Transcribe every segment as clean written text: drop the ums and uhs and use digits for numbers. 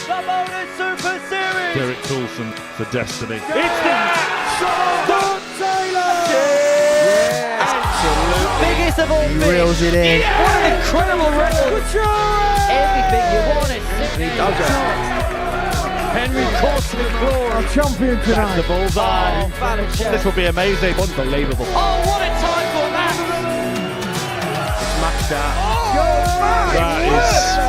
The Modus Super Series! Derek Coulson for Destiny. It's there! Sean Taylor! Yeah! Absolute biggest of all fish! Reels it in. Yeah! What an incredible record! Everything you wanted. He does it. Henry Coulson in glory. Our champion That's tonight. the bullseye. Oh, Vanacek. This will be amazing. Unbelievable. Oh, what a time for that! Smashed that. Oh, That is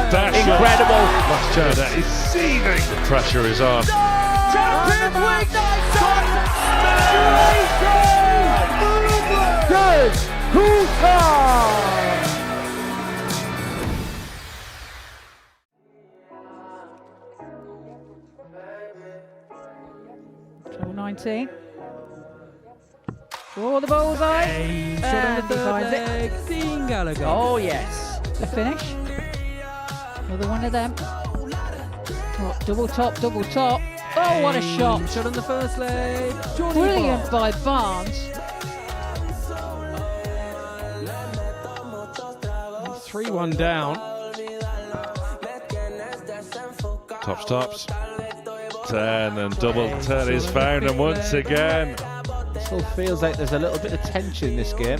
special. incredible! Last chair, that is seething. The pressure is on. Champions League night! Good. Coulson! 19. For the bullseye. Shot on the And third finds it. leg, Dean Gallagher. Oh, yes. The finish. Another one of them. Oh, double top, double top. Oh, what a shot. Shot on the first leg, Johnny Brilliant Barnes. by Barnes. 3-1 down. Tops. 10 and double 10 is found, and once again. Still feels like there's a little bit of tension in this game.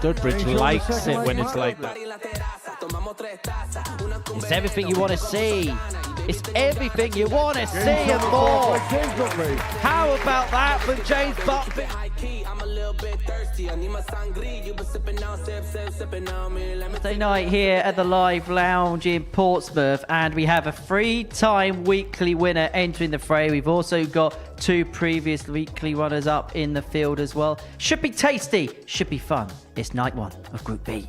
Dudbridge likes it when it's like that. It's everything you want to see. It's everything you want to see and more. How about that from James Buckby? Thursday night here at the Live Lounge in Portsmouth, and we have a three-time weekly winner entering the fray. We've also got two previous weekly runners up in the field as well. Should be tasty, should be fun. It's night one of Group B.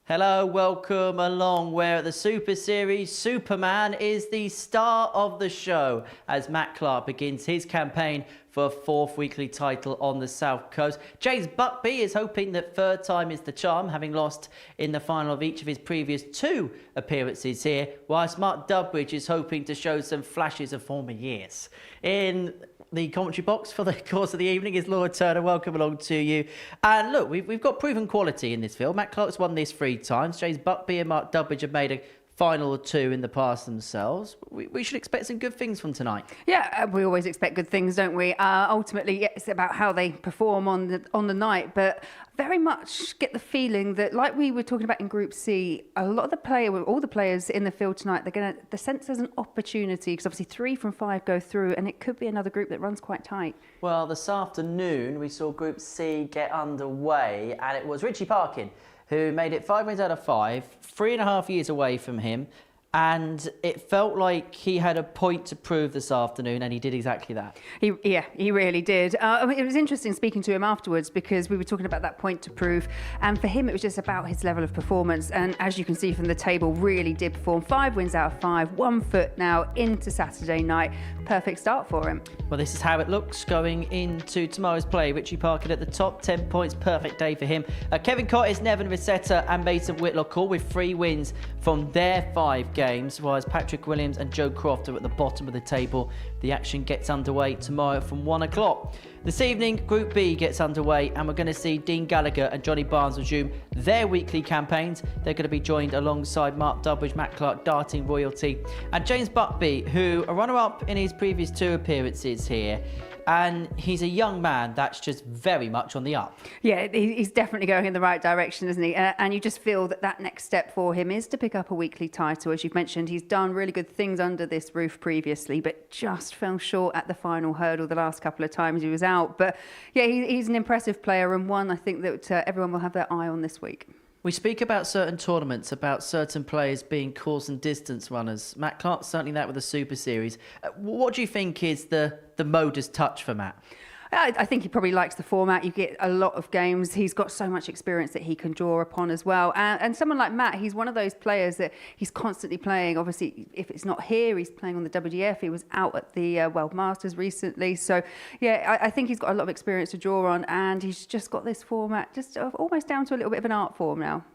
Hello, welcome along. We're at the Super Series. Superman is the star of the show as Matt Clark begins his campaign for a fourth weekly title on the South Coast. James Buckby is hoping that third time is the charm, having lost in the final of each of his previous two appearances here, whilst Mark Dudbridge is hoping to show some flashes of former years. In the commentary box for the course of the evening is Laura Turner. Welcome along to you. And look, we've got proven quality in this field. Matt Clark's won this 3 times. James Buckby and Mark Dudbridge have made a final or two in the past themselves. We should expect some good things from tonight. Yeah, we always expect good things, don't we? Ultimately, yeah, it's about how they perform on the night, but very much get the feeling that, like we were talking about in Group C, a lot of all the players in the field tonight, the sense there's an opportunity, because obviously 3 from 5 go through, and it could be another group that runs quite tight. Well, this afternoon we saw Group C get underway, and it was Richie Parkin who made it 5 wins out of 5, 3.5 years away from him, and it felt like he had a point to prove this afternoon, and he did exactly that. He really did. I mean, it was interesting speaking to him afterwards, because we were talking about that point to prove, and for him it was just about his level of performance, and as you can see from the table, really did perform. 5 wins out of 5, 1 foot now into Saturday night. Perfect start for him. Well, this is how it looks going into tomorrow's play. Richie Parkin at the top, 10 points, perfect day for him. Kevin Cottis, Nevin Rosetta and Mason Whitlock all with 3 wins from their 5 games, whilst Patrick Williams and Joe Croft are at the bottom of the table. The action gets underway tomorrow from 1 o'clock. This evening, Group B gets underway, and we're going to see Dean Gallagher and Johnny Barnes resume their weekly campaigns. They're going to be joined alongside Mark Dudbridge, Matt Clark, darting royalty, and James Buckby, who a runner-up in his previous 2 appearances here. And he's a young man that's just very much on the up. Yeah, he's definitely going in the right direction, isn't he? And you just feel that next step for him is to pick up a weekly title. As you've mentioned, he's done really good things under this roof previously, but just fell short at the final hurdle the last couple of times he was out. But yeah, he's an impressive player, and one I think that everyone will have their eye on this week. We speak about certain tournaments, about certain players being course and distance runners. Matt Clark's certainly that with the Super Series. What do you think is the Modus touch for Matt? I think he probably likes the format. You get a lot of games. He's got so much experience that he can draw upon as well. And someone like Matt, he's one of those players that he's constantly playing. Obviously, if it's not here, he's playing on the WDF. He was out at the World Masters recently. So, yeah, I think he's got a lot of experience to draw on. And he's just got this format just almost down to a little bit of an art form now.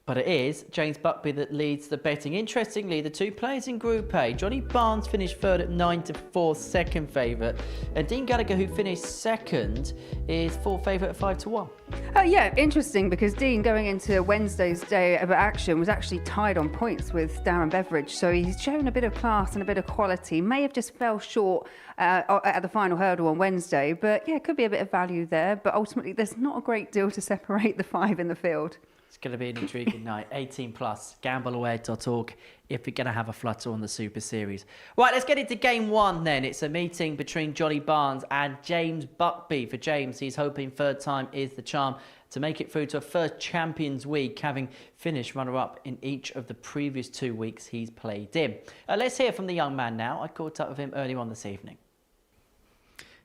But it is James Buckby that leads the betting. Interestingly, the two players in Group A, Johnny Barnes finished third at 9-4, second favourite. And Dean Gallagher, who finished second, is fourth favourite at 5-1. Oh yeah, interesting, because Dean, going into Wednesday's day of action, was actually tied on points with Darren Beveridge. So he's shown a bit of class and a bit of quality. May have just fell short at the final hurdle on Wednesday. But yeah, could be a bit of value there. But ultimately, there's not a great deal to separate the five in the field. It's going to be an intriguing night. 18 plus, gambleaware.org if we're going to have a flutter on the Super Series. Right, let's get into game one then. It's a meeting between Johnny Barnes and James Buckby. For James, he's hoping third time is the charm to make it through to a first Champions Week, having finished runner-up in each of the previous 2 weeks he's played in. Let's hear from the young man now. I caught up with him earlier on this evening.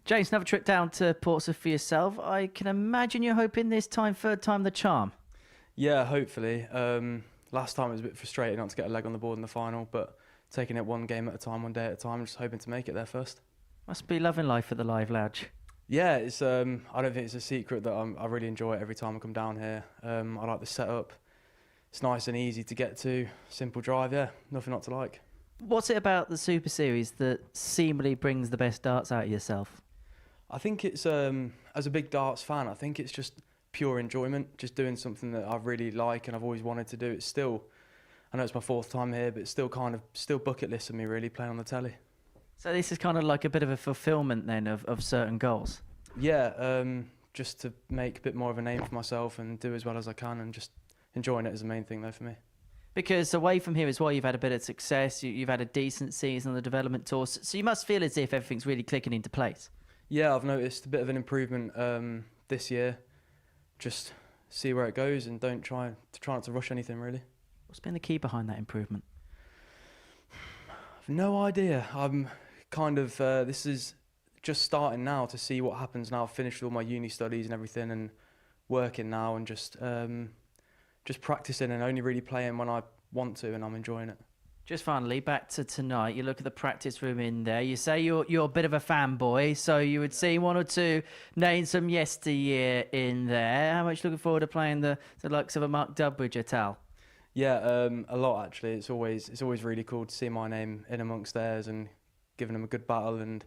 James, another trip down to Portsmouth for yourself. I can imagine you're hoping this time, third time the charm. Yeah, hopefully. Last time it was a bit frustrating not to get a leg on the board in the final, but taking it one game at a time, one day at a time, just hoping to make it there first. Must be loving life at the Live Lounge. Yeah, it's. I don't think it's a secret that I really enjoy it every time I come down here. I like the setup. It's nice and easy to get to. Simple drive, yeah, nothing not to like. What's it about the Super Series that seemingly brings the best darts out of yourself? I think it's, as a big darts fan, I think it's just pure enjoyment, just doing something that I really like and I've always wanted to do. It's still, I know it's my fourth time here, but it's still kind of, still bucket list of me really, playing on the telly. So this is kind of like a bit of a fulfillment then of certain goals? Yeah, just to make a bit more of a name for myself and do as well as I can, and just enjoying it is the main thing though for me. Because away from here as well, you've had a bit of success, you've had a decent season on the development tour, so you must feel as if everything's really clicking into place. Yeah, I've noticed a bit of an improvement this year. Just see where it goes and try not to rush anything really. What's been the key behind that improvement? I've no idea. I'm kind of, this is just starting now to see what happens now. I've finished all my uni studies and everything and working now, and just practicing and only really playing when I want to, and I'm enjoying it. Just finally, back to tonight, you look at the practice room in there. You say you're a bit of a fanboy, so you would see one or two names from yesteryear in there. How much looking forward to playing the likes of a Mark Dudbridge et al.? Yeah, a lot actually. It's always really cool to see my name in amongst theirs and giving them a good battle. And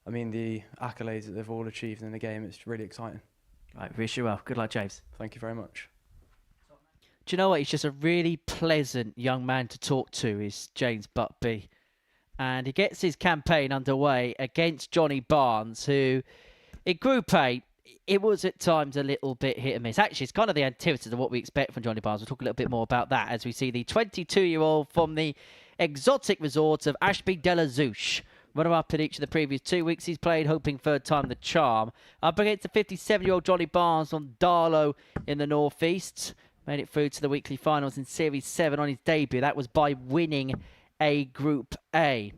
I mean, the accolades that they've all achieved in the game, it's really exciting. Right, wish you well. Good luck, James. Thank you very much. Do you know what? He's just a really pleasant young man to talk to, is James Buckby. And he gets his campaign underway against Johnny Barnes, who, in Group A, it was at times a little bit hit and miss. Actually, it's kind of the antithesis of what we expect from Johnny Barnes. We'll talk a little bit more about that as we see the 22-year-old from the exotic resort of Ashby de la Zouche. Runner-up in each of the previous 2 weeks he's played, hoping third time the charm. Up against the 57-year-old Johnny Barnes on Darlow in the northeast. Made it through to the weekly finals in Series 7 on his debut. That was by winning a Group A.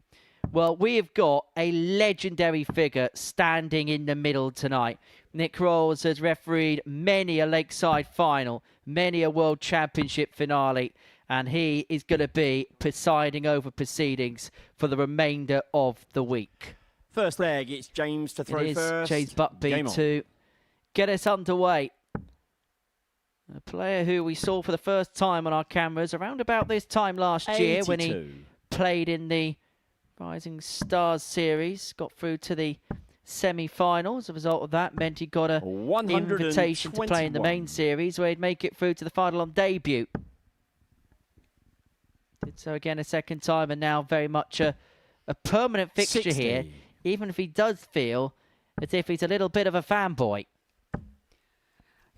Well, we have got a legendary figure standing in the middle tonight. Nick Rolls has refereed many a Lakeside final, many a World Championship finale, and he is going to be presiding over proceedings for the remainder of the week. First leg, it's James to throw first. James Buckby to get us underway. A player who we saw for the first time on our cameras around about this time last year when he played in the Rising Stars series, got through to the semi-finals. As a result of that, meant he got an invitation to play in the main series where he'd make it through to the final on debut. Did so again a second time, and now very much a permanent fixture 60. here, even if he does feel as if he's a little bit of a fanboy.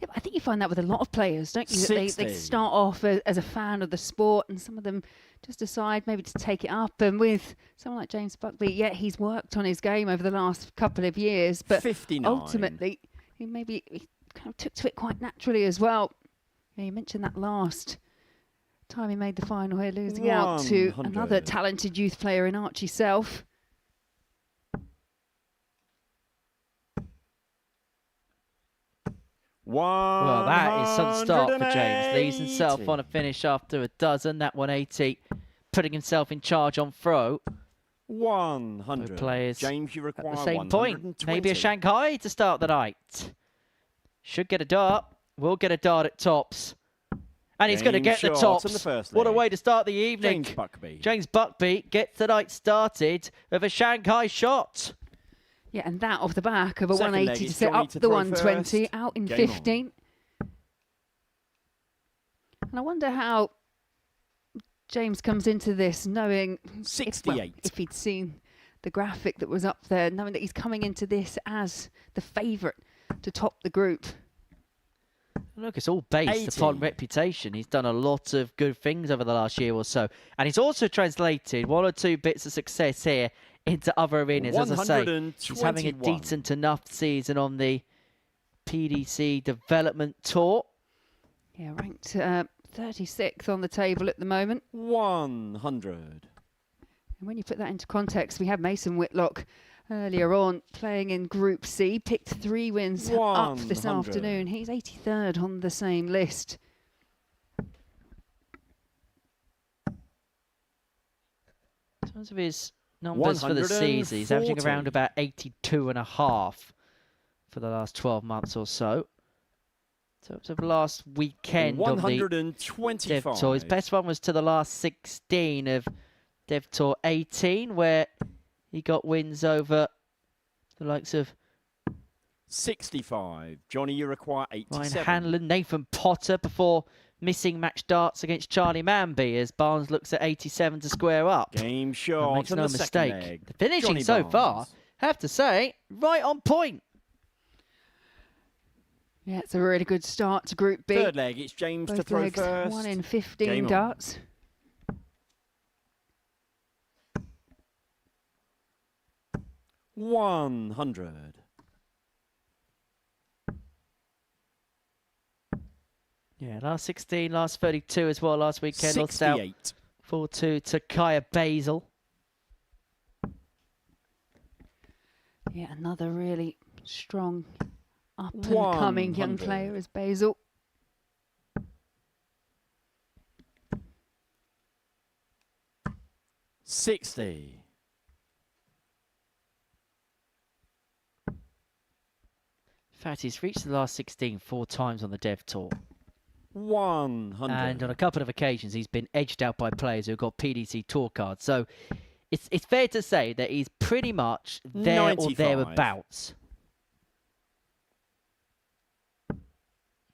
Yeah, I think you find that with a lot of players, don't you? That they start off as a fan of the sport, and some of them just decide maybe to take it up. And with someone like James Buckby, yeah, he's worked on his game over the last couple of years, but 59. Ultimately, he kind of took to it quite naturally as well. Yeah, you mentioned that last time he made the final here, losing out to another talented youth player in Archie Self. Well, that is some start for James. Leaves himself on a finish after a dozen. That 180, putting himself in charge on throw. 100. Players James, you require at the same point. Maybe a Shanghai to start the night. Should get a dart. Will get a dart at tops. And he's going to get the shot tops. in the first What a leg. way to start the evening. James Buckby. James Buckby gets the night started with a Shanghai shot. Yeah, and that off the back of a Second 180 leg to is set Johnny up to the throw 120, first. out in Game 15. And I wonder how James comes into this knowing 68. If he'd seen the graphic that was up there, knowing that he's coming into this as the favourite to top the group. Look, it's all based 80. upon reputation. He's done a lot of good things over the last year or so. And he's also translated one or two bits of success here into other arenas. As I say, he's having a 121. decent enough season on the PDC Development Tour. Yeah, ranked 36th on the table at the moment. 100. And when you put that into context, we had Mason Whitlock earlier on playing in Group C, picked 3 wins up this 100. afternoon. He's 83rd on the same list. In terms of his numbers for the season, he's averaging 140. around about 82.5 for the last 12 months or so. In terms of last weekend of the 125. Dev Tour, his best one was to the last 16 of Dev Tour 18, where he got wins over the likes of 65. Johnny, you require 87. Ryan Hanlon, Nathan Potter, before missing match darts against Charlie Manby as Barnes looks at 87 to square up. Game And shot makes on no the second mistake. leg. The finishing Johnny so Barnes. far, have to say, right on point. Yeah, it's a really good start to Group B. Third leg, it's James to Both throw legs, first. 1 in 15 Game on. darts. $100. Yeah, last 16, last 32 as well last weekend. Lost out 68. 4-2 to Kaya Basil. Yeah, another really strong up-and-coming young 100. player is Basil. $60. In fact, he's reached the last 16 4 times on the Dev Tour. 100. And on a couple of occasions, he's been edged out by players who've got PDC tour cards. So it's fair to say that he's pretty much there 95. or thereabouts.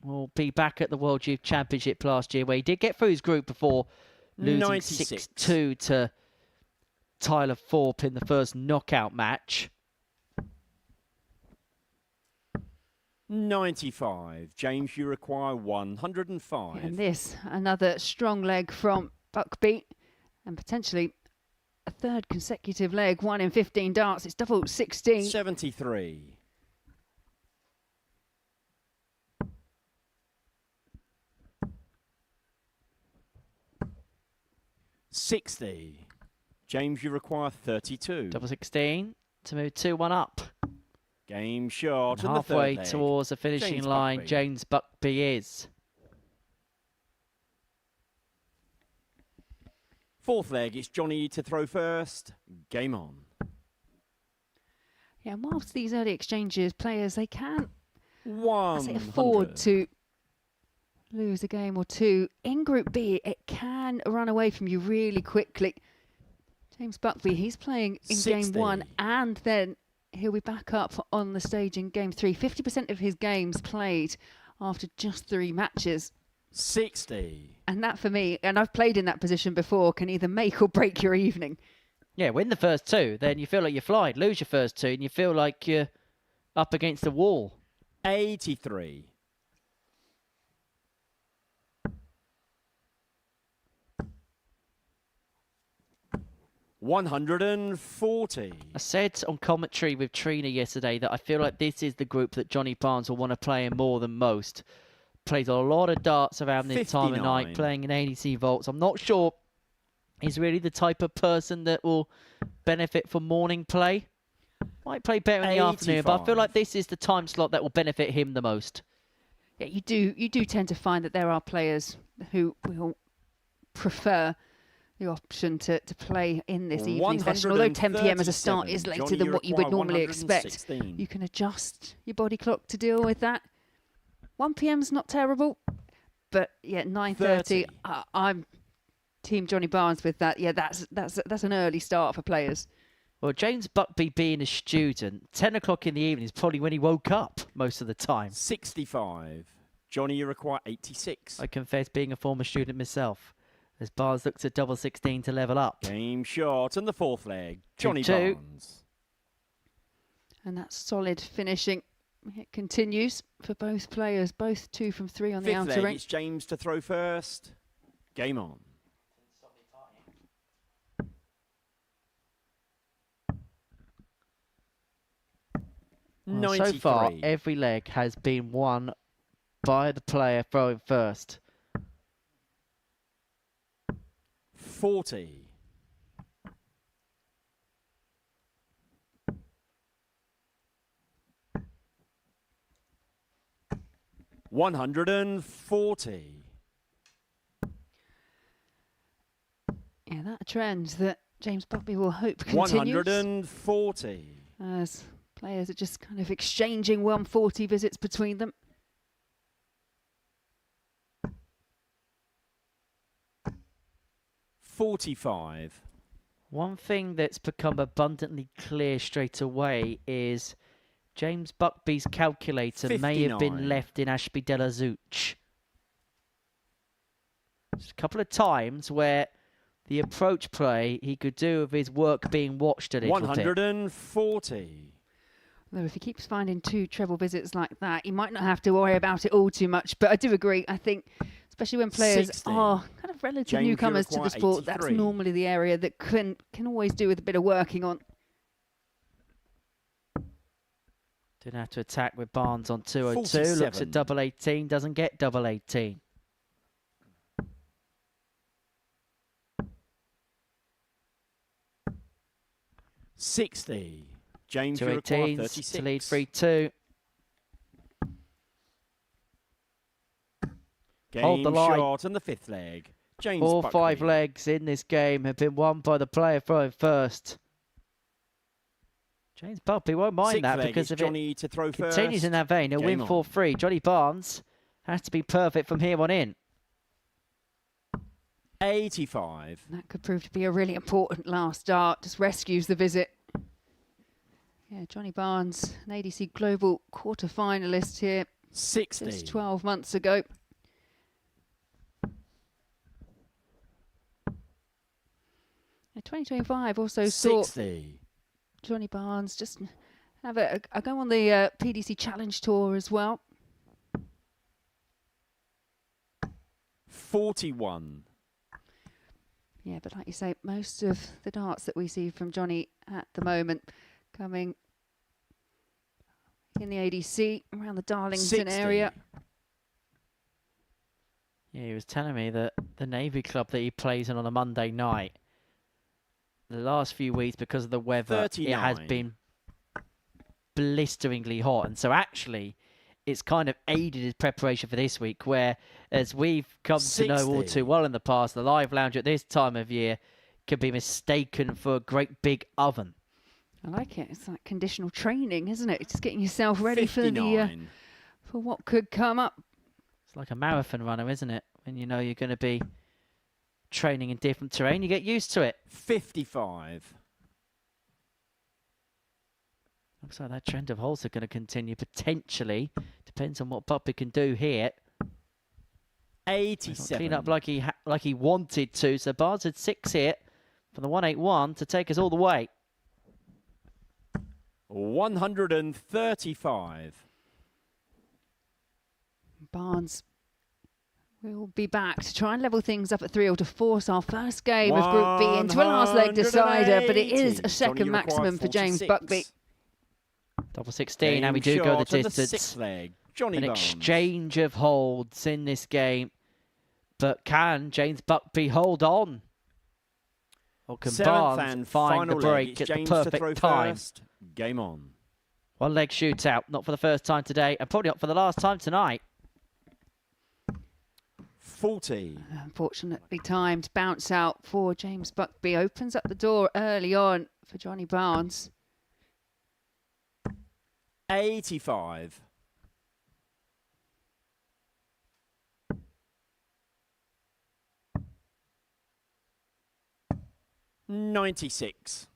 We'll be back at the World Youth Championship last year, where he did get through his group before losing 96. 6-2 to Tyler Thorpe in the first knockout match. 95. James, you require 105. And this, another strong leg from Buckby, and potentially a third consecutive leg, 1 in 15 darts. It's double 16. 73. $60. James, you require 32. Double 16 to move 2-1 up. Game shot. And on the third halfway leg. towards the finishing James line, Buckby. James Buckby is. Fourth leg, it's Johnny to throw first. Game on. Yeah, and whilst these early exchanges, players, they can I 100. say, afford to lose a game or two. In Group B, it can run away from you really quickly. James Buckby, he's playing in 60. Game 1 and then he'll be back up on the stage in Game 3. 50% of his games played after just 3 matches. 60. And that for me, and I've played in that position before, can either make or break your evening. Yeah, win the first 2, then you feel like you're flying. Lose your first 2, and you feel like you're up against the wall. 83. $140. I said on commentary with Trina yesterday that I feel like this is the group that Johnny Barnes will want to play in more than most. Plays a lot of darts around this time of 59. night, playing in ADC vaults. I'm not sure he's really the type of person that will benefit from morning play. Might play better in the afternoon, but I feel like this is the time slot that will benefit him the most. Yeah, you do tend to find that there are players who will prefer the option to play in this evening session. Although 10 p.m. as a start is later Johnny, than you what you would require normally expect, 116. you can adjust your body clock to deal with that. 1 p.m. is not terrible. But yeah, 9:30. 30. I'm Team Johnny Barnes with that. Yeah, that's an early start for players. Well, James Buckby being a student, 10 o'clock in the evening is probably when he woke up most of the time. 65. Johnny, you require 86. I confess being a former student myself, as Barnes looks at double 16 to level up. Game shot and the fourth leg. Johnny 2-2. Barnes. And that's solid finishing. It continues for both players, both 2 from 3 on the Fifth outer leg, ring. it's James to throw first. Game on. Well, so far, every leg has been won by the player throwing first. 40. 140. Yeah, that a trend that James Buckby will hope continues. 140. As players are just kind of exchanging 140 visits between them. $45. One thing that's become abundantly clear straight away is James Buckby's calculator may have 59. been left in Ashby de la Zouch. There's a couple of times where the approach play he could do with his work being watched a little bit. 140. Though if he keeps finding 2 treble visits like that, he might not have to worry about it all too much. But I do agree. I think, especially when players 60. are kind of relative James, you newcomers to the require sport, that's 83. normally the area that can always do with a bit of working on. Didn't have to attack with Barnes on 202. Looks 47. at double 18, doesn't get double 18. $60. James, you require 218 36. to lead 3-2. Game Hold the line. shot and the fifth leg. James All Buckby. 5 legs in this game have been won by the player throwing first. James Buckby won't mind Sixth that leg, because it's if Johnny it to throw first. continues in that vein, he'll win Game on. 4-3. Johnny Barnes has to be perfect from here on in. 85. That could prove to be a really important last start. Just rescues the visit. Yeah, Johnny Barnes, an ADC Global quarter-finalist here 60. just 12 months ago. Yeah, 2025 also saw 60. Johnny Barnes just have a go on the PDC Challenge Tour as well. 41. Yeah, but like you say, most of the darts that we see from Johnny at the moment coming in the ADC around the Darlington 60. area. Yeah, he was telling me that the Navy club that he plays in on a Monday night, the last few weeks because of the weather, 39. it has been blisteringly hot. And so actually, it's kind of aided his preparation for this week, where, as we've come to know all 60. too well in the past, the live lounge at this time of year can be mistaken for a great big oven. I like it. It's like conditional training, isn't it? Just getting yourself ready 59. for what could come up. It's like a marathon runner, isn't it? When you know you're going to be training in different terrain, you get used to it. 55. Looks like that trend of holes are going to continue potentially. Depends on what Buckby can do here. He's not 87. clean up like he wanted to. So Barnes had 6 here from the 181 to take us all the way. 135. Barnes will be back to try and level things up at 3-0 to force our first game of Group B into a last leg decider, but it is a 180. second Johnny, you maximum for require James 46. Buckby. Double 16, and we Game do go the shot and distance. sixth leg. Johnny An Barnes. exchange of holds in this game. But can James Buckby hold on? Or can Seventh Barnes and find the final leg. break It's at James the to throw perfect time? first. Game on. 1 leg shootout, not for the first time today, and probably not for the last time tonight. 40. Unfortunately timed bounce out for James Buckby. Opens up the door early on for Johnny Barnes. 85. 96.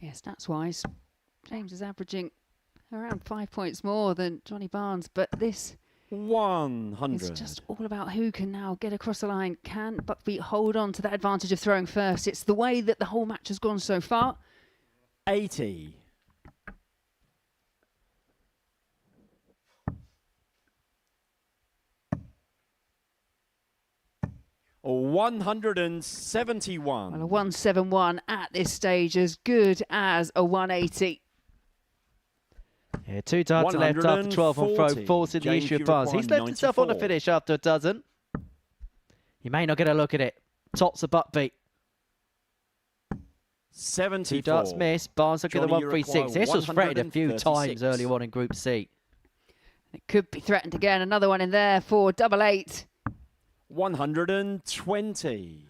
Yeah, stats-wise, James is averaging around 5 points more than Johnny Barnes, but this 100. is just all about who can now get across the line. Can Buckbeat hold on to that advantage of throwing first? It's the way that the whole match has gone so far. 80. 171. Well, a 171 at this stage, as good as a 180. Yeah, 2 darts left after 12 on throw, 140. forcing the James, issue of you Barnes. require He's left himself on the 94. finish after a dozen. You may not get a look at it. Tops the Buckbeat. 74. 2 darts missed. Barnes looking at the Johnny, you 136. require This was threatened a few 136. times earlier on in Group C. It could be threatened again. Another one in there for double 8. 120.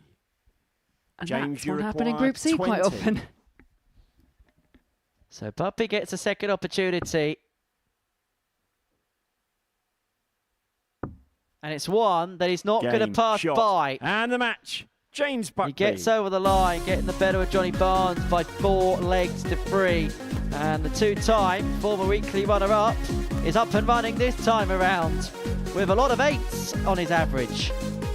And James, that's you what happened in require Group C quite 20. often. So Buckbeat gets a second opportunity. And it's one that he's not going to Game, pass shot, by. And the match. James Buckbeat. He gets over the line, getting the better of Johnny Barnes by 4 legs to 3. And the 2-time former weekly runner-up is up and running this time around with a lot of 8s on his average.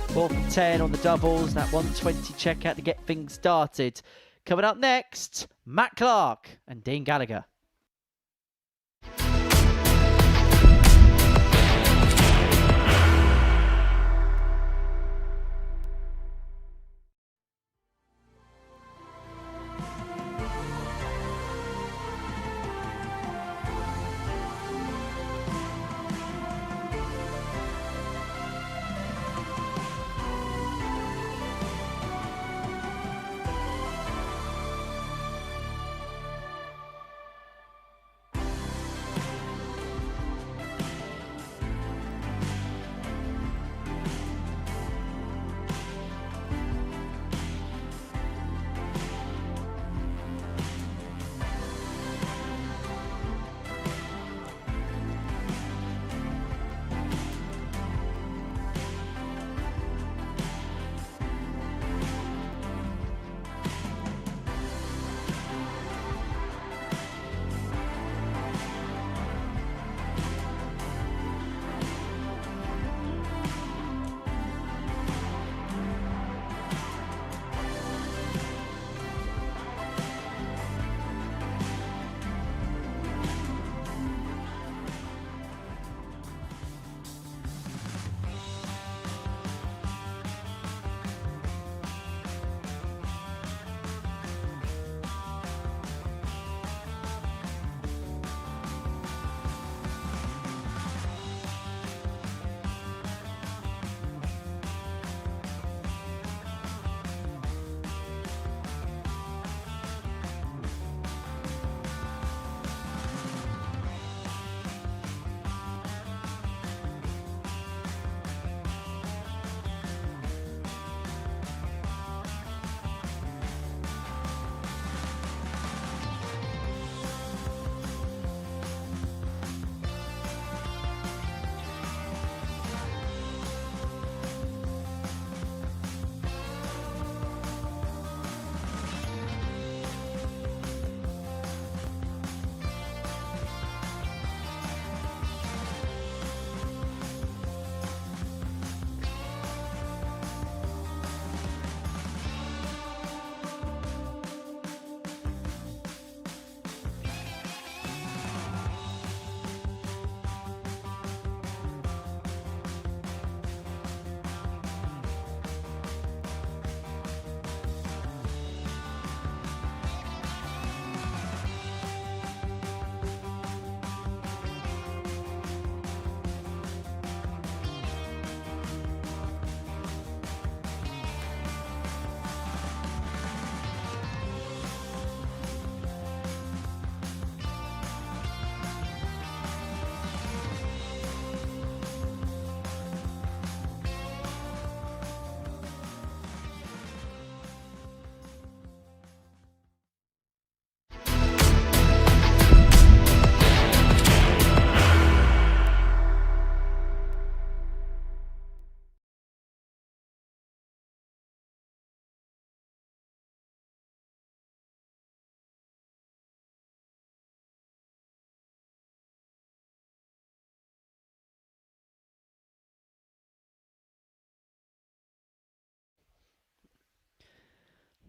4 from 10 on the doubles, that 120 checkout to get things started. Coming up next, Matt Clark and Dean Gallagher.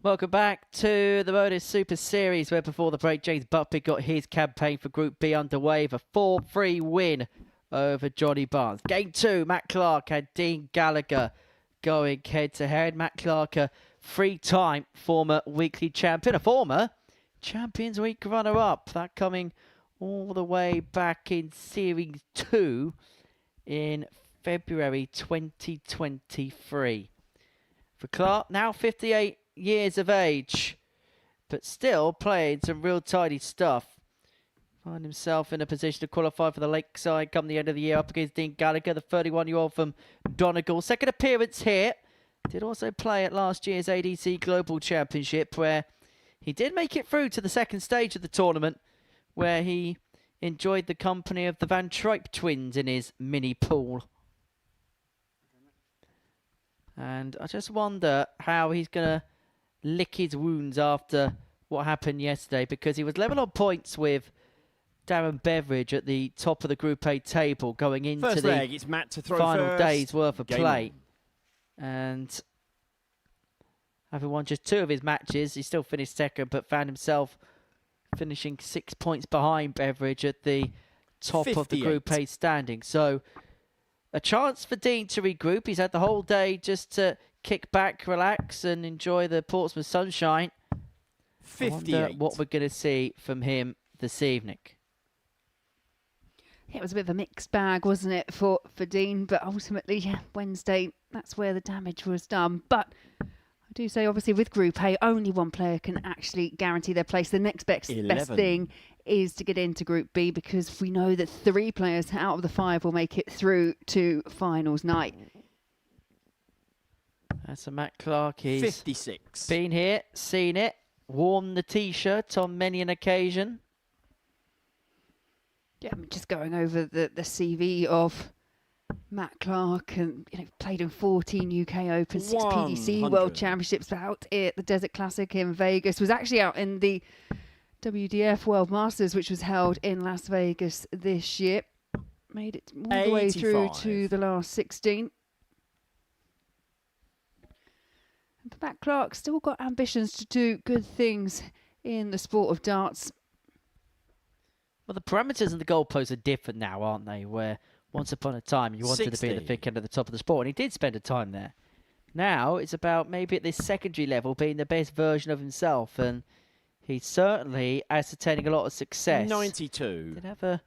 Welcome back to the Modus Super Series, where before the break, James Buckby got his campaign for Group B underway with a 4-3 win over Johnny Barnes. Game 2, Matt Clark and Dean Gallagher going head-to-head. Matt Clark, a three-time former weekly champion, a former Champions Week runner-up. That coming all the way back in Series 2 in February 2023. For Clark, now 58 years of age, but still playing some real tidy stuff. Find himself in a position to qualify for the Lakeside come the end of the year up against Dean Gallagher, the 31-year-old from Donegal. Second appearance here. Did also play at last year's ADC Global Championship, where he did make it through to the second stage of the tournament, where he enjoyed the company of the Van Tripe twins in his mini pool. And I just wonder how he's going to lick his wounds after what happened yesterday, because he was level on points with Darren Beveridge at the top of the Group A table going into First the leg, it's Matt to throw final first. day's worth of Game play. on. And having won just 2 of his matches, he still finished second, but found himself finishing 6 points behind Beveridge at the top of the Group 58. A standing. So a chance for Dean to regroup. He's had the whole day just to kick back, relax, and enjoy the Portsmouth sunshine. I wonder 58. what we're going to see from him this evening. It was a bit of a mixed bag, wasn't it, for Dean? But ultimately, yeah, Wednesday, that's where the damage was done. But I do say, obviously, with Group A, only one player can actually guarantee their place. The next best 11. thing is to get into Group B, because we know that 3 players out of the 5 will make it through to finals night. That's a Matt Clark. He's 56. been here, seen it, worn the T-shirt on many an occasion. Yeah, I mean, just going over the CV of Matt Clark, and played in 14 UK Open, 6 PDC 100. World Championships, out at the Desert Classic in Vegas, was actually out in the WDF World Masters, which was held in Las Vegas this year. Made it all the way through 85. to the last 16. But Matt Clark still got ambitions to do good things in the sport of darts. Well, the parameters and the goalposts are different now, aren't they? Where once upon a time you wanted to be at the 60. thick end of the top of the sport, and he did spend a time there. Now it's about maybe at this secondary level being the best version of himself, and he's certainly ascertaining a lot of success. 92. Did have a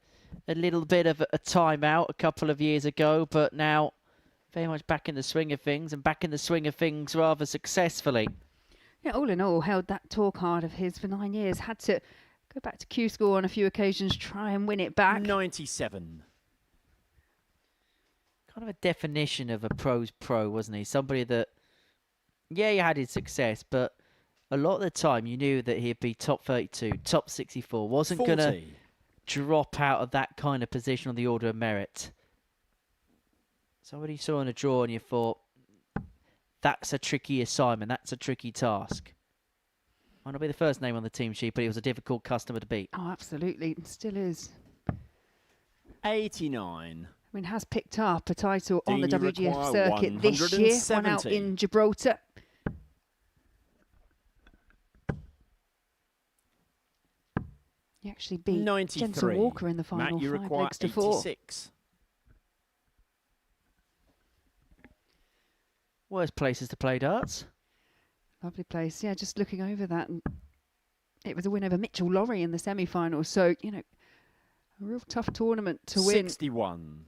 little bit of a timeout a couple of years ago, but now very much back in the swing of things, and back in the swing of things rather successfully. Yeah, all in all, held that tour card of his for 9 years. Had to go back to Q School on a few occasions, try and win it back. 97. Kind of a definition of a pro's pro, wasn't he? Somebody that, yeah, he had his success, but a lot of the time you knew that he'd be top 32, top 64. Wasn't going to 40. drop out of that kind of position on the order of merit. Somebody saw in a draw and you thought, that's a tricky assignment, that's a tricky task. Might not be the first name on the team sheet, but he was a difficult customer to beat. Oh, absolutely. It still is. 89. I mean, has picked up a title on the Dean, you WGF require circuit this year. One out 170. in Gibraltar. He actually beat 93. Jensen Walker in the final, Matt, you 5 require legs to 4. 86. Worst places to play darts. Lovely place. Yeah, just looking over that. And it was a win over Mitchell Laurie in the semi-finals. So, a real tough tournament to win. 61.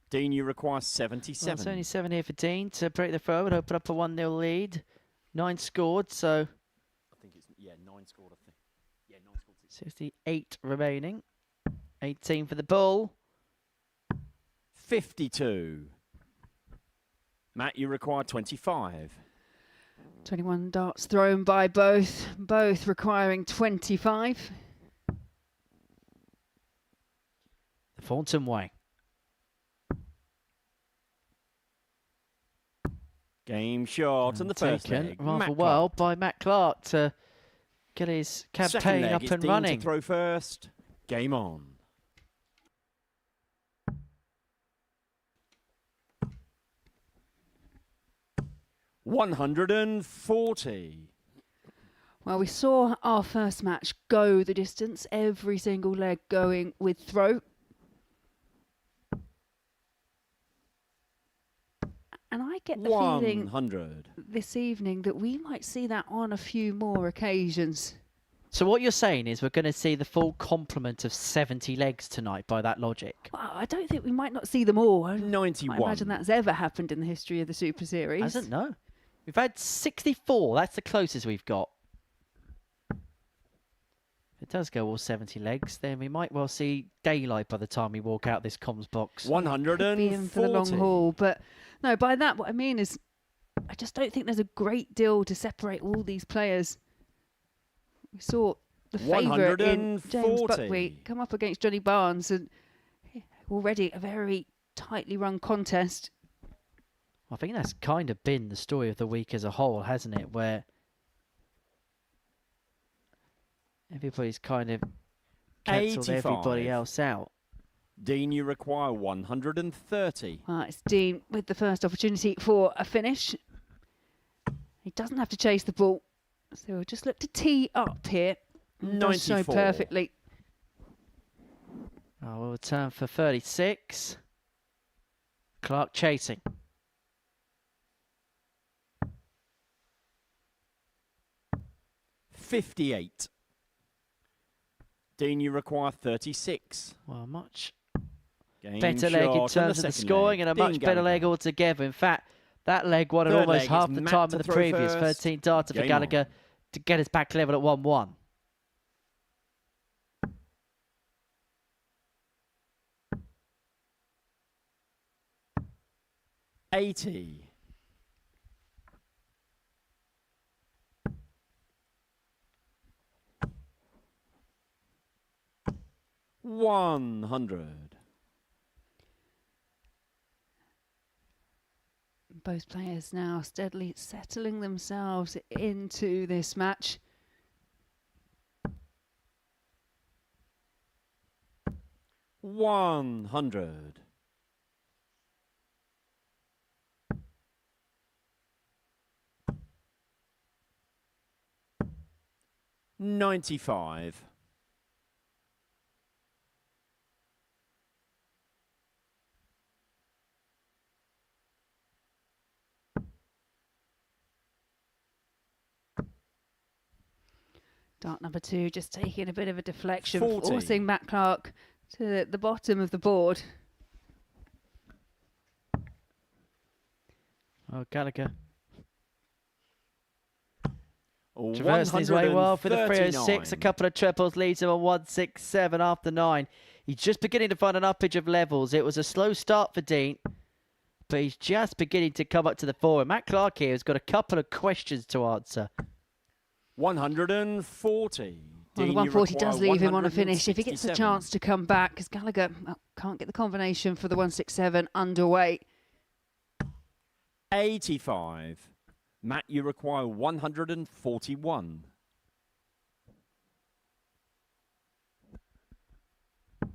Dean, you require Well, 77. it's only 7 here for Dean to break the throw and open up a 1-0 lead. 9 scored, so I think it's, 9 scored, I think. Yeah, 9 scored. 68 remaining. 18 for the bull. 52. Matt, you require 25. 21 darts thrown by both requiring 25. The Thornton way. Game shot and the first Taken leg. rather Matt well Clark. by Matt Clark to get his Second campaign leg, up it's and Dean running. to throw first. Game on. 140. Well, we saw our first match go the distance, every single leg going with throw. And I get the feeling 100. this evening that we might see that on a few more occasions. So what you're saying is we're going to see the full complement of 70 legs tonight by that logic. Well, I don't think we might not see them all. I 91. imagine that's ever happened in the history of the Super Series. Hasn't, no. We've had 64. That's the closest we've got. If it does go all 70 legs, then we might well see daylight by the time we walk out this comms box. 140. Be in for the long haul. But no, by that, what I mean is I just don't think there's a great deal to separate all these players. We saw the favourite in James 140. Buckwheat come up against Johnny Barnes, and already a very tightly run contest. I think that's kind of been the story of the week as a whole, hasn't it? Where everybody's kind of cancelled 85. everybody else out. Dean, you require 130. It's Dean with the first opportunity for a finish. He doesn't have to chase the ball, so we'll just look to tee up here. Does so 94. perfectly. Oh, we'll turn for 36. Clark chasing. $58. Dean, you require 36. Well, much Game better leg in shot on terms of the second scoring leg. and a Dean much better leg Gallagher. altogether. In fact, that leg won at Third almost leg half is the Matt time to of the throw previous. first. 13 darter for Game Gallagher on. to get us back level at 1-1. $80. $100. Both players now steadily settling themselves into this match. $100. $95. Dart number 2 just taking a bit of a deflection, 40. forcing Matt Clark to the bottom of the board. Oh, Gallagher traversing his way well for the 306. A couple of triples leads him on 167 after 9. He's just beginning to find an uppage of levels. It was a slow start for Dean, but he's just beginning to come up to the fore. And Matt Clark here has got a couple of questions to answer. 140. Well, the Dean, you 140 does require leave him on a finish. If he gets the 167. chance to come back, because Gallagher can't get the combination for the 167 underway. 85. Matt, you require 141. But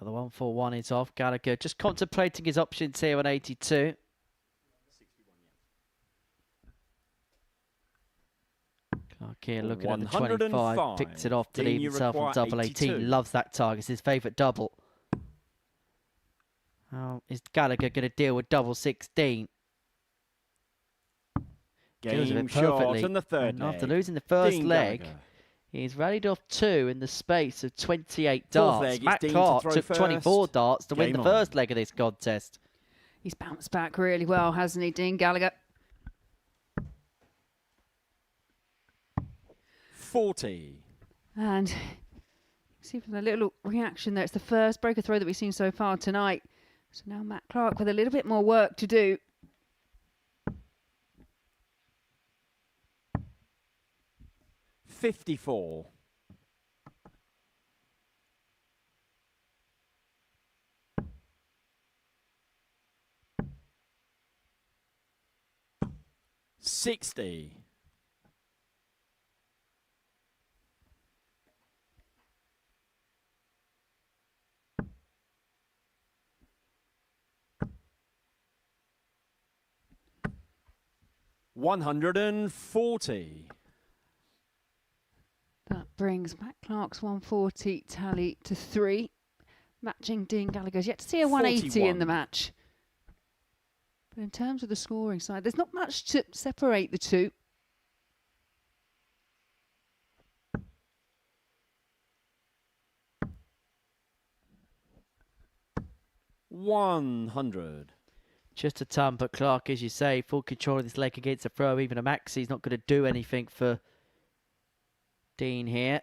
the 141 is off. Gallagher just contemplating his options here on 82. Clark here looking at the 25. 105. Picks it off to Dean, leave you himself on require double 18. 82. Loves that target. It's his favourite double. How is Gallagher going to deal with double 16? Deals with Game it shot perfectly. on the third And after leg. losing the first Dean leg, Gallagher. he's rallied off 2 in the space of 28 Fourth darts. leg is Matt Dean to Clark throw took 24 first. darts to win Game the on. first leg of this contest. He's bounced back really well, hasn't he, Dean Gallagher? 40. And see from the little reaction there, it's the first breaker throw that we've seen so far tonight. So now Matt Clark with a little bit more work to do. $54. $60. 140. That brings Matt Clark's 140 tally to 3, matching Dean Gallagher's. Yet to see a 180 in the 41. match. But in terms of the scoring side, there's not much to separate the two. $100. Just a ton, but Clark, as you say, full control of this leg against a throw. Even a maxi, he's not going to do anything for Dean here.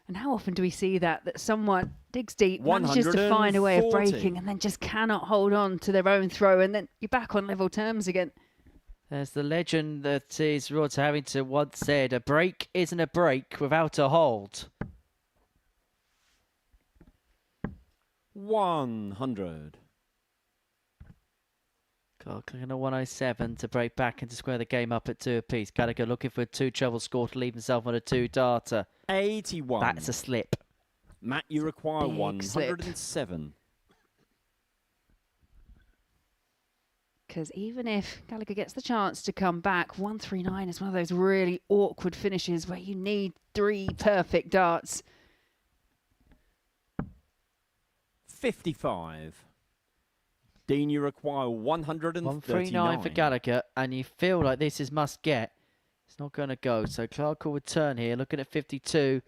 And how often do we see that someone digs deep, manages to find a way of 140. breaking, and then just cannot hold on to their own throw, and then you're back on level terms again. There's the legend that is Rod Harrington once said, a break isn't a break without a hold. 100. Clark clicking a 107 to break back and to square the game up at 2 apiece. Gallagher looking for a 2 treble score to leave himself on a 2 darter. 81. That's a slip. Matt, you require Big slip. 107. Because even if Gallagher gets the chance to come back, 139 is one of those really awkward finishes where you need 3 perfect darts. 55. Dean, you require 139. 139 for Gallagher, and you feel like this is must get. It's not going to go, so Clark will return here, looking at 52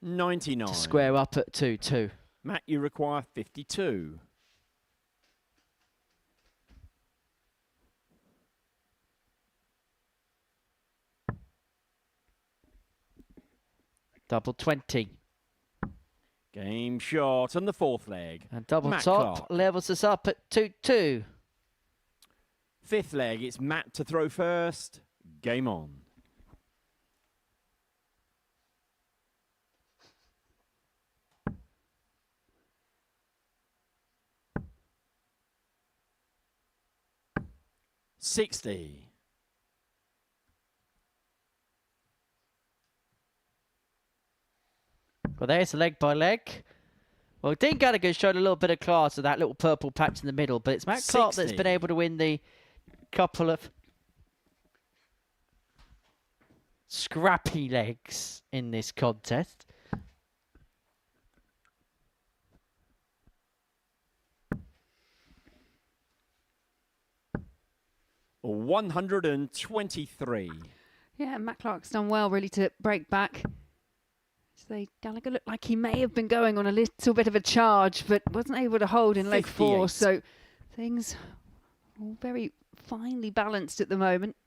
99. to square up at 2-2. Matt, you require 52. Double 20. Game shot on the 4th leg. And double Matt top Clark. levels us up at 2-2. 5th leg, it's Matt to throw first. Game on. $60. Well, there's leg by leg. Well, Dean Gallagher showed a little bit of class with that little purple patch in the middle, but it's Matt Clark that's 60. been able to win the couple of scrappy legs in this contest. $123. Yeah, Matt Clark's done well really to break back. So Gallagher looked like he may have been going on a little bit of a charge, but wasn't able to hold in leg 4. 58. So things all very finely balanced at the moment.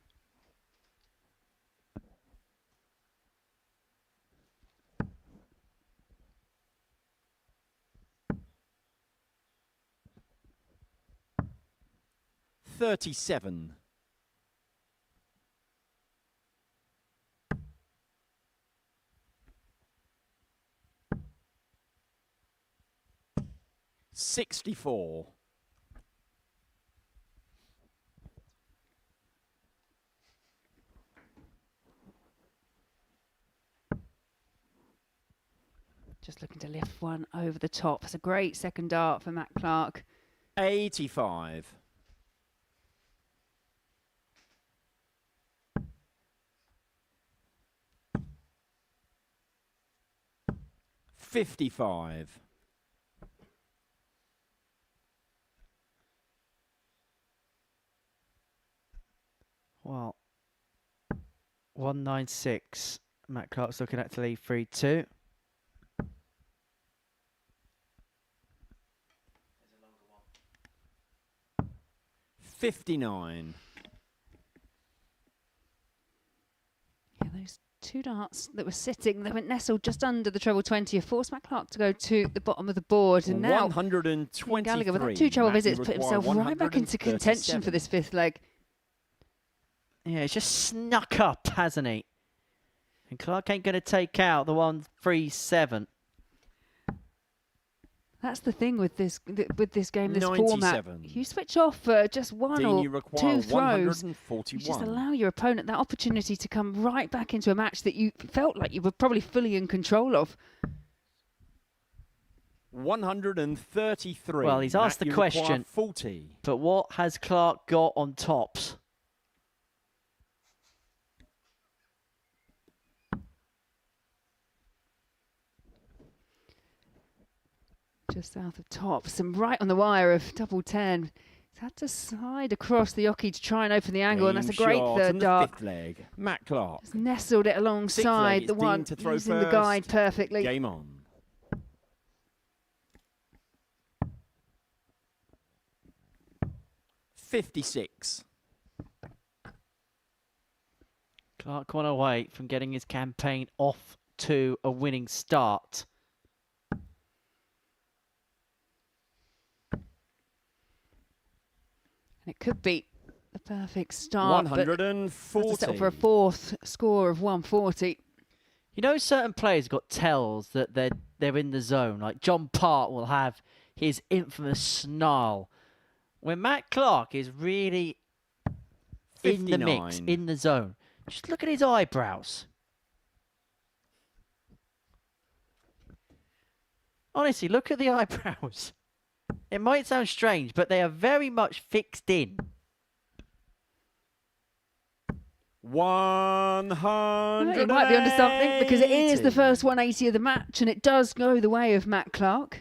$37. $64. Just looking to lift one over the top. It's a great second dart for Matt Clark. 85. $55. Well, 196. Matt Clark's looking at to leave 3-2. 59. Yeah, those 2 darts that were sitting, they went nestled just under the treble 20, forced Matt Clark to go to the bottom of the board. And now 123. Gallagher, with that 2 treble Matt, you visits, put require himself right back into contention for 137. this 5th leg. Yeah, he's just snuck up, hasn't he? And Clark ain't going to take out the 137. That's the thing with this game, this 97. format. You switch off for just 1 Dean, or you require 2 throws. 141. You just allow your opponent that opportunity to come right back into a match that you felt like you were probably fully in control of. 133. Well, he's asked Matt, the you require question. 40. But what has Clark got on tops? just south of tops and right on the wire of double 10. He's had to slide across the oche to try and open the angle, and that's a great third dart. Fifth leg, Matt Clark. Just nestled it alongside leg the is one Dean to throw using the guide first. perfectly. Game on. .56. Clark one away from getting his campaign off to a winning start. And it could be the perfect start. 140. But has to settle for a fourth score of 140. You know, certain players got tells that they're in the zone. Like John Part will have his infamous snarl. When Matt Clark is really in the mix, 59. in the zone, just look at his eyebrows. Honestly, look at the eyebrows. It might sound strange, but they are very much fixed in. 100. It might be onto something because it is the first 180 of the match, and it does go the way of Matt Clark.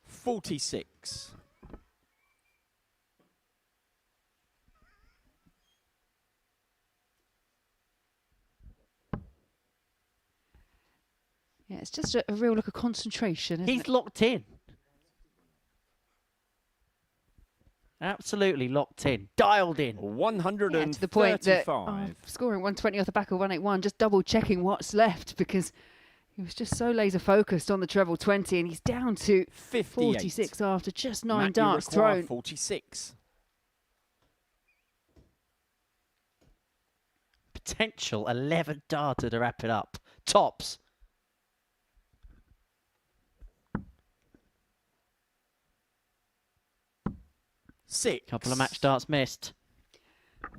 46. Yeah, it's just a real look of concentration, isn't He's it? locked in. Absolutely locked in. Dialed in. 135. Yeah, to the point that scoring 120 off the back of 181, just double checking what's left because he was just so laser focused on the treble 20, and he's down to 58. 46 after just 9 Matt, darts you require thrown. 46. Potential 11 darter to wrap it up. Tops. Six. Couple of match darts missed. But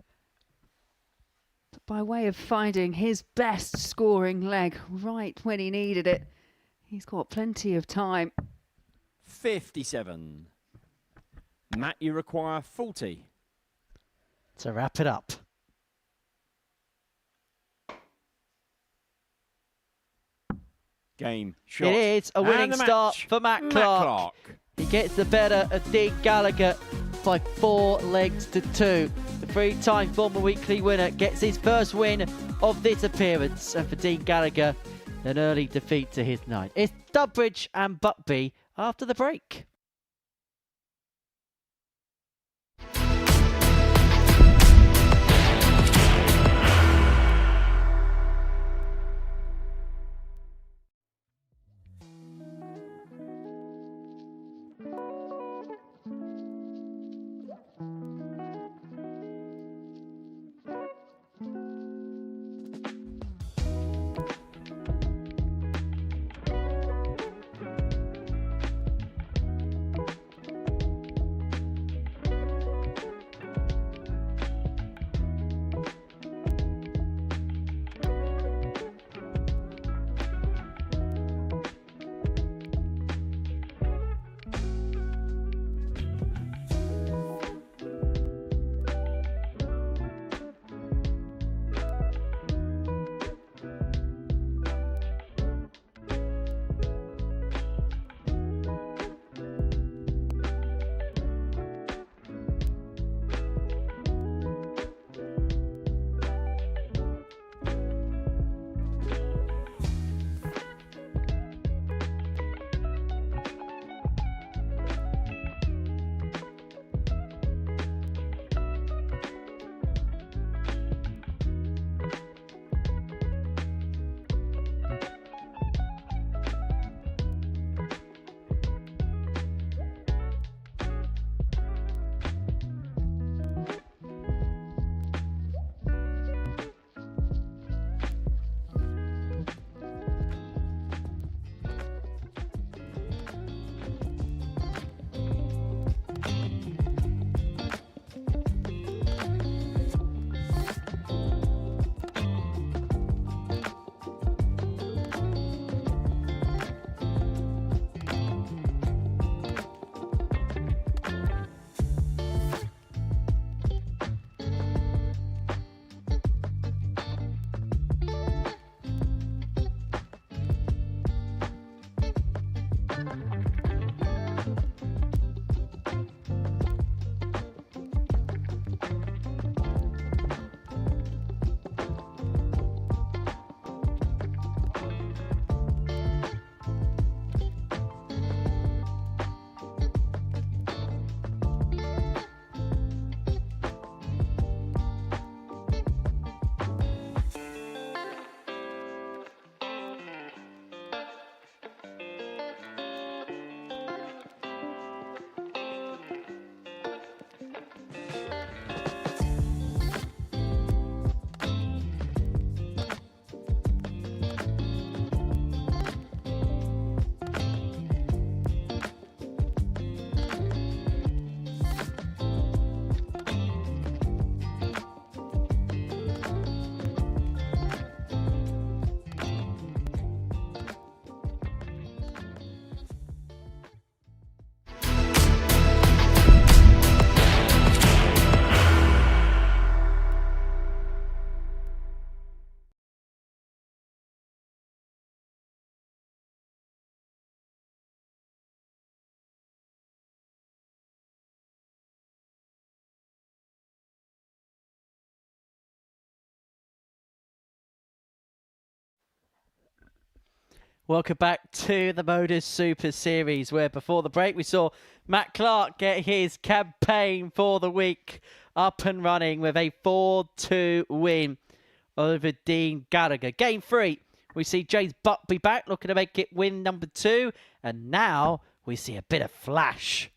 by way of finding his best scoring leg right when he needed it, he's got plenty of time. 57. Matt, you require 40. To wrap it up. Game shot. It is a And winning the start match, for Matt Matt Clark. He gets the better of Dean Gallagher by 4 legs to 2. The 3-time former weekly winner gets his first win of this appearance. And for Dean Gallagher, an early defeat to his night. It's Dubbridge and Buckby after the break. Welcome back to the Modus Super Series, where before the break we saw Matt Clark get his campaign for the week up and running with a 4-2 win over Dean Gallagher. Game 3, we see James Buckby back, looking to make it win number 2. And now we see a bit of flash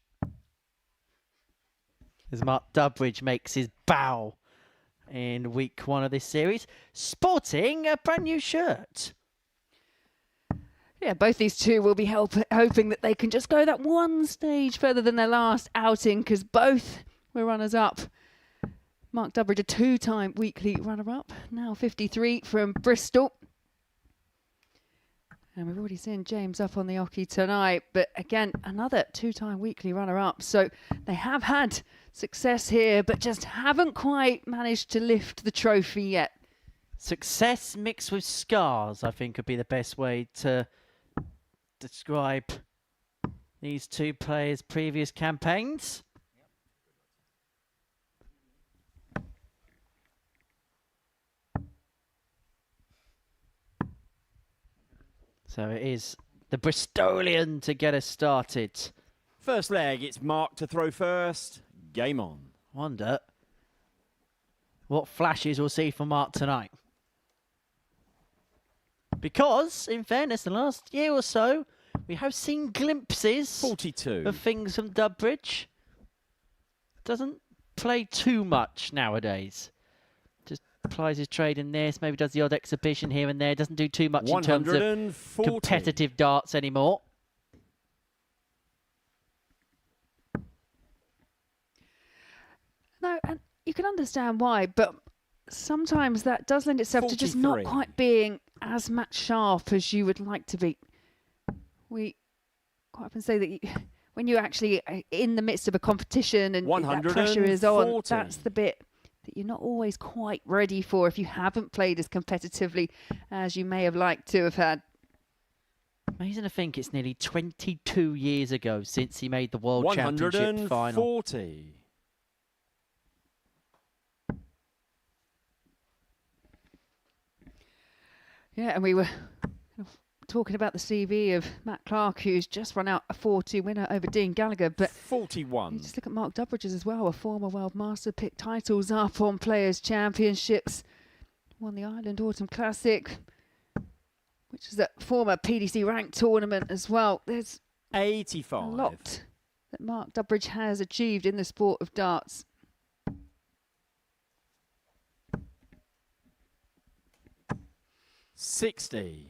as Mark Durbridge makes his bow in week 1 of this series, sporting a brand new shirt. Yeah, both these two will be hoping that they can just go that one stage further than their last outing, because both were runners-up. Mark Durbridge, a 2-time weekly runner-up, now 53 from Bristol. And we've already seen James up on the oche tonight, but again, another 2-time weekly runner-up. So they have had success here, but just haven't quite managed to lift the trophy yet. Success mixed with scars, I think, would be the best way to describe these two players' previous campaigns. So it is the Bristolian to get us started. First leg, it's Mark to throw first. Game on. Wonder what flashes we'll see from Mark tonight. Because, in fairness, the last year or so, we have seen glimpses 42 of things from Durbridge. Doesn't play too much nowadays. Just plies his trade in this, maybe does the odd exhibition here and there. Doesn't do too much in terms of competitive darts anymore. No, and you can understand why, but sometimes that does lend itself to just not 43. quite being as match sharp as you would like to be. We quite often say that when you're actually in the midst of a competition and that pressure is on, that's the bit that you're not always quite ready for if you haven't played as competitively as you may have liked to have had. Amazing to think it's nearly 22 years ago since he made the World Championship final. 140. Yeah, and we were talking about the CV of Matt Clark, who's just run out a 4-2 winner over Dean Gallagher. But 41. you just look at Mark Durbridge's as well, a former World Master, picked titles up on Players' Championships, won the Ireland Autumn Classic, which is a former PDC ranked tournament as well. There's 85. a lot that Mark Durbridge has achieved in the sport of darts. $60.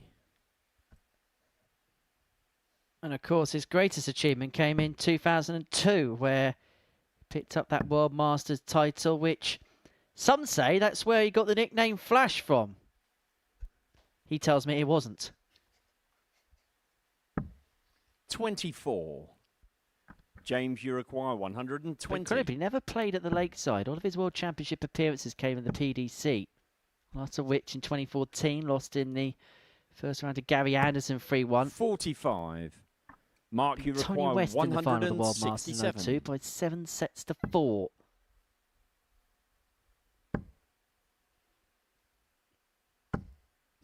And of course, his greatest achievement came in 2002, where he picked up that World Masters title, which some say that's where he got the nickname Flash from. He tells me it wasn't. 24. James, you require 120. Incredibly, never played at the Lakeside. All of his World Championship appearances came in the PDC. After which, in 2014, lost in the first round to Gary Anderson 3-1. 45. Mark, you Tony require West in the final of the World Masters 167. 02 by 7 sets to 4.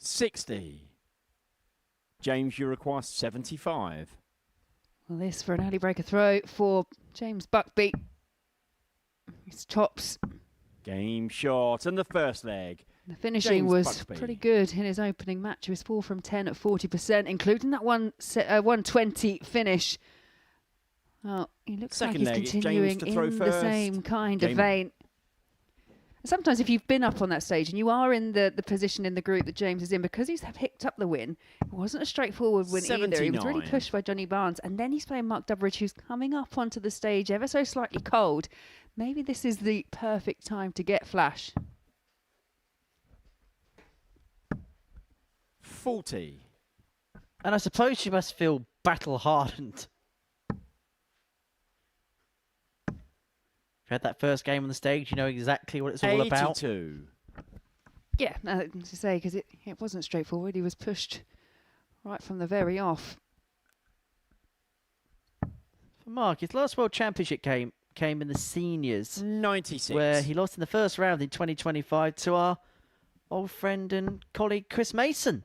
$60. James, you require 75. Well, this for an early breaker throw for James Buckby. His tops. Game shot and the first leg. The finishing James was Buckby. pretty good in his opening match. He was 4 from 10 at 40%, including that 120 finish. Well, he looks Second like leg, he's it's James continuing to throw in the first. same kind of Game vein. Sometimes if you've been up on that stage and you are in the position in the group that James is in, because he's picked up the win, it wasn't a straightforward win either. He was really 79. pushed by Johnny Barnes, and then he's playing Mark Durbridge, who's coming up onto the stage ever so slightly cold. Maybe this is the perfect time to get flash. 40. And I suppose you must feel battle-hardened. You had that first game on the stage, you know exactly what it's all about. 82. Yeah, to say, because it wasn't straightforward. He was pushed right from the very off. For Mark, his last World Championship came in the seniors, 96. where he lost in the first round in 2025 to our old friend and colleague Chris Mason.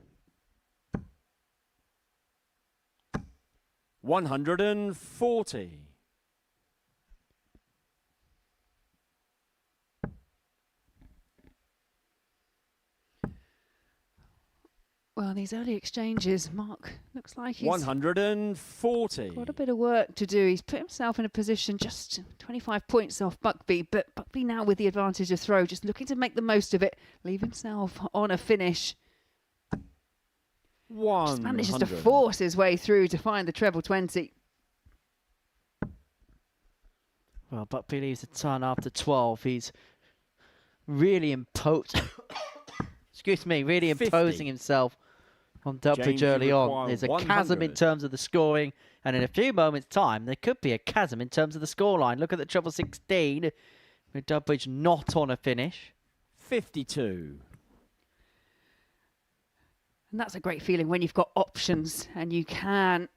140. Well, these early exchanges, Mark looks like he's 140. got a bit of work to do. He's put himself in a position just 25 points off Buckby, but Buckby now with the advantage of throw, just looking to make the most of it, leave himself on a finish. Just manages to 100. force his way through to find the treble 20. Well, Buckby leaves a ton after 12. He's really excuse me, really 50. imposing himself on Dubbridge James, you require early on. There's a chasm in 100. terms of the scoring, and in a few moments' time, there could be a chasm in terms of the scoreline. Look at the treble 16, with Dubbridge not on a finish. 52. And that's a great feeling when you've got options and you can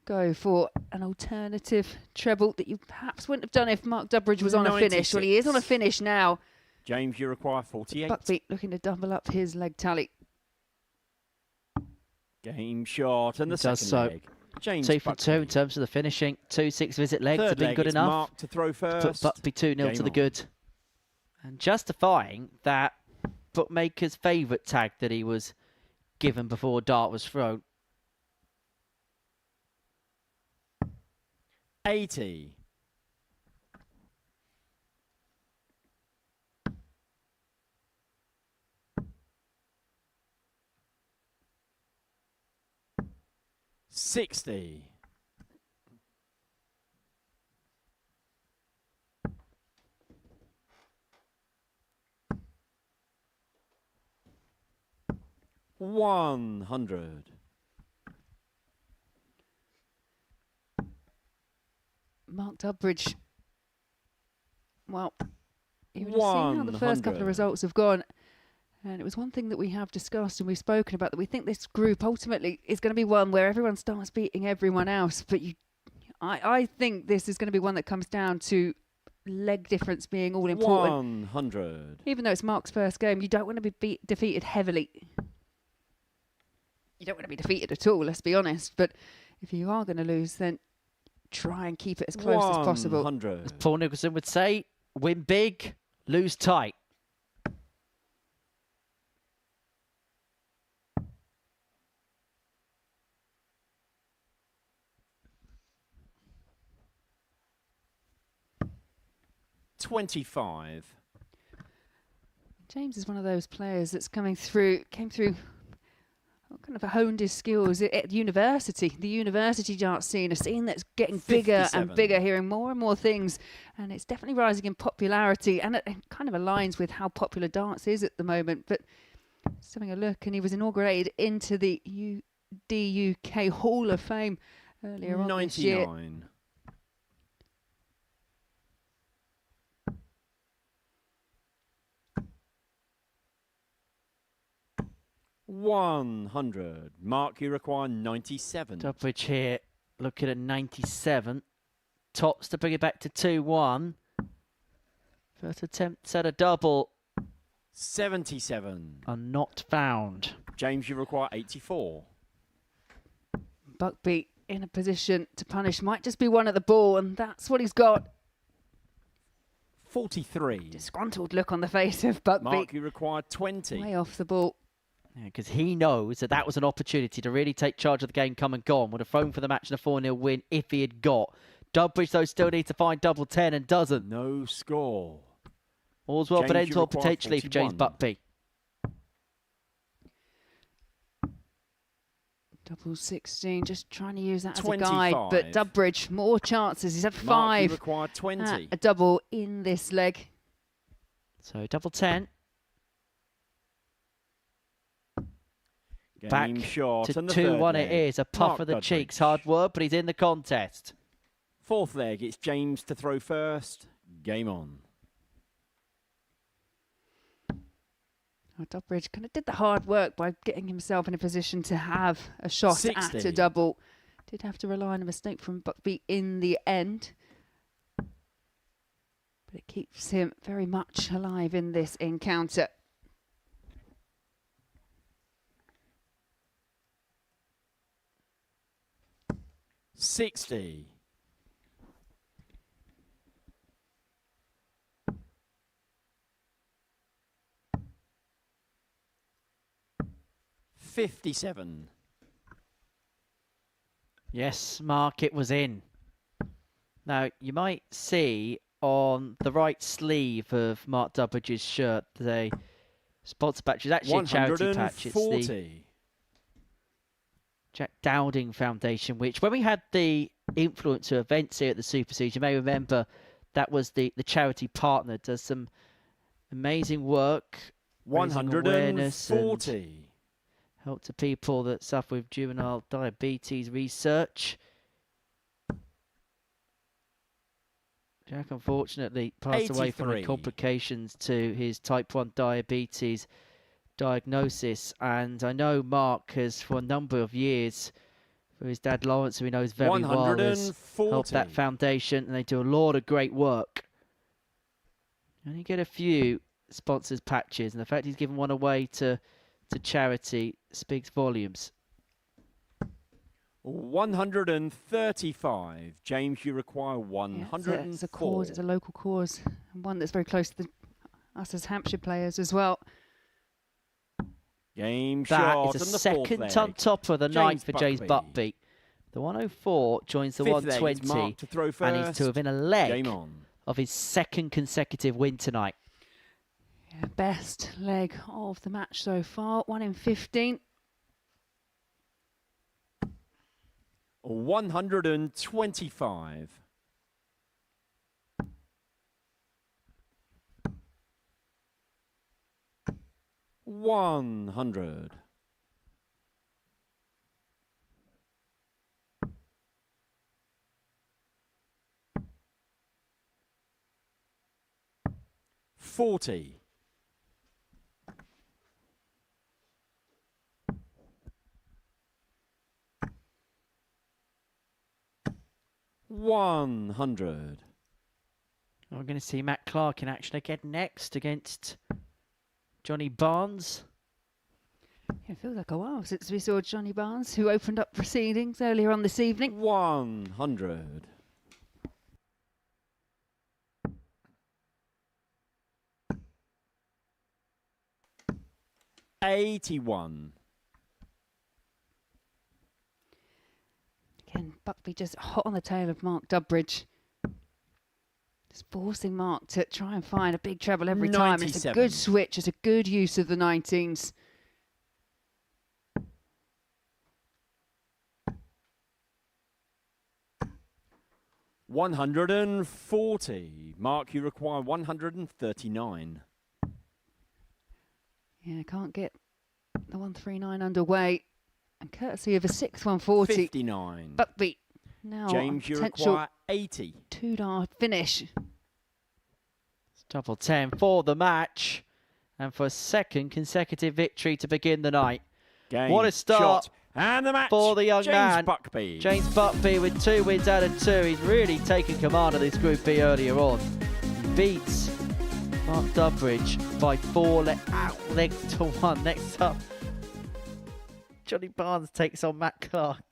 go for an alternative treble that you perhaps wouldn't have done if Mark Dubbridge was on a finish. Well, he is on a 96. finish now. James, you require 48. Buckby looking to double up his leg tally. Game shot and the He does second so. leg. James 2 from 2 in Buckby. terms of the finishing. 2-6 visit legs Third have been leg, good it's enough Mark to throw to put first. Buckby 2-0 Game to the on. good. And justifying that bookmaker's favourite tag that he was given before dart was thrown. 80. $60. $100. Mark Dubbridge. Well, you would have seen how the first couple 100. of results have gone. And it was one thing that we have discussed and we've spoken about, that we think this group ultimately is going to be one where everyone starts beating everyone else. But I think this is going to be one that comes down to leg difference being all important. 100. Even though it's Mark's first game, you don't want to be defeated heavily. You don't want to be defeated at all, let's be honest. But if you are going to lose, then try and keep it as close as possible. 100. As Paul Nicholson would say, win big, lose tight. $25. James is one of those players that's came through, kind of honed his skills at university, the university dart scene, a scene that's getting bigger 57. and bigger, hearing more and more things, and it's definitely rising in popularity, and it kind of aligns with how popular dance is at the moment. But just having a look, and he was inaugurated into the DUK Hall of Fame earlier on this year. 99. $100. Mark, you require 97. Dubbridge here looking at 97. Tops to bring it back to 2-1. First attempt at a double 77. are not found. James, you require 84. Buckby in a position to punish, might just be one at the ball, and that's what he's got. 43. Disgruntled look on the face of Buckby. Mark, you require 20. Way off the ball. Because he knows that that was an opportunity to really take charge of the game come and gone. Would have thrown for the match and a 4-0 win if he had got. Dubbridge, though, still needs to find double 10 and doesn't. No score. All's well for James, you Entor require potentially for James 41. Buckby. Double 16, just trying to use that as a 25. guide. But Dubbridge, more chances. He's had Mark, you 5 require at 20. a double in this leg. So double 10. Game Back shot to and the third 2-1 leg. it is. A puff Mark of the Duddridge. cheeks. Hard work, but he's in the contest. Fourth leg, it's James to throw first. Game on. Dubbridge kind of did the hard work by getting himself in a position to have a shot 60. at a double. Did have to rely on a mistake from Buckby in the end. But it keeps him very much alive in this encounter. 60. 57. Yes, Mark, it was in. Now, you might see on the right sleeve of Mark Dubbridge's shirt, the sponsor patch is actually a charity patch. It's the 140. Jack Dowding Foundation, which when we had the influencer events here at the Super Series, you may remember that was the charity partner. Does some amazing work, raising awareness and 140. help to people that suffer with juvenile diabetes research. Jack unfortunately passed away from the 83. complications to his type 1 diabetes diagnosis, and I know Mark has for a number of years, for his dad Lawrence, who he knows very well, has helped that foundation, and they do a lot of great work. And you get a few sponsors patches, and the fact he's given one away to charity speaks volumes. 135. James, you require 104. Yeah, it's a cause. It's a local cause, and one that's very close to us as Hampshire players as well. Game That shot is a on the fourth second leg. ton topper of the night for James Buckby. Buckby. The 104 joins the Fifth leg is 120, Mark to throw and he's first. to within a leg Game on. of his second consecutive win tonight. Yeah, best leg of the match so far. 1 in 15. 125. 100. 40. 100. We're going to see Matt Clark in action again next against Johnny Barnes. Yeah, it feels like a while since we saw Johnny Barnes, who opened up proceedings earlier on this evening. 100. 81. Again, Buckby just hot on the tail of Mark Dubbridge. Just forcing Mark to try and find a big treble every time. And it's a 97. good switch. It's a good use of the 19s. $140. Mark, you require 139. Yeah, can't get the 139 underway. And courtesy of a sixth 140. 59. Buckby now James, you potential require 80. two-dar finish. It's double 10 for the match and for a second consecutive victory to begin the night. Game, What a start shot, and the match for the young James man. Buckby. James Buckby with 2 wins out of 2. He's really taken command of this Group B earlier on. He beats Mark Dubbridge by 4 legs to 1. Next up, Johnny Barnes takes on Matt Clark.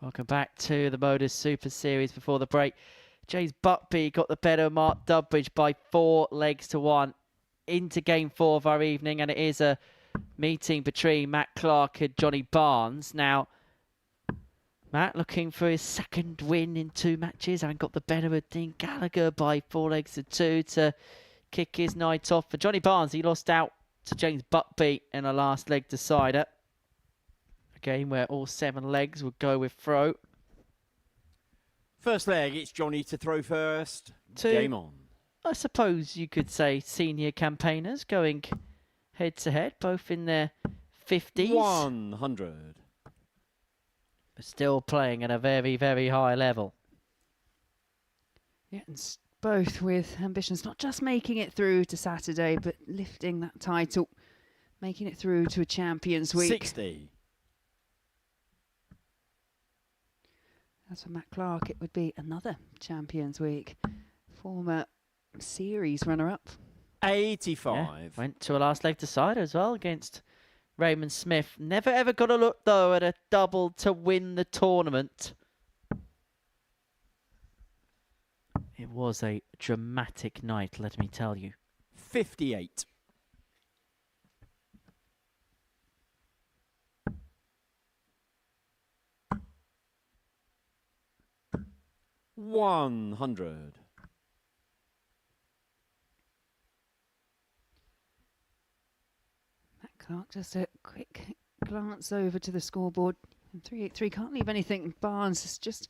Welcome back to the Modus Super Series. Before the break, James Buckby got the better of Mark Dudbridge by 4 legs to 1 into game 4 of our evening, and it is a meeting between Matt Clark and Johnny Barnes. Now, Matt looking for his second win in 2 matches, and got the better of Dean Gallagher by 4 legs to 2 to kick his night off. For Johnny Barnes, he lost out to James Buckby in a last leg decider. A game where all 7 legs would go with throw. First leg, it's Johnny to throw first. Two. Game on. I suppose you could say senior campaigners going head to head, both in their 50s. 100. But still playing at a very, very high level. Yeah, and both with ambitions, not just making it through to Saturday, but lifting that title, making it through to a Champions Week. 60. As for Matt Clark, it would be another Champions Week. Former series runner-up. 85. Yeah, went to a last leg decider as well against Raymond Smith. Never ever got a look, though, at a double to win the tournament. It was a dramatic night, let me tell you. 58. 100. Matt Clark, just a quick glance over to the scoreboard. 383, can't leave anything. Barnes has just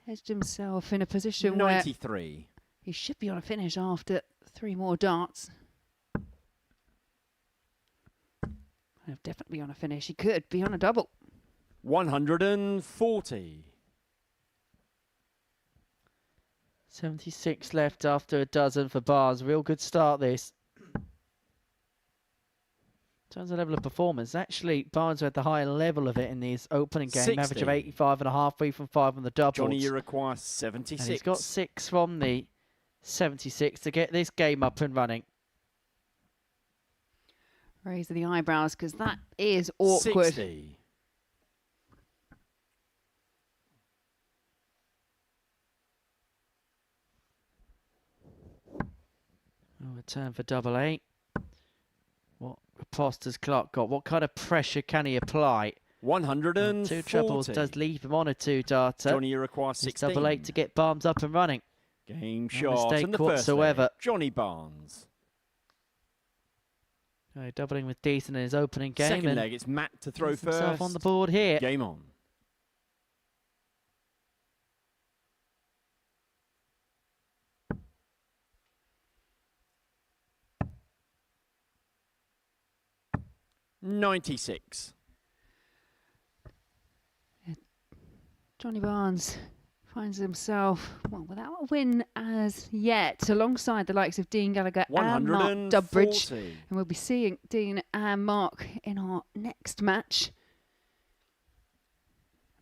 edged himself in a position 93. where he should be on a finish after 3 more darts. He'll definitely be on a finish. He could be on a double. 140. 76 left after a dozen for Barnes. Real good start, this. In terms of level of performance, actually, Barnes had the higher level of it in his opening game. 60. Average of 85.5, 3 from 5 on the doubles. Johnny, you require 76. And he's got 6 from the 76 to get this game up and running. Raise the eyebrows, because that is awkward. 60. Oh, a turn for double 8. What riposte has Clark got? What kind of pressure can he apply? 140. 2 trebles does leave him on a 2-darter. Johnny, you require 16. Double 8 to get Barnes up and running. Game No shot. mistake And the first whatsoever. leg, Johnny Barnes. Doubling with decent in his opening game. Second and leg, it's Matt to throw gets himself first. on the board here. Game on. $96. Johnny Barnes finds himself, well, without a win as yet, alongside the likes of Dean Gallagher and Mark Dudbridge. 140. And we'll be seeing Dean and Mark in our next match.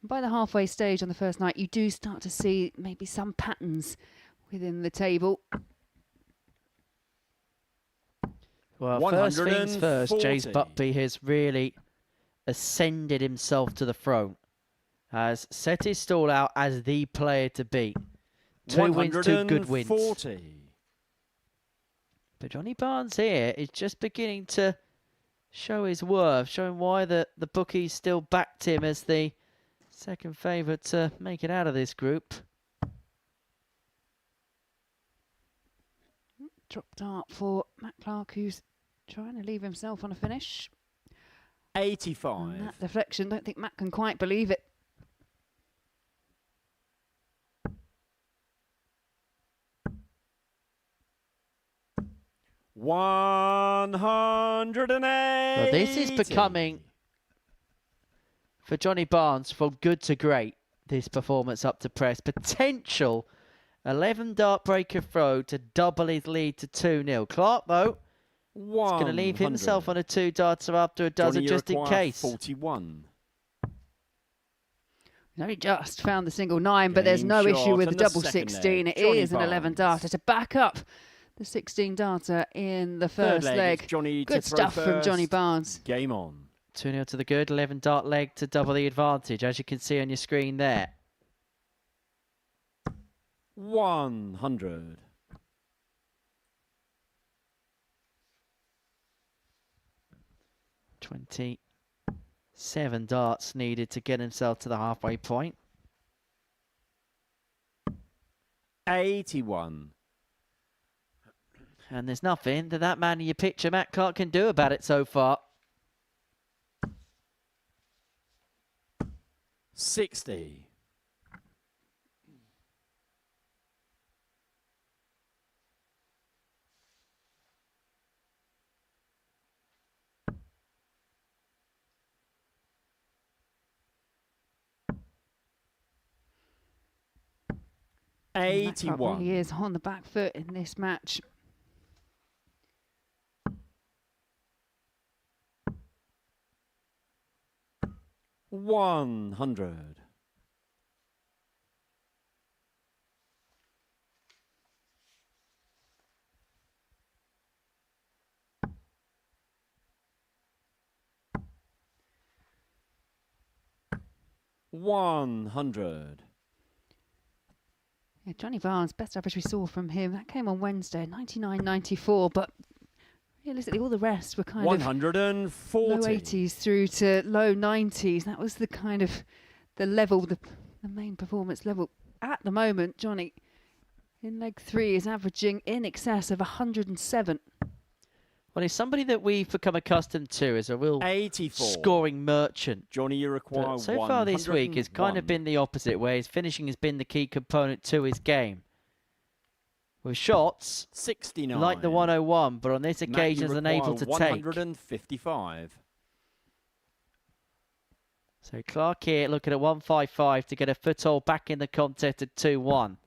By the halfway stage on the first night, you do start to see maybe some patterns within the table. Well, first things first, James 140. Buckby has really ascended himself to the throne. Has set his stall out as the player to beat. 2 wins, 2 good wins. 140. But Johnny Barnes here is just beginning to show his worth, showing why the bookies still backed him as the second favourite to make it out of this group. Drop dart for Matt Clark, who's trying to leave himself on a finish. 85. And that deflection, don't think Matt can quite believe it. $180. Well, this is becoming, for Johnny Barnes, from good to great, this performance up to press. Potential 11 dart breaker throw to double his lead to 2-0. Clark, though, is going to leave himself on a 2-darter after a dozen, just in case. 41. He's only just found the single 9, but there's Game no shot issue with the and the double second 16. leg, It Johnny is an 11 darter to back up the 16 darter in the Third first leg, leg. it's Johnny Good to throw stuff from Johnny first. Barnes. Game on. 2-0 to the good. 11 dart leg to double the advantage, as you can see on your screen there. 100. 27 darts needed to get himself to the halfway point. 81. And there's nothing that man in your picture, Matt Clark, can do about it so far. 60. 81. Clark really is on the back foot in this match. 100. 100. Yeah, Johnny Barnes, best average we saw from him. That came on Wednesday, 99.94, but realistically all the rest were kind of 140. low 80s through to low 90s. That was the kind of the level, the main performance level. At the moment, Johnny, in leg 3, is averaging in excess of 107. Well, he's somebody that we've become accustomed to as a real 84. scoring merchant. Johnny, you require But so far this week, it's kind of been the opposite, where his finishing has been the key component to his game. With shots 69. like the 101, but on this occasion is unable to take. 155. So Clark here looking at 155 to get a foothold back in the contest at 2-1.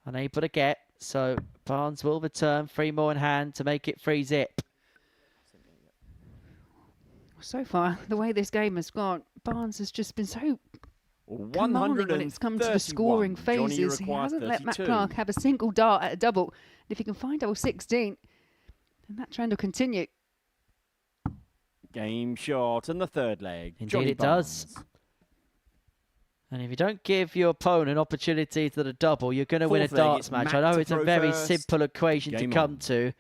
Unable to get, so Barnes will return, 3 more in hand to make it 3-zip. So far, the way this game has gone, Barnes has just been so commanding when it's come to the scoring phases. He hasn't let Matt Clark have a single dart at a double. And if he can find double 16, then that trend will continue. Game shot and the third leg. Indeed Johnny it does. Barnes. And if you don't give your opponent opportunity to the double, you're going to win a Fourth leg, darts it's match. Matt I know to it's a throw very first. simple equation to Game come on. to,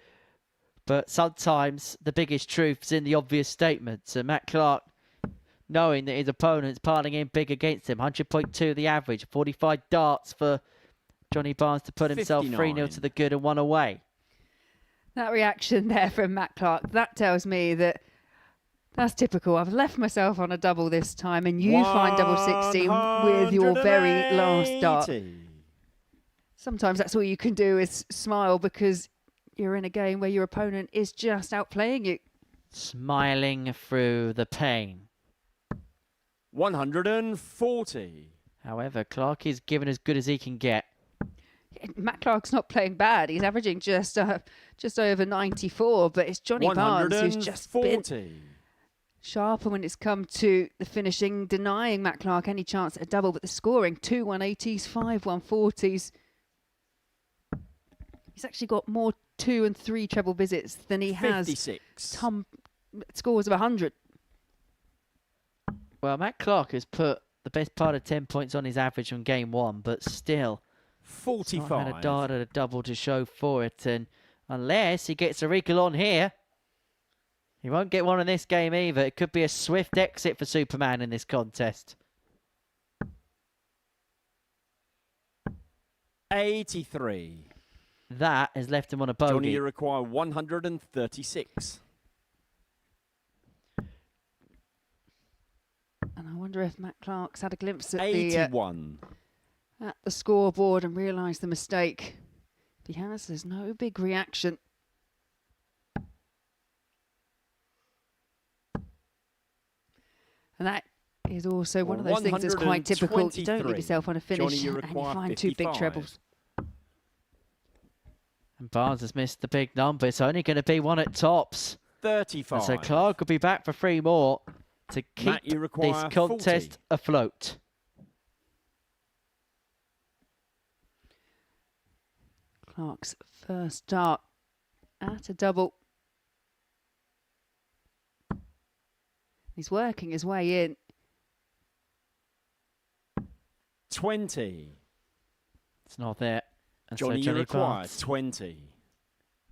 but sometimes the biggest truth is in the obvious statements. And Matt Clark, knowing that his opponent's piling in big against him, 100.2 the average, 45 darts for Johnny Barnes to put himself 3-0 to the good and 1 away. That reaction there from Matt Clark, that tells me that that's typical. I've left myself on a double this time, and you find double 16 with your very last dart. 180. Sometimes that's all you can do is smile because you're in a game where your opponent is just outplaying you. Smiling through the pain. 140. However, Clark is given as good as he can get. Matt Clark's not playing bad. He's averaging just over 94, but it's Johnny Barnes who's just been 140. sharper when it's come to the finishing, denying Matt Clark any chance at a double, but the scoring, 2 180s, 5 140s. He's actually got more 2 and 3 treble visits than he has 56. scores of 100. Well, Matt Clark has put the best part of 10 points on his average from game 1, but still, he's not 45. had a dart at a double to show for it. And unless he gets a wriggle on here, he won't get one in this game either. It could be a swift exit for Superman in this contest. 83. That has left him on a bogey. Johnny, you require 136. And I wonder if Matt Clark's had a glimpse at 81. the scoreboard and realised the mistake. If he has, there's no big reaction. And that is also one of those things that's quite typical. You don't leave yourself on a finish Johnny, you and you require find 2 big 55. trebles. And Barnes has missed the big number. It's only going to be one at tops. 35. And so Clark will be back for 3 more to keep Matt, you this require contest 40. afloat. Clark's first dart at a double. He's working his way in. 20. It's not there. And Johnny, so you Johnny require Barnes 20.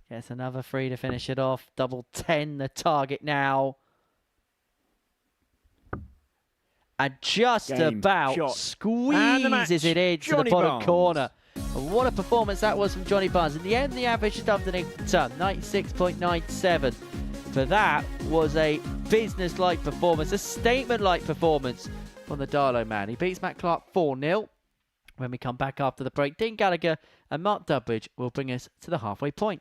gets another 3 to finish it off. Double 10 the target now. And just Game, about shot. And the match, squeezes it into Johnny the bottom Barnes. corner. And what a performance that was from Johnny Barnes. In the end, the average just underneath the ton, 96.97. But that was a business-like performance, a statement-like performance from the Darlow man. He beats Matt Clark 4-0. When we come back after the break, Dean Gallagher and Mark Durbridge will bring us to the halfway point.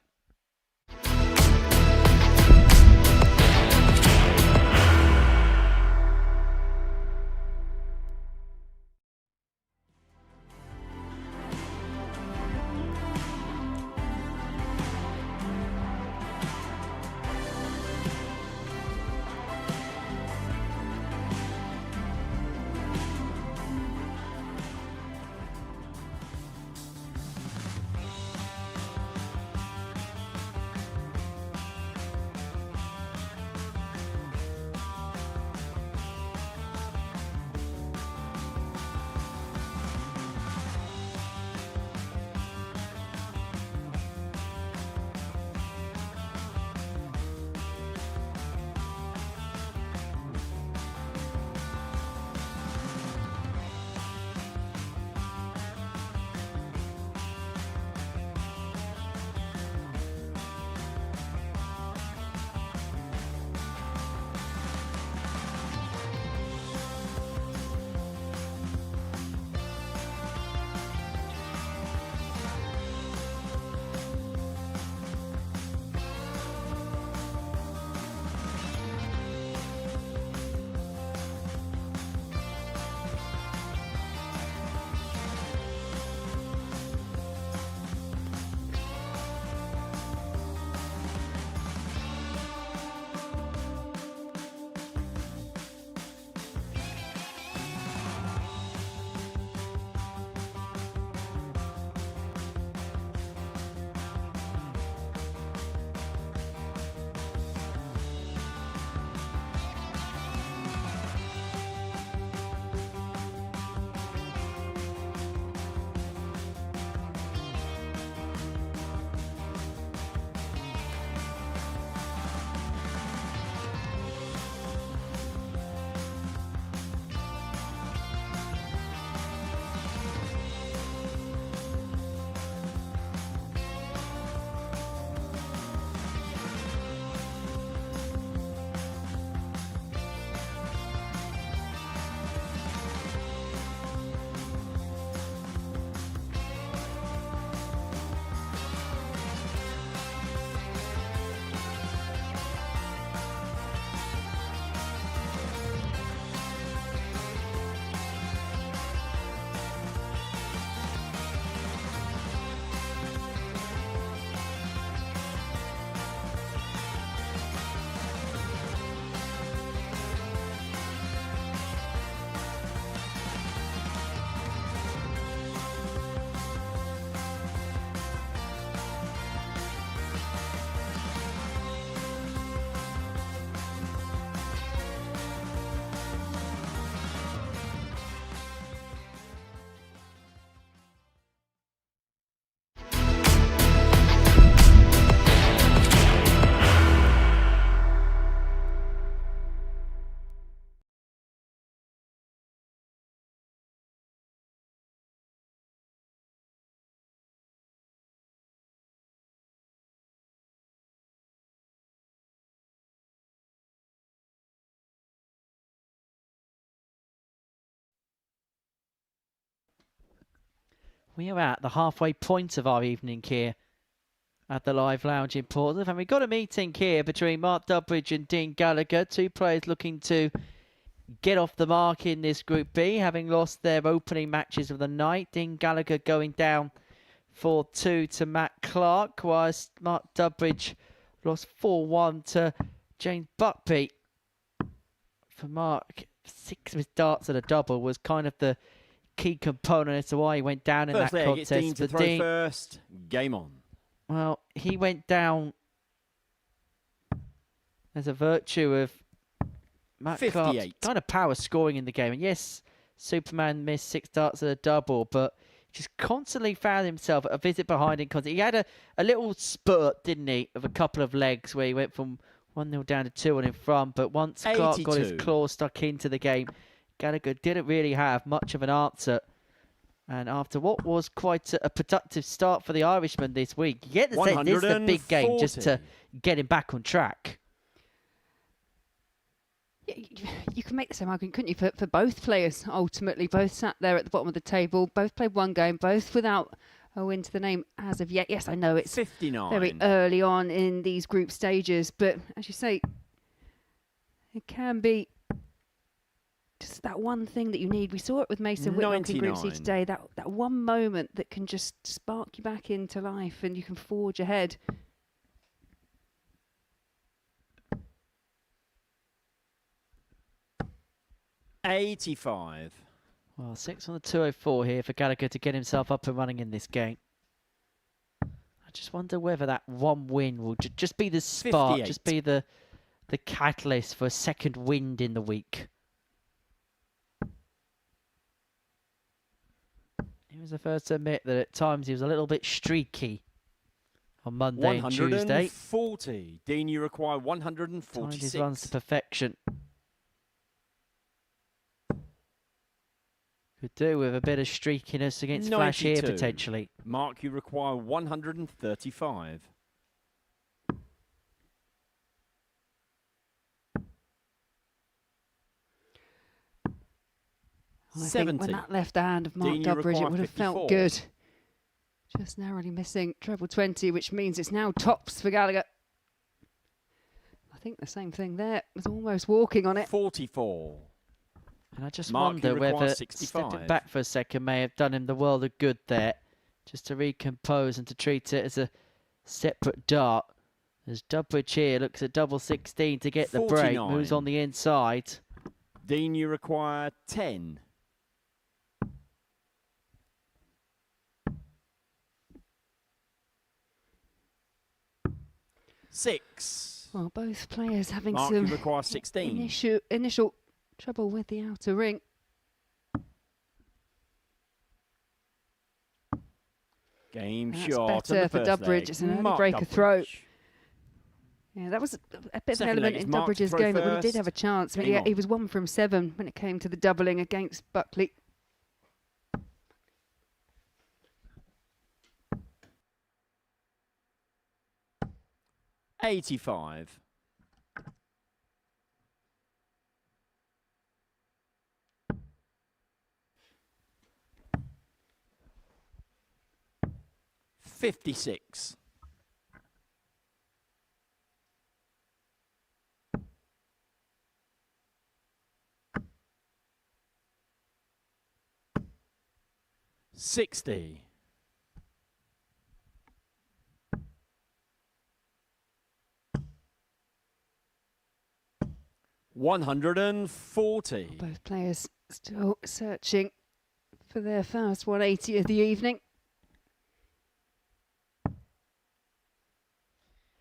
We are at the halfway point of our evening here at the Live Lounge in Portsmouth, and we've got a meeting here between Mark Durbridge and Dean Gallagher, two players looking to get off the mark in this Group B, having lost their opening matches of the night. Dean Gallagher going down 4-2 to Matt Clark, whilst Mark Durbridge lost 4-1 to James Buckby. For Mark, 6 of his darts at a double was kind of the key component as to why he went down in First that leg, contest. it's Dean to But throw first. Game on. Well, he went down as a virtue of Matt Clark's 58. kind of power scoring in the game. And yes, Superman missed 6 darts at a double, but just constantly found himself a visit behind in contact. He had a little spurt, didn't he, of a couple of legs where he went from 1-0 down to 2-1 in front. But once Clark got his 82. claws stuck into the game, Gallagher didn't really have much of an answer. And after what was quite a productive start for the Irishman this week, you get the sense this is the big game just to get him back on track. You can make the same argument, couldn't you, for both players, ultimately. Both sat there at the bottom of the table, both played one game, both without a win to the name as of yet. Yes, I know it's 59. very early on in these group stages, but as you say, it can be just that one thing that you need. We saw it with Mason Whitlock in Group C 99. today, that one moment that can just spark you back into life and you can forge ahead. $85. Well, 6 on the 204 here for Gallagher to get himself up and running in this game. I just wonder whether that one win will just be the spark, 58. just be the catalyst for a second wind in the week. He was the first to admit that at times he was a little bit streaky on Monday and Tuesday. 140. Dean, you require Timed 146. his runs to perfection. Could do with a bit of streakiness against Flash here 92. potentially. Mark, you require 135. I think 70. when that left hand of Mark Dean, you Durbridge, it require would have 54. felt good. Just narrowly missing treble 20, which means it's now tops for Gallagher. I think the same thing there. Was almost walking on it. 44. And I just Mark, you wonder require whether 65. stepping back for a second may have done him the world of good there. Just to recompose and to treat it as a separate dart. As Durbridge here looks at double 16 to get the break. 49. Moves on the inside. Dean, you require 10. Six. Well, both players having Mark, you some require 16. initial trouble with the outer ring. Game That's shot. better on the for first Durbridge. leg. It's an early Mark breaker throw. Durbridge. Yeah, that was a bit of Second an leg element is in Mark to Durbridge's throw game, but when he did first. have a chance, Game on. he was 1 from 7 when it came to the doubling against Buckley. $85. $56. $60. $140. Both players still searching for their first 180 of the evening.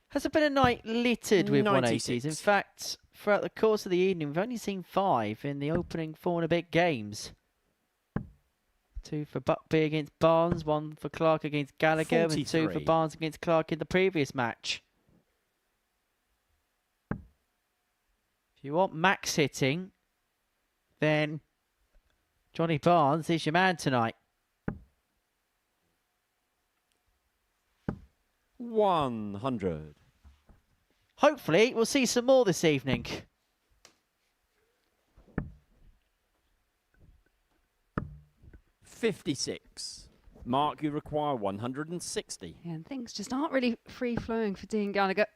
Has it been a night littered with 180s? 96. In fact, throughout the course of the evening, we've only seen 5 in the opening 4 and a bit games. 2 for Buckby against Barnes, 1 for Clark against Gallagher, and 2 for 43. Barnes against Clark in the previous match. If you want max hitting, then Johnny Barnes is your man tonight. 100. Hopefully, we'll see some more this evening. $56. Mark, you require 160. Yeah, and things just aren't really free-flowing for Dean Gallagher.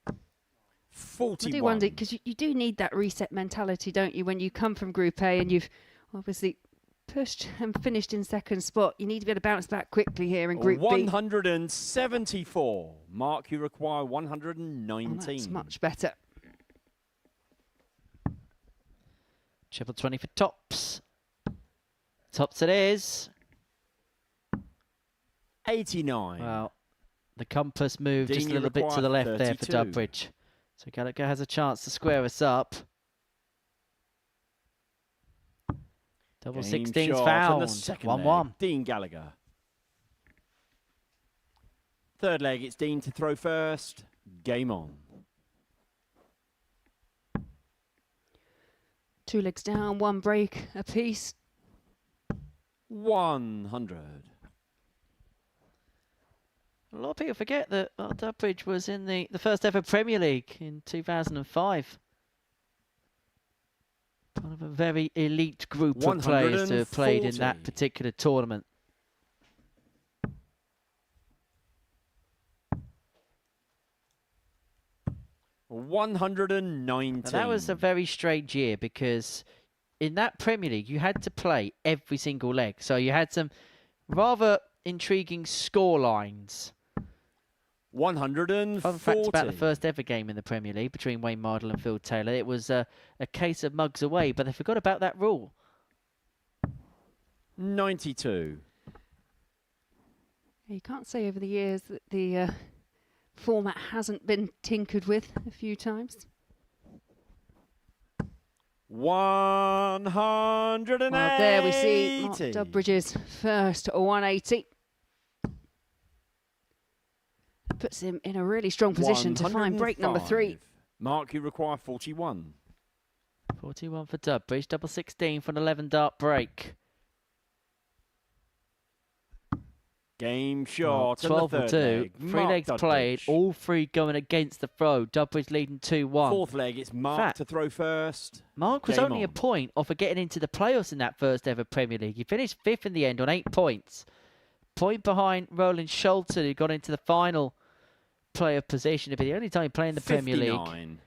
I 41. do wonder, because you do need that reset mentality, don't you, when you come from Group A and you've obviously pushed and finished in second spot. You need to be able to bounce back quickly here in Group B. 174. Mark, you require Oh, 119. that's much better. Triple 20 for tops. Tops it is. 89. Well, The compass moved just a Dean, you little bit to the require left there for 32. Dubbridge. So Gallagher has a chance to square us up. Double Game 16's shot on found. the second 1-1. leg, Dean Gallagher. Third leg, it's Dean to throw first. Game on. 2 legs down, 1 break apiece. 100. A lot of people forget that Dubbridge was in the first ever Premier League in 2005. Part of a very elite group of players who have played in that 140. particular tournament. $119. Now, that was a very strange year because in that Premier League you had to play every single leg. So you had some rather intriguing score lines. 140. Fun fact about the first ever game in the Premier League between Wayne Mardle and Phil Taylor. It was a case of mugs away, but they forgot about that rule. 92. You can't say over the years that the format hasn't been tinkered with a few times. 180. Well, there we see Mark Dubbridge's first 180. Puts him in a really strong position to find break number 3. 105. Mark, you require 41. 41 for Dubbridge, double 16 for an 11 dart break. Game Well, shot. 12 and or the 2. third leg. 3 Mark legs played, Dubbridge. all 3 going against the throw. Dubbridge leading 2-1. Fourth leg, it's Mark Fact. to throw first. Mark was Game only a on. point off of getting into the playoffs in that first ever Premier League. He finished 5th in the end on 8 points. Point behind Roland Shelton, who got into the final playoff position. It'd be the only time he played in the Premier League. 59.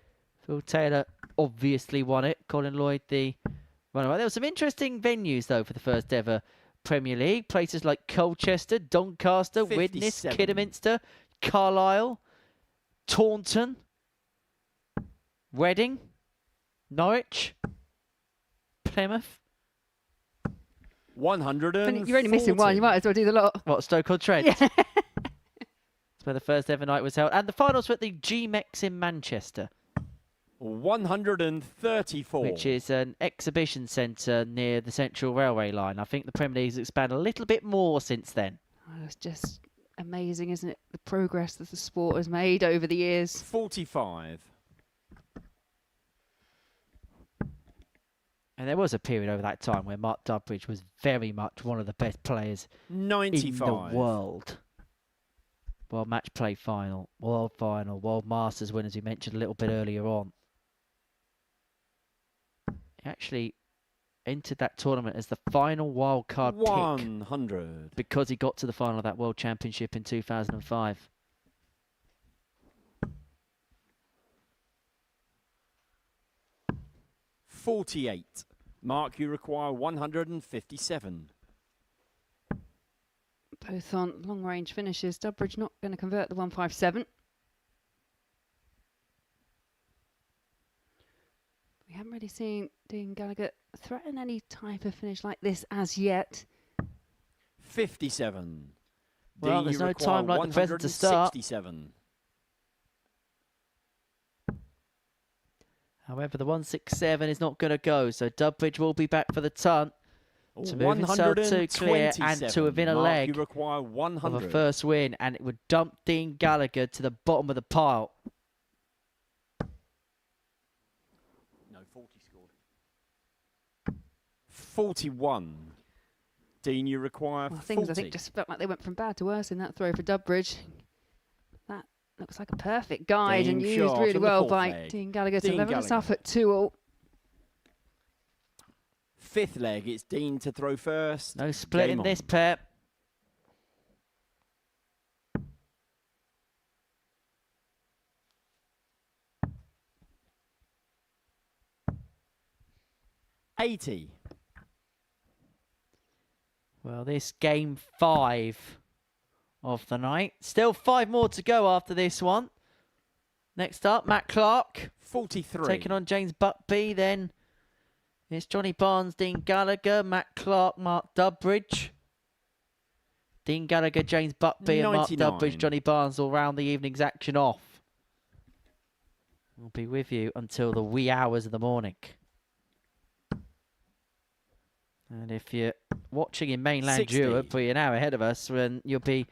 Phil Taylor obviously won it. Colin Lloyd, the runner. There were some interesting venues, though, for the first ever Premier League. Places like Colchester, Doncaster, Widnes, 57. Kidderminster, Carlisle, Taunton, Reading, Norwich, Plymouth. 140. You're only missing one. You might as well do the lot. What, Stoke-on-Trent? Yeah. That's where the first ever night was held. And the finals were at the G-Mex in Manchester, 134. which is an exhibition centre near the Central Railway line. I think the Premier League's expanded a little bit more since then. Oh, it's just amazing, isn't it? The progress that the sport has made over the years. 45. And there was a period over that time where Mark Dubbridge was very much one of the best players 95. in the world. World Match Play Final, World Final, World Masters winners we mentioned a little bit earlier on. He actually entered that tournament as the final wild card pick 100. because he got to the final of that World Championship in 2005. $48. Mark, you require 157. Both on long range finishes. Dubbridge not going to convert the 157. We haven't really seen Dean Gallagher threaten any type of finish like this as yet. 57. Well, Dean, there's you no require time like the present to start. 167. However, the 167 is not going to go, so Dubbridge will be back for the ton to move himself to clear and to within a Mark, leg you require of 100. a first win, and it would dump Dean Gallagher to the bottom of the pile. No, 40 scored. 41. Dean, you require Well, 40. things I think just felt like they went from bad to worse in that throw for Dubbridge. That looks like a perfect guide Game and used shot really on the well fourth by leg. Dean Gallagher to Dean level us Gallagher. up at 2-all. Fifth leg, it's Dean to throw first. No split Game in this on. pair. $80. Well, this game 5 of the night. Still 5 more to go after this one. Next up, Matt Clark 43. taking on James Buckby. Then it's Johnny Barnes, Dean Gallagher, Matt Clark, Mark Dubbridge. Dean Gallagher, James Buckby and Mark 99. Dubbridge, Johnny Barnes will round the evening's action off. We'll be with you until the wee hours of the morning. And if you're watching in mainland 60. Europe, we're an hour ahead of us, then you'll be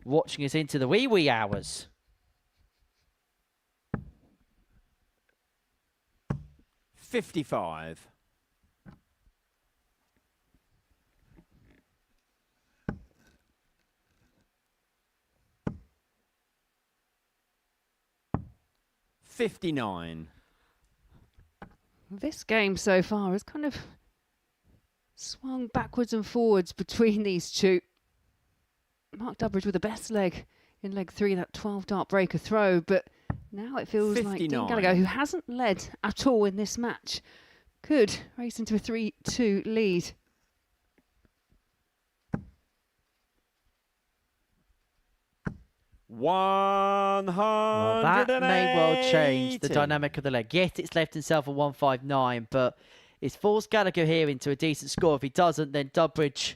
watching us into the wee hours. 55. 59. This game so far has kind of swung backwards and forwards between these two. Mark Dubbridge with the best leg in leg 3, that 12-dart breaker throw, but now it feels like Dean 59. Gallagher, who hasn't led at all in this match, could race into a 3-2 lead. Well, That may well change the dynamic of the leg. Yes, it's left himself a 159, but it's forced Gallagher here into a decent score. If he doesn't, then Dubbridge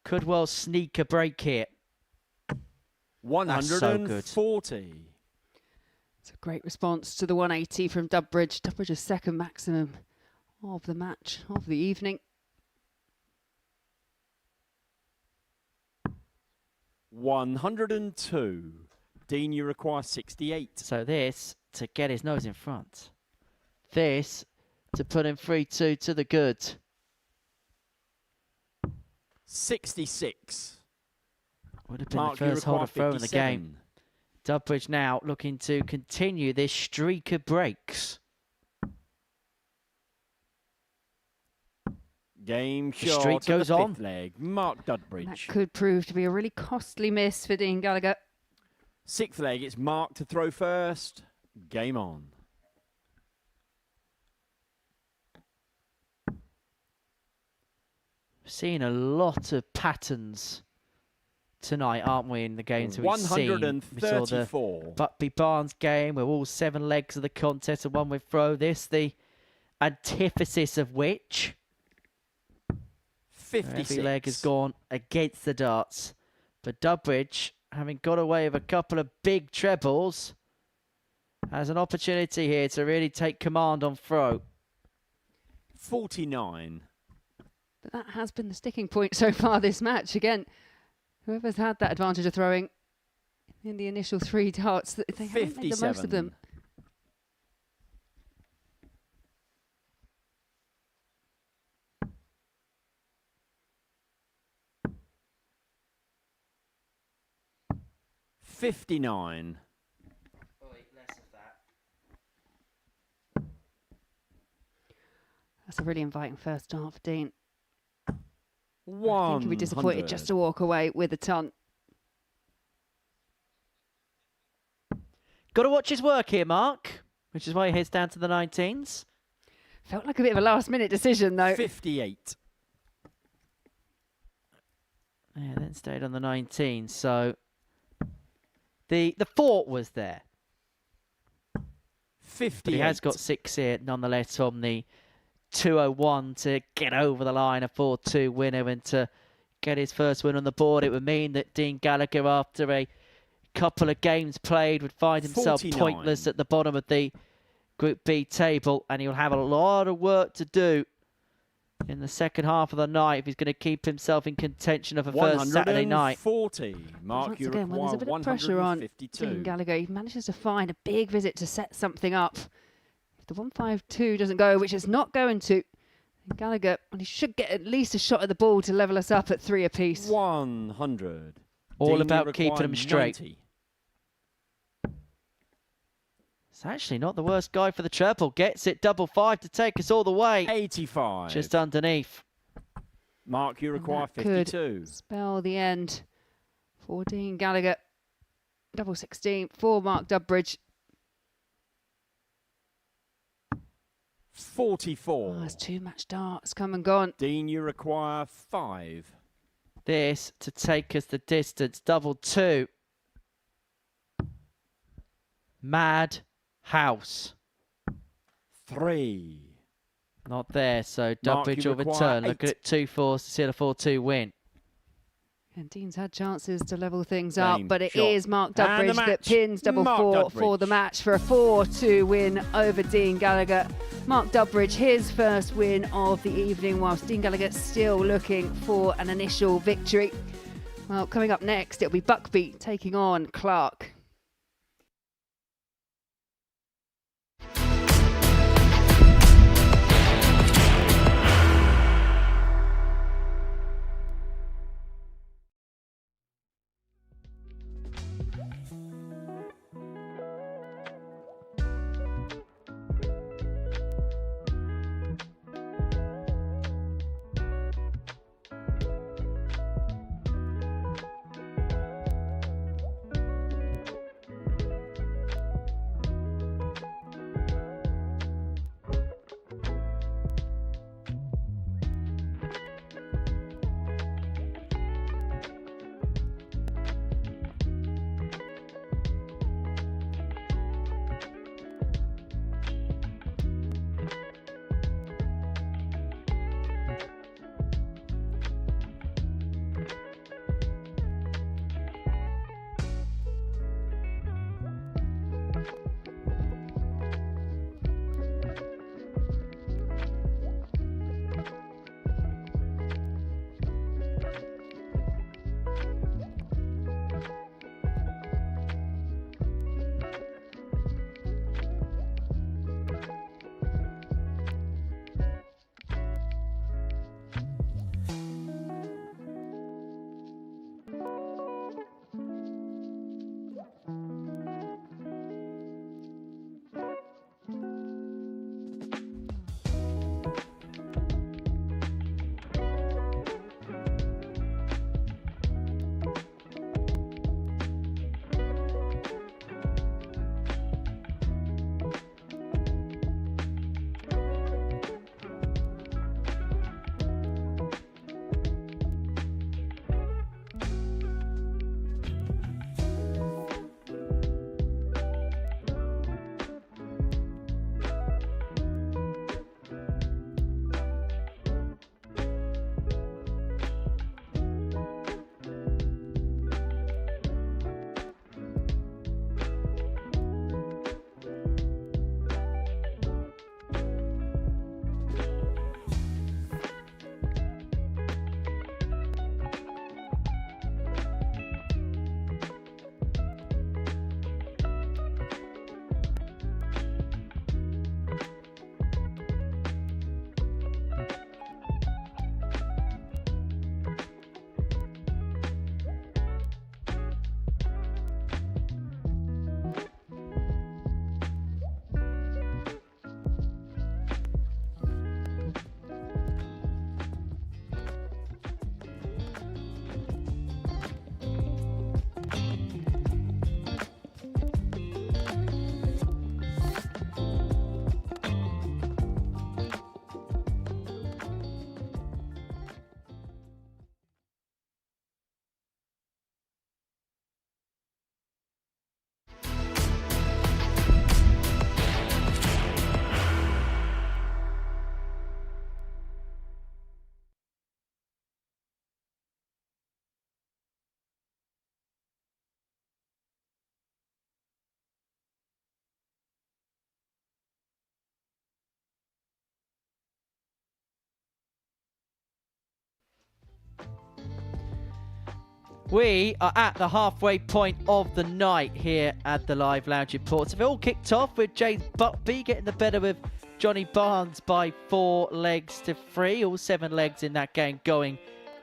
could well sneak a break here. 140. It's a great response to the 180 from Dubbridge. Dubbridge's second maximum of the match, of the evening. 102. Dean, you require 68. So this to get his nose in front. This to put him 3-2 to the good. 66. Would have been Mark, the you first require holder throw in the game. 57. Dubbridge now looking to continue this streak of breaks. Game The shot. streak of goes the on. fifth leg. Mark That Dubbridge. could prove to be a really costly miss for Dean Gallagher. Sixth leg. It's Mark to throw first. Game on. Seeing a lot of patterns tonight, aren't we, in the games we've seen? We saw the 134. Buckby Barnes game where all 7 legs of the contest are won with throw. This, the antithesis of which 56. every leg has gone against the darts. But Dubbridge, having got away with a couple of big trebles, has an opportunity here to really take command on throw. 49. But that has been the sticking point so far this match. Again, whoever's had that advantage of throwing in the initial 3 darts, they haven't made the most of them. 59. That's a really inviting first dart for Dean. I 100. think he'll be disappointed just to walk away with a ton. Got to watch his work here, Mark, which is why he heads down to the 19s. Felt like a bit of a last-minute decision, though. 58. Yeah, then stayed on the 19s. So the thought was there. 58. But he has got 6 here, nonetheless, on the 201 to get over the line, a 4-2 winner, and to get his first win on the board. It would mean that Dean Gallagher, after a couple of games played, would find himself 49. pointless at the bottom of the Group B table, and he'll have a lot of work to do in the second half of the night if he's going to keep himself in contention of a first Saturday night. 140. Mark, Once you again, when there's require a bit of pressure on 152. Dean Gallagher, he manages to find a big visit to set something up. If the 152 doesn't go, which it's not going to, Gallagher, he should get at least a shot at the ball to level us up at 3 apiece. 100. All Dean, you about keeping require them straight. 90. It's actually not the worst guy for the treble. Gets it, 5-5 to take us all the way. 85. Just underneath. Mark, you And require that could 52. spell the end for Dean Gallagher. 16 for Mark Dubbridge. 44. Oh, there's 2 match darts come and gone. Dean, you require 5. This to take us the distance. 2. Mad House. 3. Not there, so Mark, Dubbridge you will require return. Look 8. at it, 2-4 to seal a 4-2 win. And Dean's had chances to level things up, Same but it shot. is Mark And the Dubridge that match. pins double Mark four Dubridge. for the match for a 4-2 win over Dean Gallagher. Mark Dubridge, his first win of the evening, whilst Dean Gallagher still looking for an initial victory. Well, coming up next, it'll be Buckby taking on Clark. We are at the halfway point of the night here at the Live Lounge in Portsmouth. It all kicked off with James Buckby getting the better of Johnny Barnes by 4 legs to 3. All 7 legs in that game going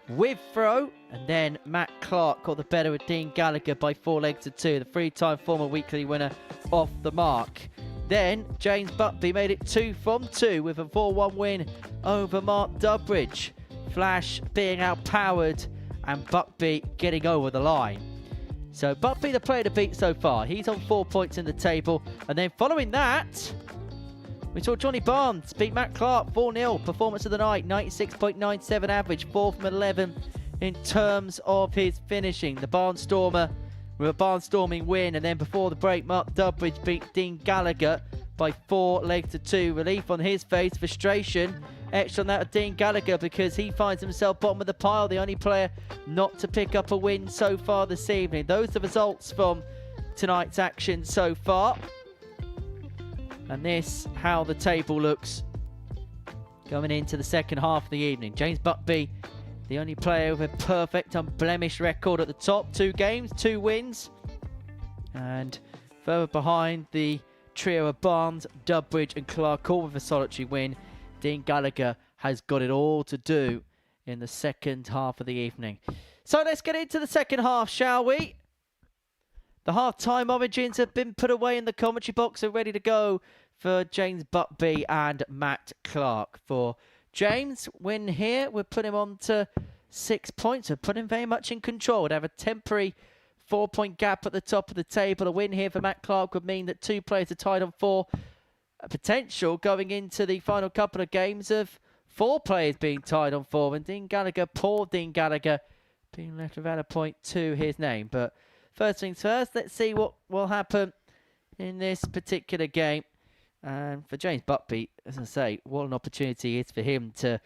with throw. And then Matt Clark got the better of Dean Gallagher by 4 legs to 2. The 3-time former weekly winner off the mark. Then James Buckby made it 2 from 2 with a 4-1 win over Mark Dubridge. Flash being outpowered and Buckby getting over the line. So Buckby the player to beat so far. He's on 4 points in the table. And then following that, we saw Johnny Barnes beat Matt Clark 4-0. Performance of the night, 96.97 average, 4 from 11 in terms of his finishing. The Barnstormer with a barnstorming win. And then before the break, Mark Dubridge beat Dean Gallagher by 4 legs to 2. Relief on his face, frustration extra on that of Dean Gallagher, because he finds himself bottom of the pile, the only player not to pick up a win so far this evening. Those are the results from tonight's action so far. And this, how the table looks going into the second half of the evening. James Buckby, the only player with a perfect, unblemished record at the top. 2 games, 2 wins. And further behind, the trio of Barnes, Dubbridge and Clark, all with a solitary win. Dean Gallagher has got it all to do in the second half of the evening. So let's get into the second half, shall we? The half-time origins have been put away in the commentary box and ready to go for James Buckby and Matt Clark. For James, win here would put him on to 6 points. Would put him very much in control. Would have a temporary 4-point gap at the top of the table. A win here for Matt Clark would mean that 2 players are tied on 4. A potential going into the final couple of games of 4 players being tied on 4. And Dean Gallagher, poor Dean Gallagher, being left without a point to his name. But first things first, let's see what will happen in this particular game. And for James Buckby, as I say, what an opportunity it is for him to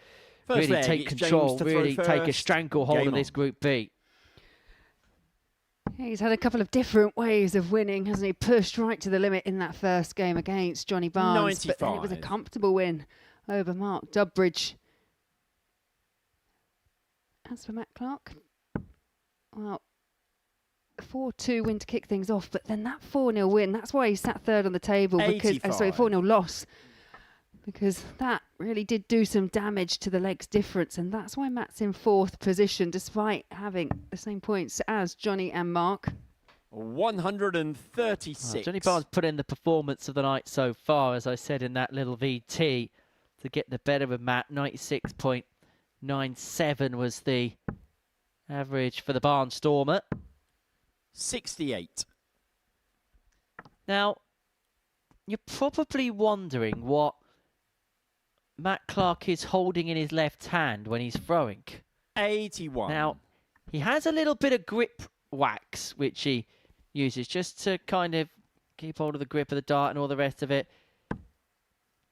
really take control, really take a stranglehold of this Group B. Yeah, he's had a couple of different ways of winning, hasn't he? Pushed right to the limit in that first game against Johnny Barnes. 95. But then it was a comfortable win over Mark Dubbridge. As for Matt Clark, well, 4-2 win to kick things off, but then that 4-0 win, that's why he sat third on the table. Because 4-0 loss, because that really did do some damage to the legs difference, and that's why Matt's in 4th position despite having the same points as Johnny and Mark. 136. Well, Johnny Barnes put in the performance of the night so far, as I said in that little VT, to get the better of Matt. 96.97 was the average for the Barnstormer. 68. Now, you're probably wondering what Matt Clark is holding in his left hand when he's throwing. 81. Now, he has a little bit of grip wax, which he uses just to kind of keep hold of the grip of the dart and all the rest of it.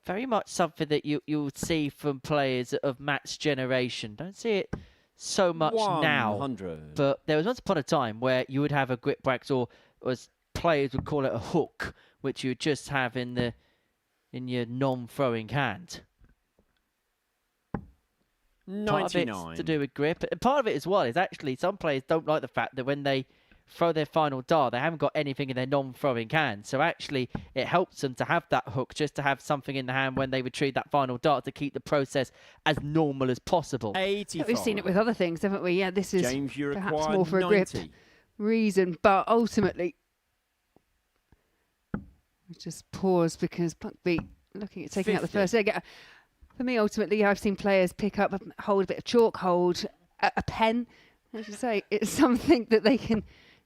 Very much something that you would see from players of Matt's generation. Don't see it so much 100. now, but there was once upon a time where you would have a grip wax, or as players would call it, a hook, which you would just have in your non-throwing hand. 99. Part of it's to do with grip, and part of it as well is actually some players don't like the fact that when they throw their final dart, they haven't got anything in their non-throwing hand. So actually, it helps them to have that hook, just to have something in the hand when they retrieve that final dart, to keep the process as normal as possible. 85. We've seen it with other things, haven't we? Yeah, this is James, you perhaps require more for 90. a grip reason, but ultimately, just pause because Buckby looking at taking out the 50. first leg. For me, ultimately, I've seen players pick up, hold a bit of chalk, hold a pen. As you say, it's something that they can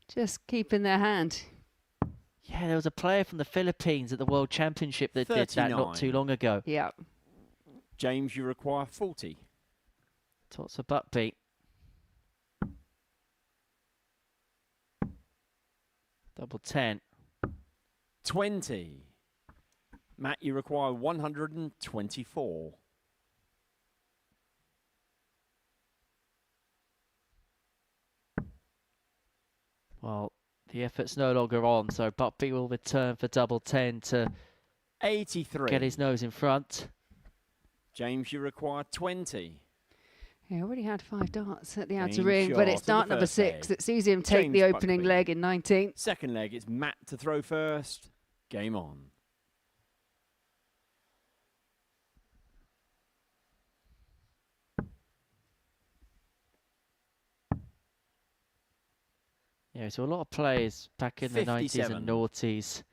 just keep in their hand. Yeah, there was a player from the Philippines at the World Championship that 39. did that not too long ago. Yeah. James, you require 40. Tots of Buckby. Double 10. 20. Matt, you require 124. Well, the effort's no longer on, so Buckby will return for double 10 to 83. get his nose in front. James, you require 20. He already had 5 darts at the outer James ring, Shaw but it's to the dart number first 6 leg. that sees him take James the opening Buckby. leg in 19. Second leg, it's Matt to throw first. Game on. Yeah, so a lot of players back in the 90s 57. and noughties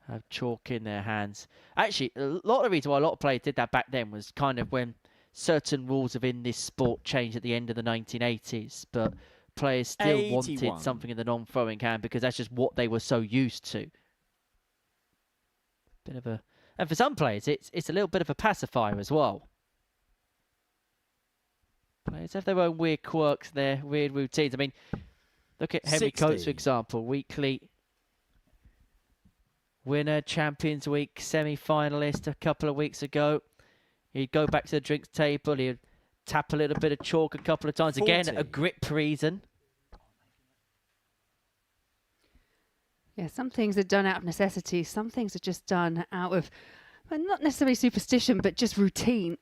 have chalk in their hands. Actually, a lot of the reason why a lot of players did that back then was kind of when certain rules within this sport changed at the end of the 1980s, but players still 81. wanted something in the non-throwing hand because that's just what they were so used to. Bit of a, and for some players, it's a little bit of a pacifier as well. Players have their own weird quirks, their weird routines. I mean, look at Henry 60. Coates, for example, weekly winner, Champions Week semi-finalist a couple of weeks ago. He'd go back to the drinks table. He'd tap a little bit of chalk a couple of times. 40. Again, a grip reason. Yeah, some things are done out of necessity. Some things are just done out of, well, not necessarily superstition, but just routine.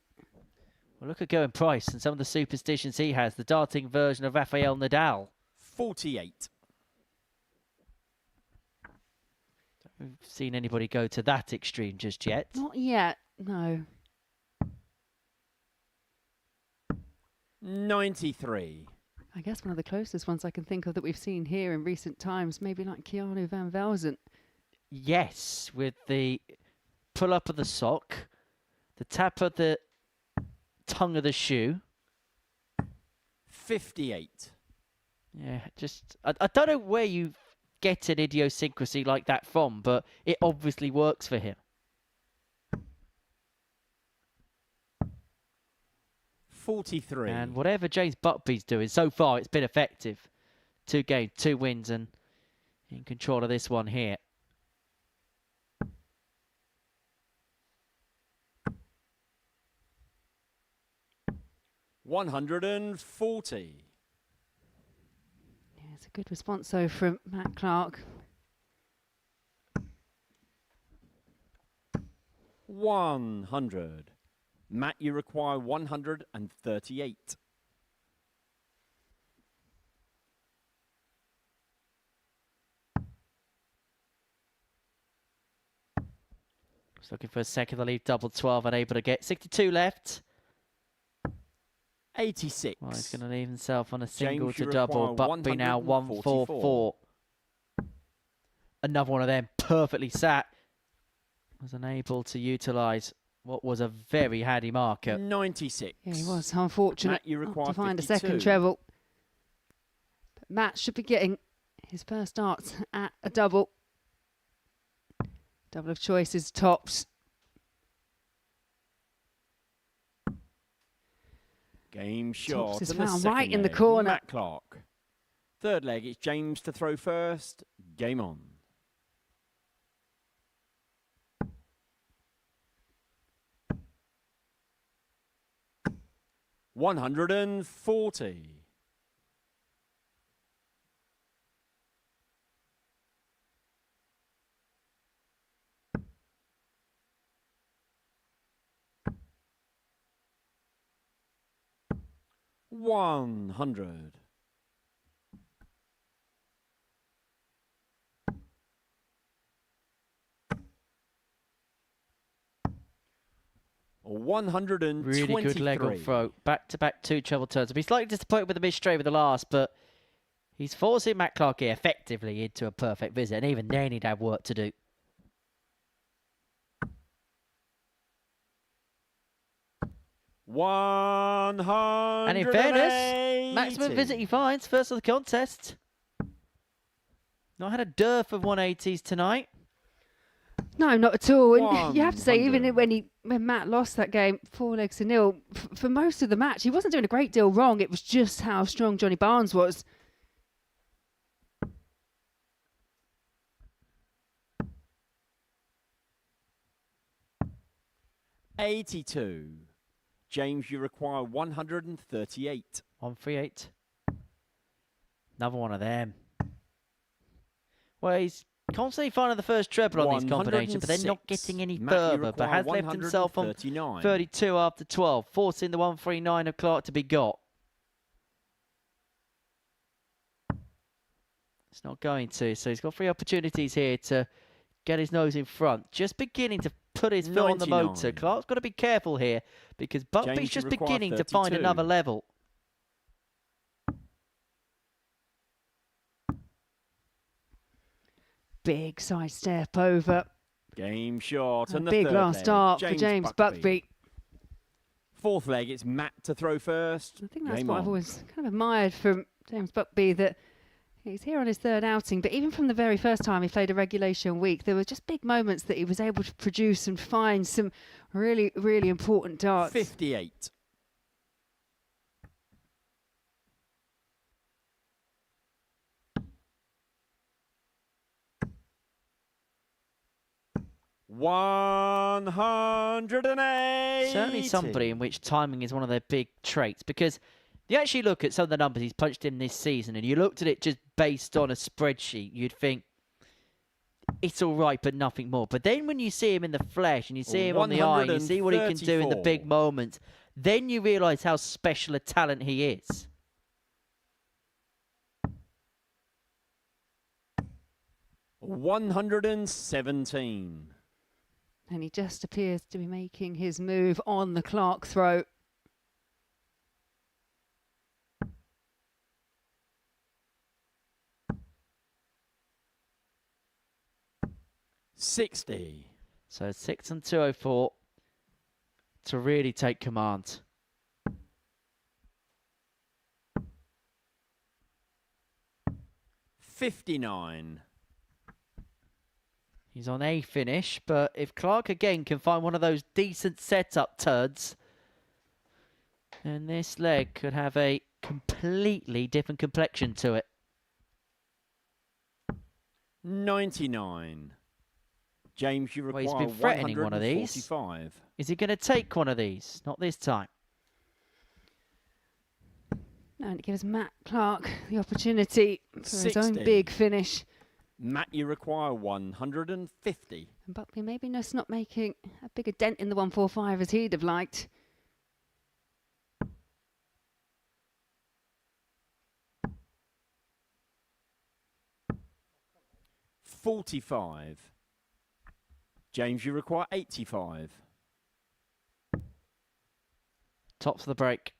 Well, look at Gerwyn Price and some of the superstitions he has. The darting version of Rafael Nadal. 48. We've seen anybody go to that extreme just yet. Not yet, no. 93. I guess one of the closest ones I can think of that we've seen here in recent times, maybe like Keanu Van Velzen. Yes, with the pull up of the sock, the tap of the tongue of the shoe. 58. Yeah, just I don't know where you get an idiosyncrasy like that from, but it obviously works for him. 43. And whatever James Buckby's doing so far, it's been effective. 2 games, 2 wins, and in control of this one here. $140. Yeah, it's a good response though from Matt Clark. 100. Matt, you require 138. Just looking for a second, the lead double 12, unable to get 62 left. 86. Well, he's going to leave himself on a single James, to you double. require Buckby now 144. 144. Another one of them perfectly sat. Was unable to utilise what was a very handy marker. 96. Yeah, he was unfortunate Matt, you not require to find 52. a second treble. But Matt should be getting his first darts at a double. Double of choices, tops. Game shot. is and the found second right in the leg, corner. Matt Clark. Third leg, it's James to throw first. Game on. $140. $100. $123. Really good leg on throw. Back-to-back 2 treble turns. I'll be slightly disappointed with the miss straight with the last, but he's forcing Matt Clark here effectively into a perfect visit, and even then he'd have work to do. And in fairness, maximum visit he finds, first of the contest. Not had a dearth of 180s tonight. No, not at all. And you have to say, even when Matt lost that game 4-0, for most of the match, he wasn't doing a great deal wrong. It was just how strong Johnny Barnes was. $82. James, you require 138. 138. Another one of them. Well, he's constantly finding the first treble on these combinations, but they're not getting any further. But has left himself on 32 after 12, forcing the 139 of Clark to be got. It's not going to, so he's got 3 opportunities here to get his nose in front. Just beginning to put his foot on the motor. Clark's got to be careful here because Buckby's just beginning to find another level. Big side step over. Game shot. A And the big third last leg, start for James Buckby. Fourth leg, it's Matt to throw first. I think that's Game what on. I've always kind of admired from James Buckby, that he's here on his 3rd outing, but even from the very first time he played a regulation week, there were just big moments that he was able to produce and find some really, really important darts. 58. 180. Certainly somebody in which timing is one of their big traits, because you actually look at some of the numbers he's punched in this season and you looked at it just based on a spreadsheet, you'd think it's all right, but nothing more. But then when you see him in the flesh and you see him on the eye and you see what he can do in the big moments, then you realise how special a talent he is. $117. And he just appears to be making his move on the Clark throw. $60. So 6 and 204 to really take command. $59. He's on a finish, but if Clark again can find one of those decent setup turds, then this leg could have a completely different complexion to it. 99. James, you require Well, he's been threatening one of these. 145. Is he going to take one of these? Not this time. And it gives Matt Clark the opportunity for his own 60. big finish. Matt, you require 150. And Buckby maybe just not making a bigger dent in the 145 as he'd have liked. $45. James, you require 85. Top for the break.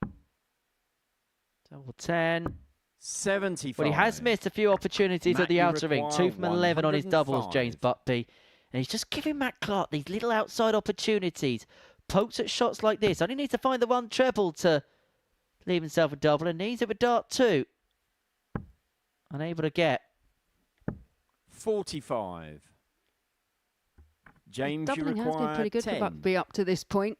Double 10. 75. Well, he has missed a few opportunities Matt, at the you outer ring. 2 from 11 on his doubles, 105. James Buckby. And he's just giving Matt Clark these little outside opportunities. Pokes at shots like this. Only needs to find the one treble to leave himself a double, and needs it with dart 2. Unable to get. 45. James, you Doubling has require been pretty good 10. for Buckby up to this point.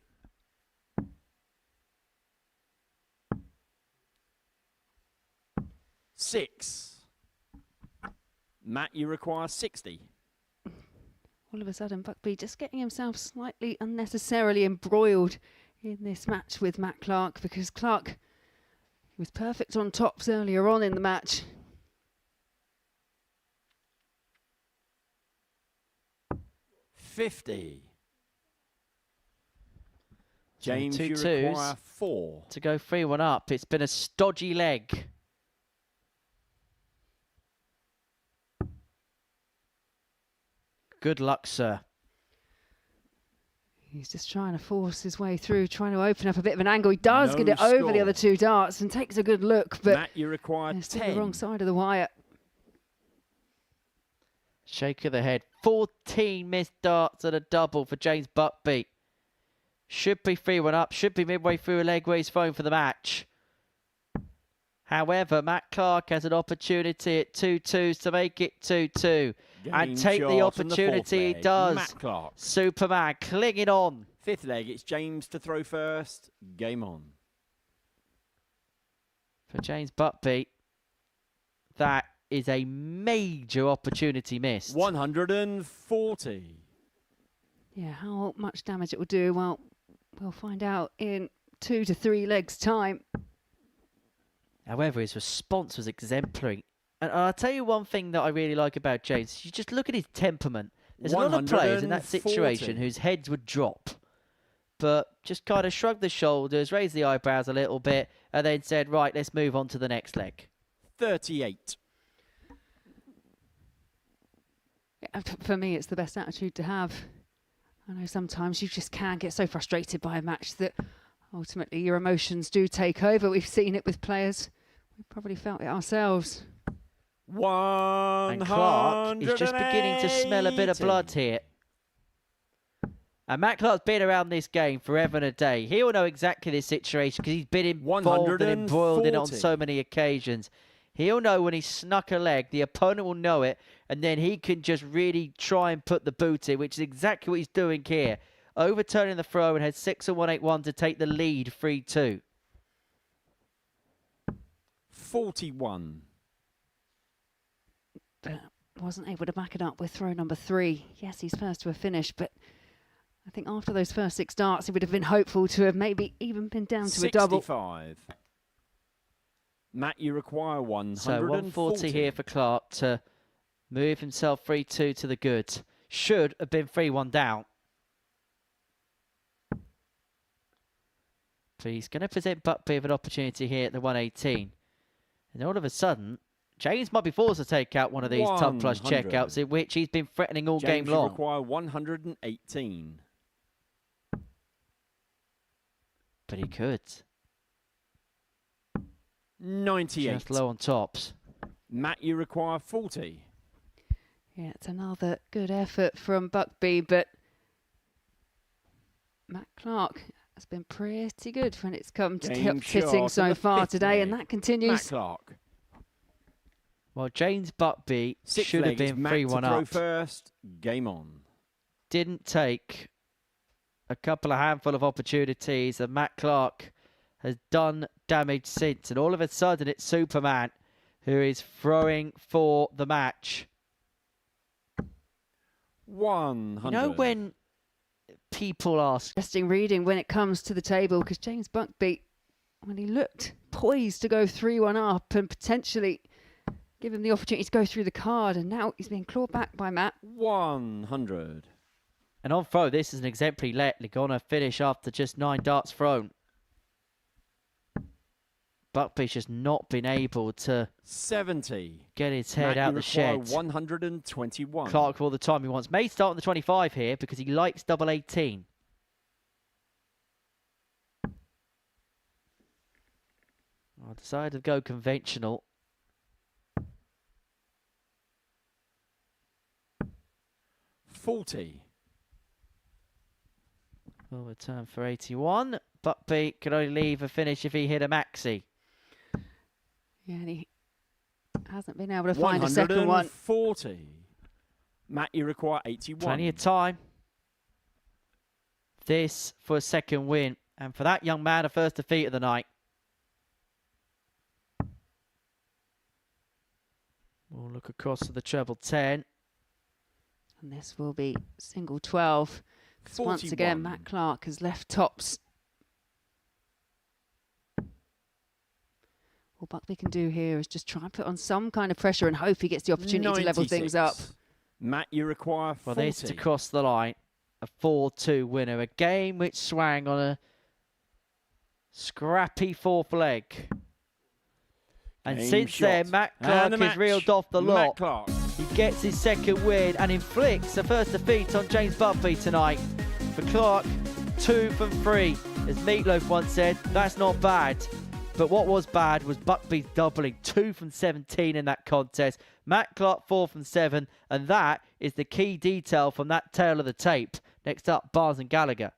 $6. Matt, you require 60. All of a sudden, Buckby just getting himself slightly unnecessarily embroiled in this match with Matt Clark, because Clark was perfect on tops earlier on in the match. $50. James, two you twos require 4. To go 3-1 up. It's been a stodgy leg. Good luck, sir. He's just trying to force his way through, trying to open up a bit of an angle. He does No get it over the score. other 2 darts and takes a good look, but Matt, you require it's still 10. the wrong side of the wire. Shake of the head. 14 missed darts at a double for James Buckby. Should be 3-1 up. Should be midway through a leg where he's phone for the match. However, Matt Clark has an opportunity at 2-2s to make it 2-2. And Game take the shot on the fourth opportunity he leg. does. Matt Clark. Superman clinging on. 5th leg, it's James to throw first. Game on. For James Buckby, that is a major opportunity missed. 140. Yeah, how much damage it will do, well, we'll find out in 2 to 3 legs' time. However, his response was exemplary. And I'll tell you one thing that I really like about James. You just look at his temperament. There's a lot of players in that 140. situation whose heads would drop, but just kind of shrugged the shoulders, raised the eyebrows a little bit, and then said, right, let's move on to the next leg. 38. Yeah, for me, it's the best attitude to have. I know sometimes you just can get so frustrated by a match that ultimately your emotions do take over. We've seen it with players. We've probably felt it ourselves. And Clark is just beginning to smell a bit of blood here. And Matt Clark's been around this game forever and a day. He'll know exactly this situation because he's been involved and embroiled in it on 140. so many occasions. He'll know when he's snuck a leg, the opponent will know it, and then he can just really try and put the boot in, which is exactly what he's doing here. Overturning the throw and had 6 and 181 to take the lead 3-2. 41. But wasn't able to back it up with throw number 3. Yes, he's first to a finish, but I think after those first 6 darts, he would have been hopeful to have maybe even been down to a double. 65. Matt, you require 140. So 140 here for Clark to move himself 3-2 to the good. Should have been 3-1 down. So he's going to present Buckby with an opportunity here at the 118. And all of a sudden, James might be forced to take out one of these top plus 100. checkouts, in which he's been threatening all game James, you long. require 118. But he could. 98. Just low on tops. Matt, you require 40. Yeah, it's another good effort from Buckby, but Matt Clark has been pretty good when it's come to Game hitting shot so on the far 5th today, and leg. that Matt continues. Clark. Well, James Buckby 6th should have leg is been Matt to 3-1 throw up. first. Game on. Didn't take a couple of handful of opportunities, and Matt Clark has done damage since. And all of a sudden, it's Superman who is throwing for the match. 100. You know when people ask, Interesting reading when it comes to the table, because James Buckby, when he looked poised to go 3-1 up and potentially give him the opportunity to go through the card, and now he's being clawed back by Matt. 100. and on throw, this is an exemplary let. Ligona finish after just 9 darts thrown. Buckby's just not been able to 70. get his head Matt, out you the require shed. 121. Clark for all the time he wants. May start on the 25 here because he likes double 18. I decided to go conventional. $40. Will return for 81. Buckby could only leave a finish if he hit a maxi. Yeah, and he hasn't been able to find a second one. 140. Matt, you require 81. Plenty of time. This for a second win. And for that young man, a first defeat of the night. We'll look across to the treble 10. And this will be single 12. 'Cause once again, 41. Matt Clark has left tops. All Buckby can do here is just try and put on some kind of pressure and hope he gets the opportunity to level things up. 96. Matt, you require 40. Well, this to cross the line. A 4-2 winner. A game which swang on a scrappy 4th leg. And Game since then, shot. Matt And Clark the has match. reeled off the Matt lot. Clark. He gets his second win and inflicts the first defeat on James Buckby tonight. For Clark, 2 from 3. As Meatloaf once said, that's not bad. But what was bad was Buckby doubling 2 from 17 in that contest. Matt Clark 4 from 7. And that is the key detail from that tale of the tape. Next up, Barnes and Gallagher.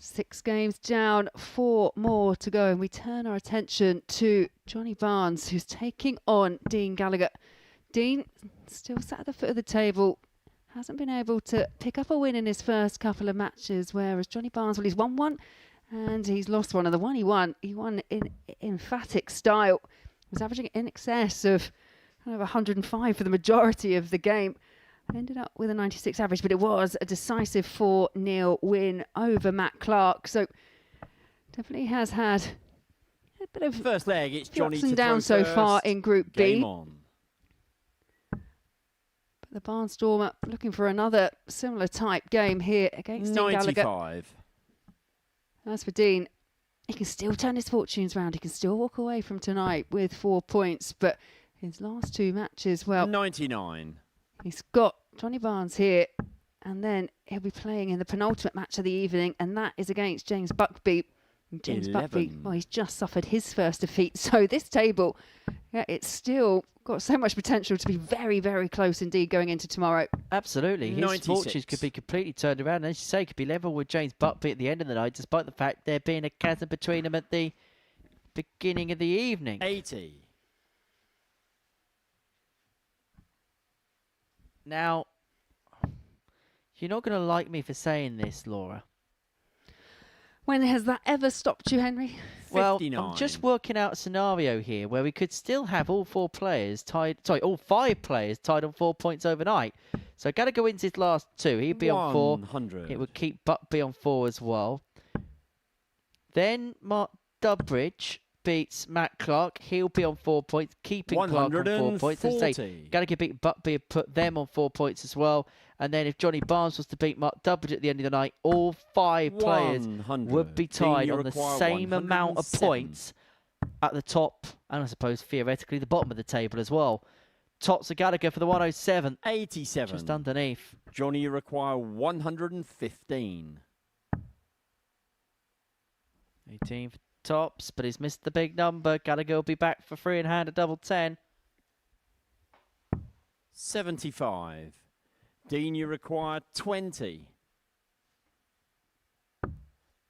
6 games down, 4 more to go, and we turn our attention to Johnny Barnes, who's taking on Dean Gallagher. Dean still sat at the foot of the table, hasn't been able to pick up a win in his first couple of matches, whereas Johnny Barnes, well, he's won one and he's lost one. And the one he won in emphatic style. Was averaging in excess of kind of 105 for the majority of the game. Ended up with a 96 average, but it was a decisive 4-0 win over Matt Clark. So definitely has had a bit of First leg, it's Johnny ups and to downs throw so far first. in Group B. Game on. But the Barnstormer looking for another similar type game here against Dean Gallagher. 95. As for Dean, he can still turn his fortunes round. He can still walk away from tonight with 4 points, but his last 2 matches, well, 99. he's got Johnny Barnes here, and then he'll be playing in the penultimate match of the evening, and that is against James Buckby. And James 11. Buckby, well, he's just suffered his first defeat, so this table, yeah, it's still got so much potential to be very, very close indeed going into tomorrow. Absolutely. His 96. fortunes could be completely turned around. And as you say, could be level with James Buckby at the end of the night, despite the fact there being a chasm between them at the beginning of the evening. 80. Now, you're not going to like me for saying this, Laura. When has that ever stopped you, Henry? Well, 59. I'm just working out a scenario here where we could still have all 4 players tied, all 5 players tied on 4 points overnight. So Gallagher wins his last 2. He'd be on 4. 100. It would keep Buckby on 4 as well. Then Mark Dubbridge beats Matt Clark. He'll be on 4 points, keeping Clark on 4 points. As I say, Gallagher beat Buckby and put them on 4 points as well. And then if Johnny Barnes was to beat Mark Dubbridge at the end of the night, all 5 players 100. would be tied Dean, on the require same amount of 107. points at the top, and I suppose theoretically the bottom of the table as well. Tops of Gallagher for the 107. 87. Just underneath. Johnny, you require 115. 18 for Tops, but he's missed the big number. Gallagher will be back for free in hand at double 10. 75. Dean, you require 20.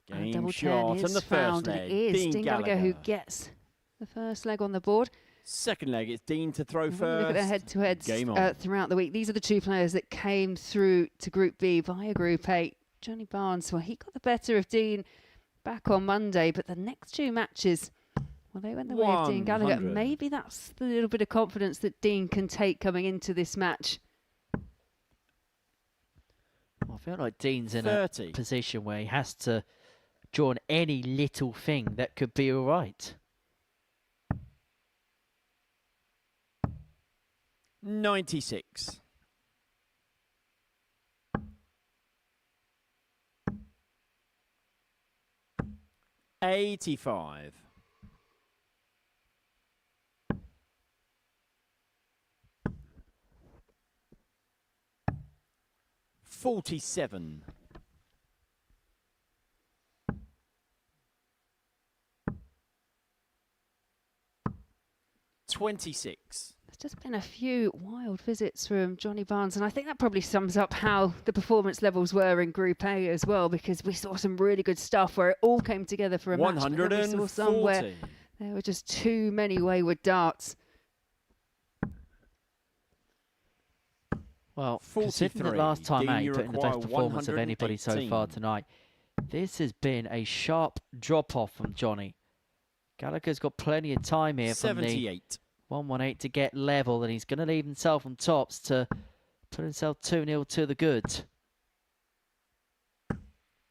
Game double shot 10 and the is first found, leg. and it is Dean Gallagher who Gallagher. gets the first leg on the board. Second leg, it's Dean to throw When we first. look at their head-to-heads Game on. throughout the week. These are the 2 players that came through to Group B via Group A. Johnny Barnes, well, he got the better of Dean back on Monday, but the next 2 matches, well, they went the way of Dean Gallagher. 100. Maybe that's the little bit of confidence that Dean can take coming into this match. Well, I feel like Dean's in 30. a position where he has to draw on any little thing that could be all right. 96. 85. 47. 26. There's just been a few wild visits from Johnny Barnes, and I think that probably sums up how the performance levels were in Group A as well, because we saw some really good stuff where it all came together for a match. But then we saw some where 140. there were just too many wayward darts. Well, considering that 43. last time out, Dean, he you put in the best require performance of anybody so far 118. tonight. This has been a sharp drop-off from Johnny. Gallagher's got plenty of time here from the 78. 118 to get level, and he's going to leave himself on tops to put himself 2-0 to the good.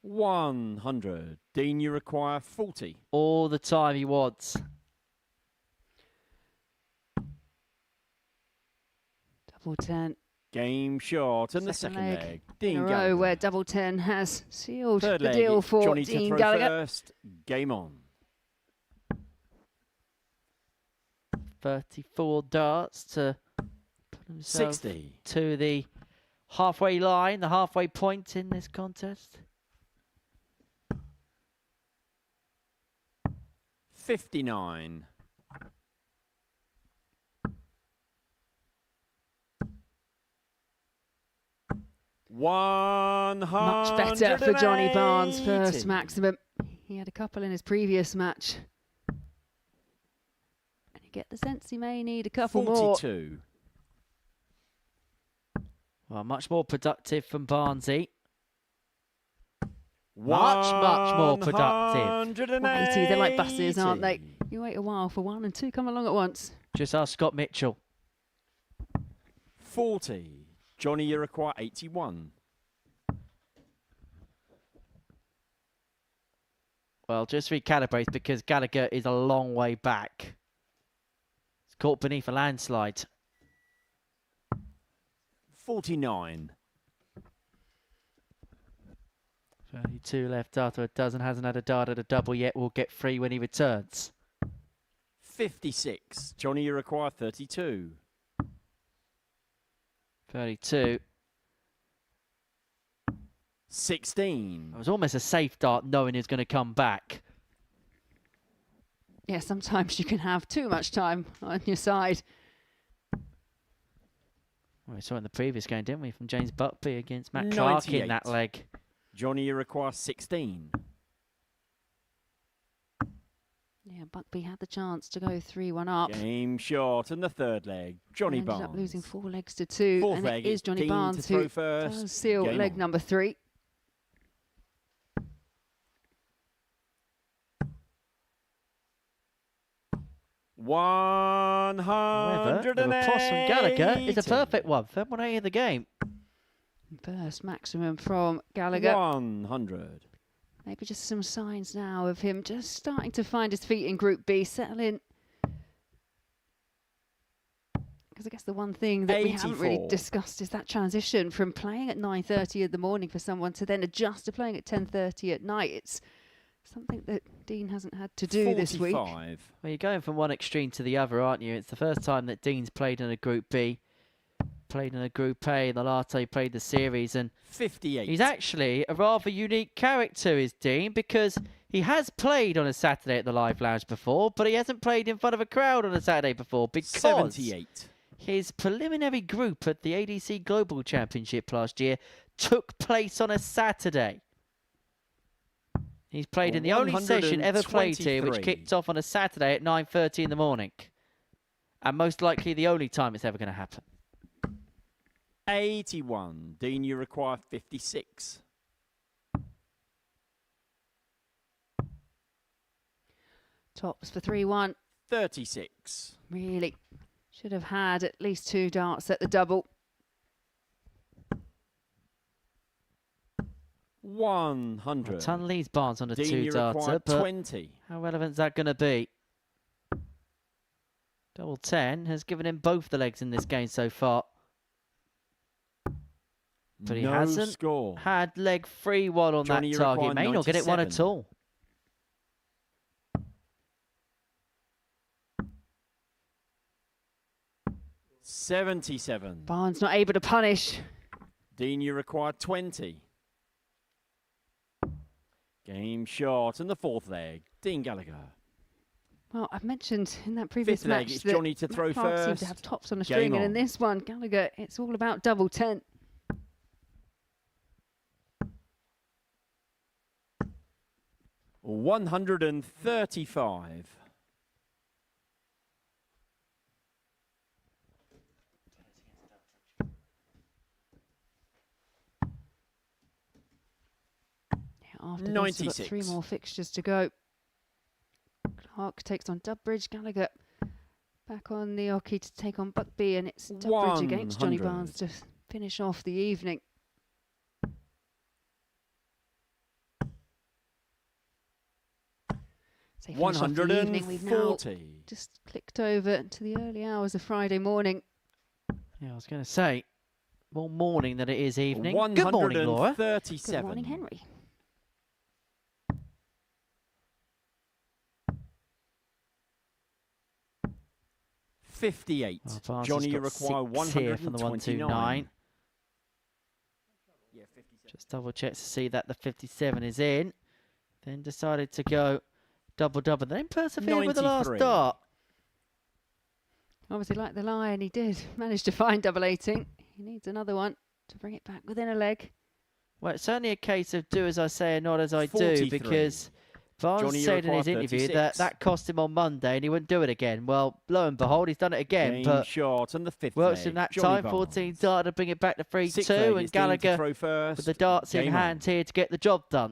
100. Dean, you require 40. All the time he wants. Double 10 Game shot and the Second second leg leg. in Dean a row Gallagher. where double 10 has sealed Third the leg, deal it's for Johnny to Dean throw Gallagher. first. Game on. 34 darts to put himself 60. to the halfway line, the halfway point in this contest. 59. 100. Much better for Johnny Barnes, first maximum. He had a couple in his previous match. And you get the sense he may need a couple 42. Well, much more productive from Barnesy. Much more productive. 180, they're like buses, aren't they? You wait a while for one and two come along at once. Just ask Scott Mitchell. 40. Johnny, you require 81. Well, just recalibrate because Gallagher is a long way back. It's caught beneath a landslide. 49. 32 left after a dozen. Hasn't had a dart at a double yet. Will get 3 when he returns. 56. Johnny, you require 32. 32. 16. It was almost a safe dart knowing he was going to come back. Yeah, sometimes you can have too much time on your side. Well, we saw it in the previous game, didn't we? From James Buckby against Matt Clark in 98. that leg. Johnny, you require 16. Yeah, Buckby had the chance to go 3-1 up. Game short and the third leg. Johnny Ended Barnes. up losing 4 legs to 2. Fourth And leg it is Johnny Dean Barnes to who throw first. does seal Game leg on. number 3. However, the toss from Gallagher is a perfect one. Third 180 of the game. First maximum from Gallagher. 100. Maybe just some signs now of him just starting to find his feet in Group B, settling. Because I guess the one thing that we haven't really 84. discussed is that transition from playing at 9:30 in the morning for someone to then adjust to playing at 10:30 at night. It's something that Dean hasn't had to do this week. 45. Well, you're going from one extreme to the other, aren't you? It's the first time that Dean's played in a Group B. Played in a Group A, the last time he played the series, and 58. he's actually a rather unique character, is Dean, because he has played on a Saturday at the Live Lounge before, but he hasn't played in front of a crowd on a Saturday before because 78. his preliminary group at the ADC Global Championship last year took place on a Saturday. He's played in the only session ever played here, which 123. kicked off on a Saturday at 9:30 in the morning. And most likely the only time it's ever going to happen. 81. Dean, you require 56. Tops for 3-1. 36. Really should have had at least 2 darts at the double. 100. Well, Ton leads Barnes on a Dean, 2 you require darter, but 20. how relevant is that going to be? Double 10 has given him both the legs in this game so far. But he No hasn't score. had leg 3-1 on Johnny, that you target. require May not get it one at 97. all. $77. Barnes not able to punish. Dean, you require 20. Game short and the fourth leg. Dean Gallagher. Well, I've mentioned in that previous Fifth leg, match it's that Johnny to Matt throw Clark seemed first. to have tops on a Game string, and on. in this one, Gallagher, it's all about double 10. $135. After this, we've got 96. 3 more fixtures to go. Clark takes on Dubbridge. Gallagher back on the hockey to take on Buckby, and it's Dubbridge against Johnny 100. Barnes to finish off the evening. So finish off the evening, we've now 140. just clicked over to the early hours of Friday morning. Yeah, I was going to say, more morning than it is evening. Good morning, Laura. 137. Good morning, Henry. Well, Barnes has Johnny, you got require 6 here from the 129. 129. Just double check to see that the 57 is in. Then decided to go double. Then persevered with the last 93. dart. Obviously, like the Lion, he did manage to find double 18. He needs another one to bring it back within a leg. Well, it's certainly a case of do as I say and not as I do, 43. because Barnes Johnny, you said in his require interview 36. that cost him on Monday and he wouldn't do it again. Well, lo and behold, he's done it again, Game but shot and the fifth works leg. in that Johnny time. 14 Barnes. dart to bring it back to 3-2, Sixth leg and is Dean to Gallagher throw first. with the darts in Game on. hand here to get the job done.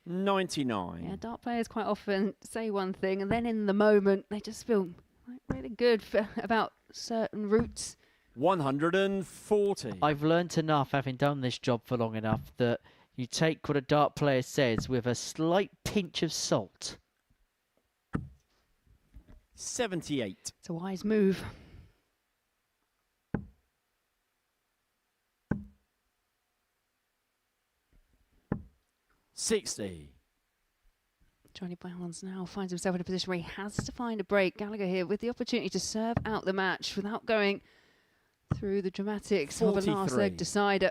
Yeah, 99. dart players quite often say one thing and then in the moment they just feel really good about certain routes. 140. I've learnt enough, having done this job for long enough, that you take what a dart player says with a slight pinch of salt. 78. It's a wise move. $60. Johnny Barnes now finds himself in a position where he has to find a break. Gallagher here with the opportunity to serve out the match without going through the dramatics of a last 43. leg decider.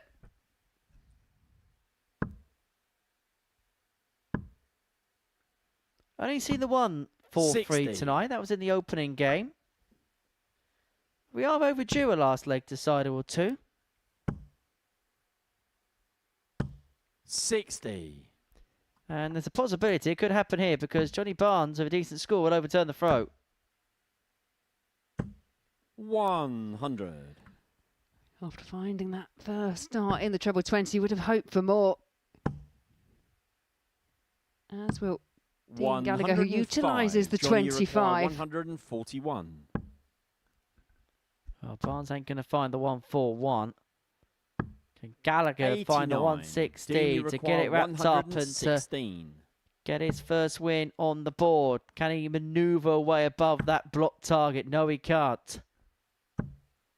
Only seen the one 4-3 60. tonight. That was in the opening game. We are overdue a last leg decider or two. 60. And there's a possibility it could happen here because Johnny Barnes, with a decent score, will overturn the throw. 100. After finding that first start in the treble 20, would have hoped for more. As will Dean Gallagher, who 105. utilises the Johnny, you require 25. 141. Well, Barnes ain't going to find the 141. Can Gallagher find the 89. 160 Dean, you to get require it wrapped up and to 116. get his first win on the board? Can he manoeuvre way above that block target? No, he can't.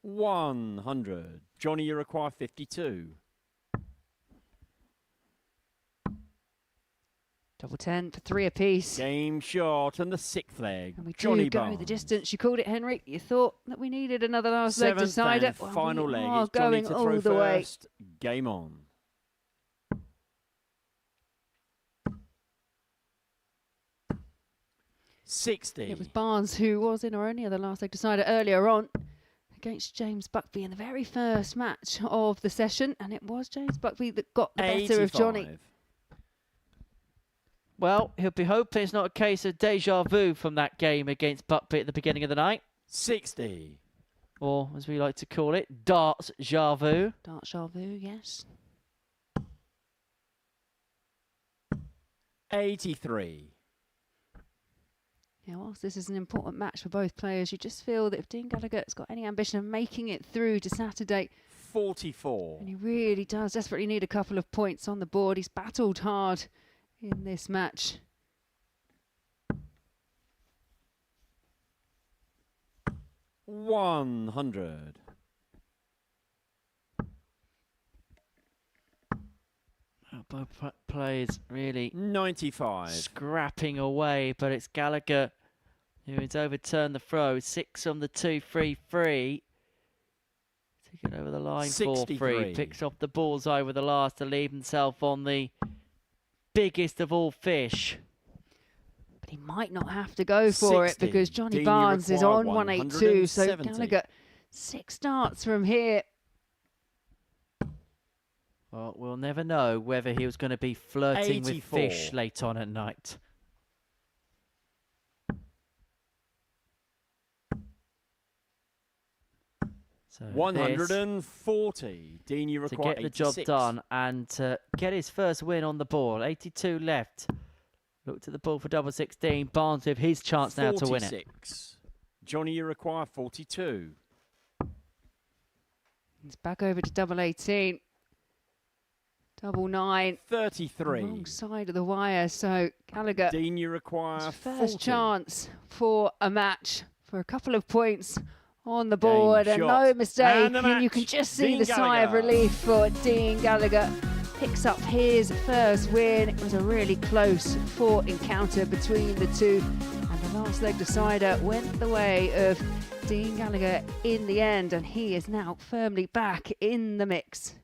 100. Johnny, you require 52. Double 10 for 3 apiece. Game shot and the sixth leg. And we Johnny do go Barnes. the distance. You called it, Henry. You thought that we needed another last leg Seventh decider. and final we leg. are It's Johnny going to all throw the way. first. Game on. $60. It was Barnes who was in or only other last leg decider earlier on against James Buckby in the very first match of the session, and it was James Buckby that got the better of Johnny. 85. Well, he'll be hoping it's not a case of deja vu from that game against Buckby at the beginning of the night. 60. Or, as we like to call it, darts javu. Dart Charvu, yes. 83. Yeah, whilst this is an important match for both players, you just feel that if Dean Gallagher's got any ambition of making it through to Saturday, 44. and he really does desperately need a couple of points on the board, he's battled hard in this match. $100. Both players really 95. scrapping away, but it's Gallagher who has overturned the throw. 6 on the 2-3-3. To get over the line 63. 4-3. Picks off the bullseye with the last to leave himself on the biggest of all fish. But he might not have to go for 60. it because Johnny Dean, you Barnes is require on 182. So 170. Gallagher, 6 starts from here. Well, we'll never know whether he was going to be flirting 84. with fish late on at night. So this, 140. Dean, you to require get the job 86. done and to get his first win on the board. 82 left. Look to the ball for double 16. Barnes with his chance now to win it. 46. Johnny, you require 42. It's back over to double 18. Double 9. 33. Wrong side of the wire. So Gallagher, Dean, you require his 40. first chance for a match, for a couple of points on the board, and shot. no mistake. And the And you match. can just see Dean the sigh of Gallagher. relief for Dean Gallagher. Picks up his first win. It was a really close fought encounter between the two, and the last leg decider went the way of Dean Gallagher in the end, and he is now firmly back in the mix.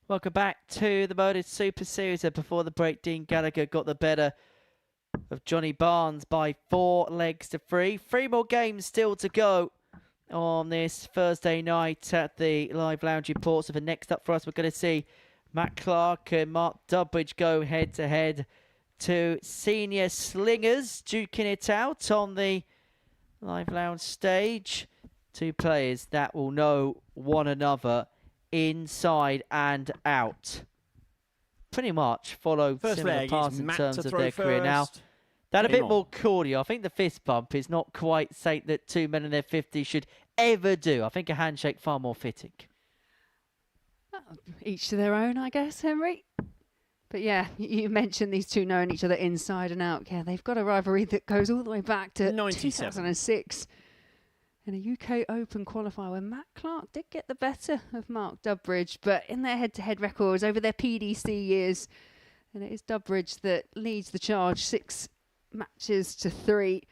Welcome back to the Modus Super Series. Before the break, Dean Gallagher got the better of Johnny Barnes by 4 legs to 3. 3 more games still to go on this Thursday night at the Live Lounge in Portsmouth. And next up for us, we're going to see Matt Clark and Mark Durbridge go head-to-head to senior slingers, duking it out on the Live Lounge stage. 2 players that will know one another inside and out. Pretty much follow First similar leg paths is in Matt terms to of throw their career now. first. That a Game bit more on. cordial. I think the fist bump is not quite something that 2 men in their 50s should ever do. I think a handshake far more fitting. Each to their own, I guess, Henry. But yeah, you mentioned these 2 knowing each other inside and out. Yeah, they've got a rivalry that goes all the way back to 97. 2006 in a UK Open qualifier where Matt Clark did get the better of Mark Durbridge, but in their head-to-head records over their PDC years, and it is Durbridge that leads the charge 6 matches to 3.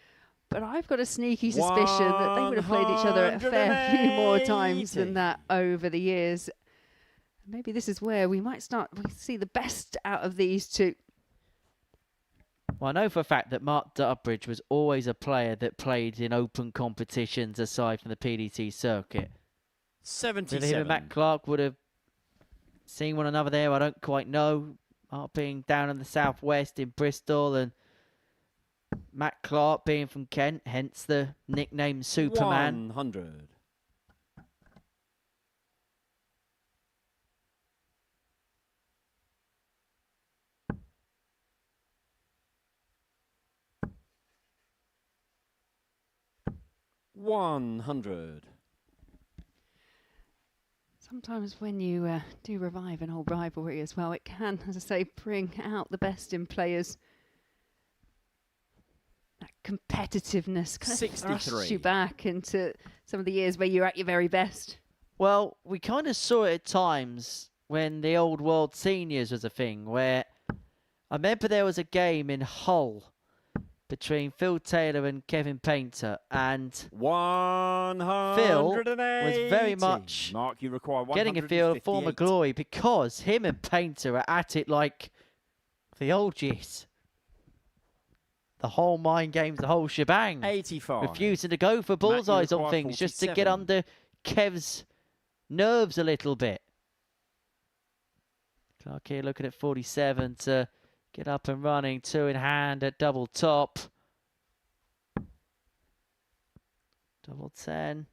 But I've got a sneaky suspicion that they would have played each other a fair few more times than that over the years. Maybe this is where we see the best out of these 2. Well, I know for a fact that Mark Durbridge was always a player that played in open competitions aside from the PDT circuit. 77. Whether him and Matt Clark would have seen one another there, I don't quite know. Mark being down in the southwest in Bristol and Matt Clark being from Kent, hence the nickname Superman. 100. Sometimes when you do revive an old rivalry as well, it can, as I say, bring out the best in players. That competitiveness kind of 63. thrusts you back into some of the years where you're at your very best. Well, we kind of saw it at times when the old World Seniors was a thing, where I remember there was a game in Hull between Phil Taylor and Kevin Painter, and 180. Phil was very much Mark, you require getting a feel of former 158. glory because him and Painter are at it like the old years. The whole mind games, the whole shebang. 85. Refusing to go for bullseyes on require things just to 47. get under Kev's nerves a little bit. Clark here looking at 47 to get up and running. 2 in hand at double top. Double 10.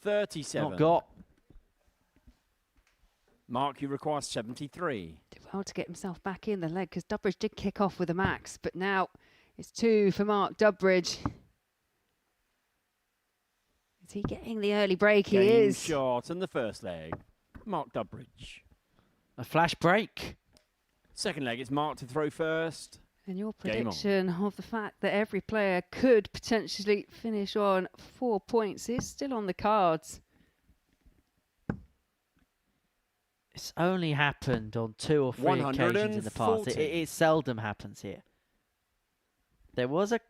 37. Not got. Mark, you require 73. Did well to get himself back in the leg because Durbridge did kick off with a max, but now it's 2 for Mark Durbridge. Is he getting the early break? He Game is. shot in the first leg. Mark Durbridge. A flash break. Second leg, it's Mark to throw first. And your Game on. prediction of the fact that every player could potentially finish on 4 points is still on the cards. It's only happened on 2 or 3 occasions in the past. 140. It seldom happens here. There was an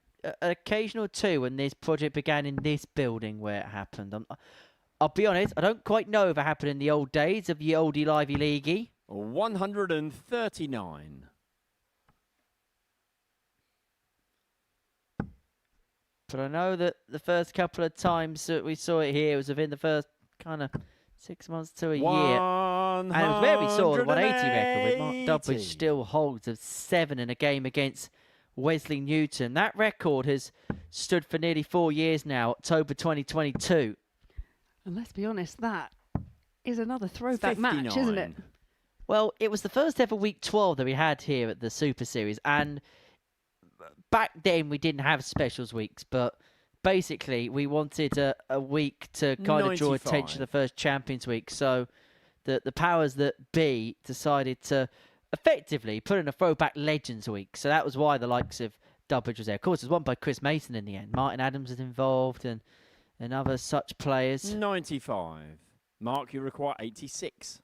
occasion or 2 when this project began in this building where it happened. I'll be honest, I don't quite know if it happened in the old days of the oldie livey leaguey. 139. But I know that the first couple of times that we saw it here was within the first kind of 6 months to a year. And it was where we saw the 180 record with Mark Durbridge still holds of 7 in a game against Wesley Newton. That record has stood for nearly 4 years now, October 2022. And let's be honest, that is another throwback match, isn't it? 59. Well, it was the first ever Week 12 that we had here at the Super Series. And back then we didn't have specials weeks, but basically we wanted a week to kind of draw attention to the first Champions Week. So the powers that be decided to effectively put in a throwback Legends Week. So that was why the likes of Durbridge was there. Of course, it was won by Chris Mason in the end. Martin Adams was involved and other such players. 95. Mark, you require 86.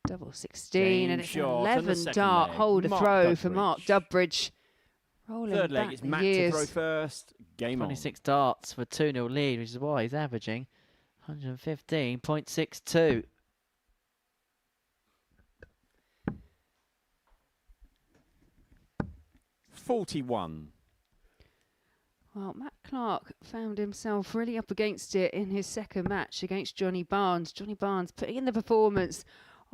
Double 16, Game and it's an shot and the 11 second dart leg, hold a Mark throw for Mark Durbridge. Durbridge. Rolling Third leg, back it's the Matt years. to throw first. Game on. 26 darts for 2-0 lead, which is why he's averaging 115.62. Well, Matt Clark found himself really up against it in his second match against Johnny Barnes. Johnny Barnes putting in the performance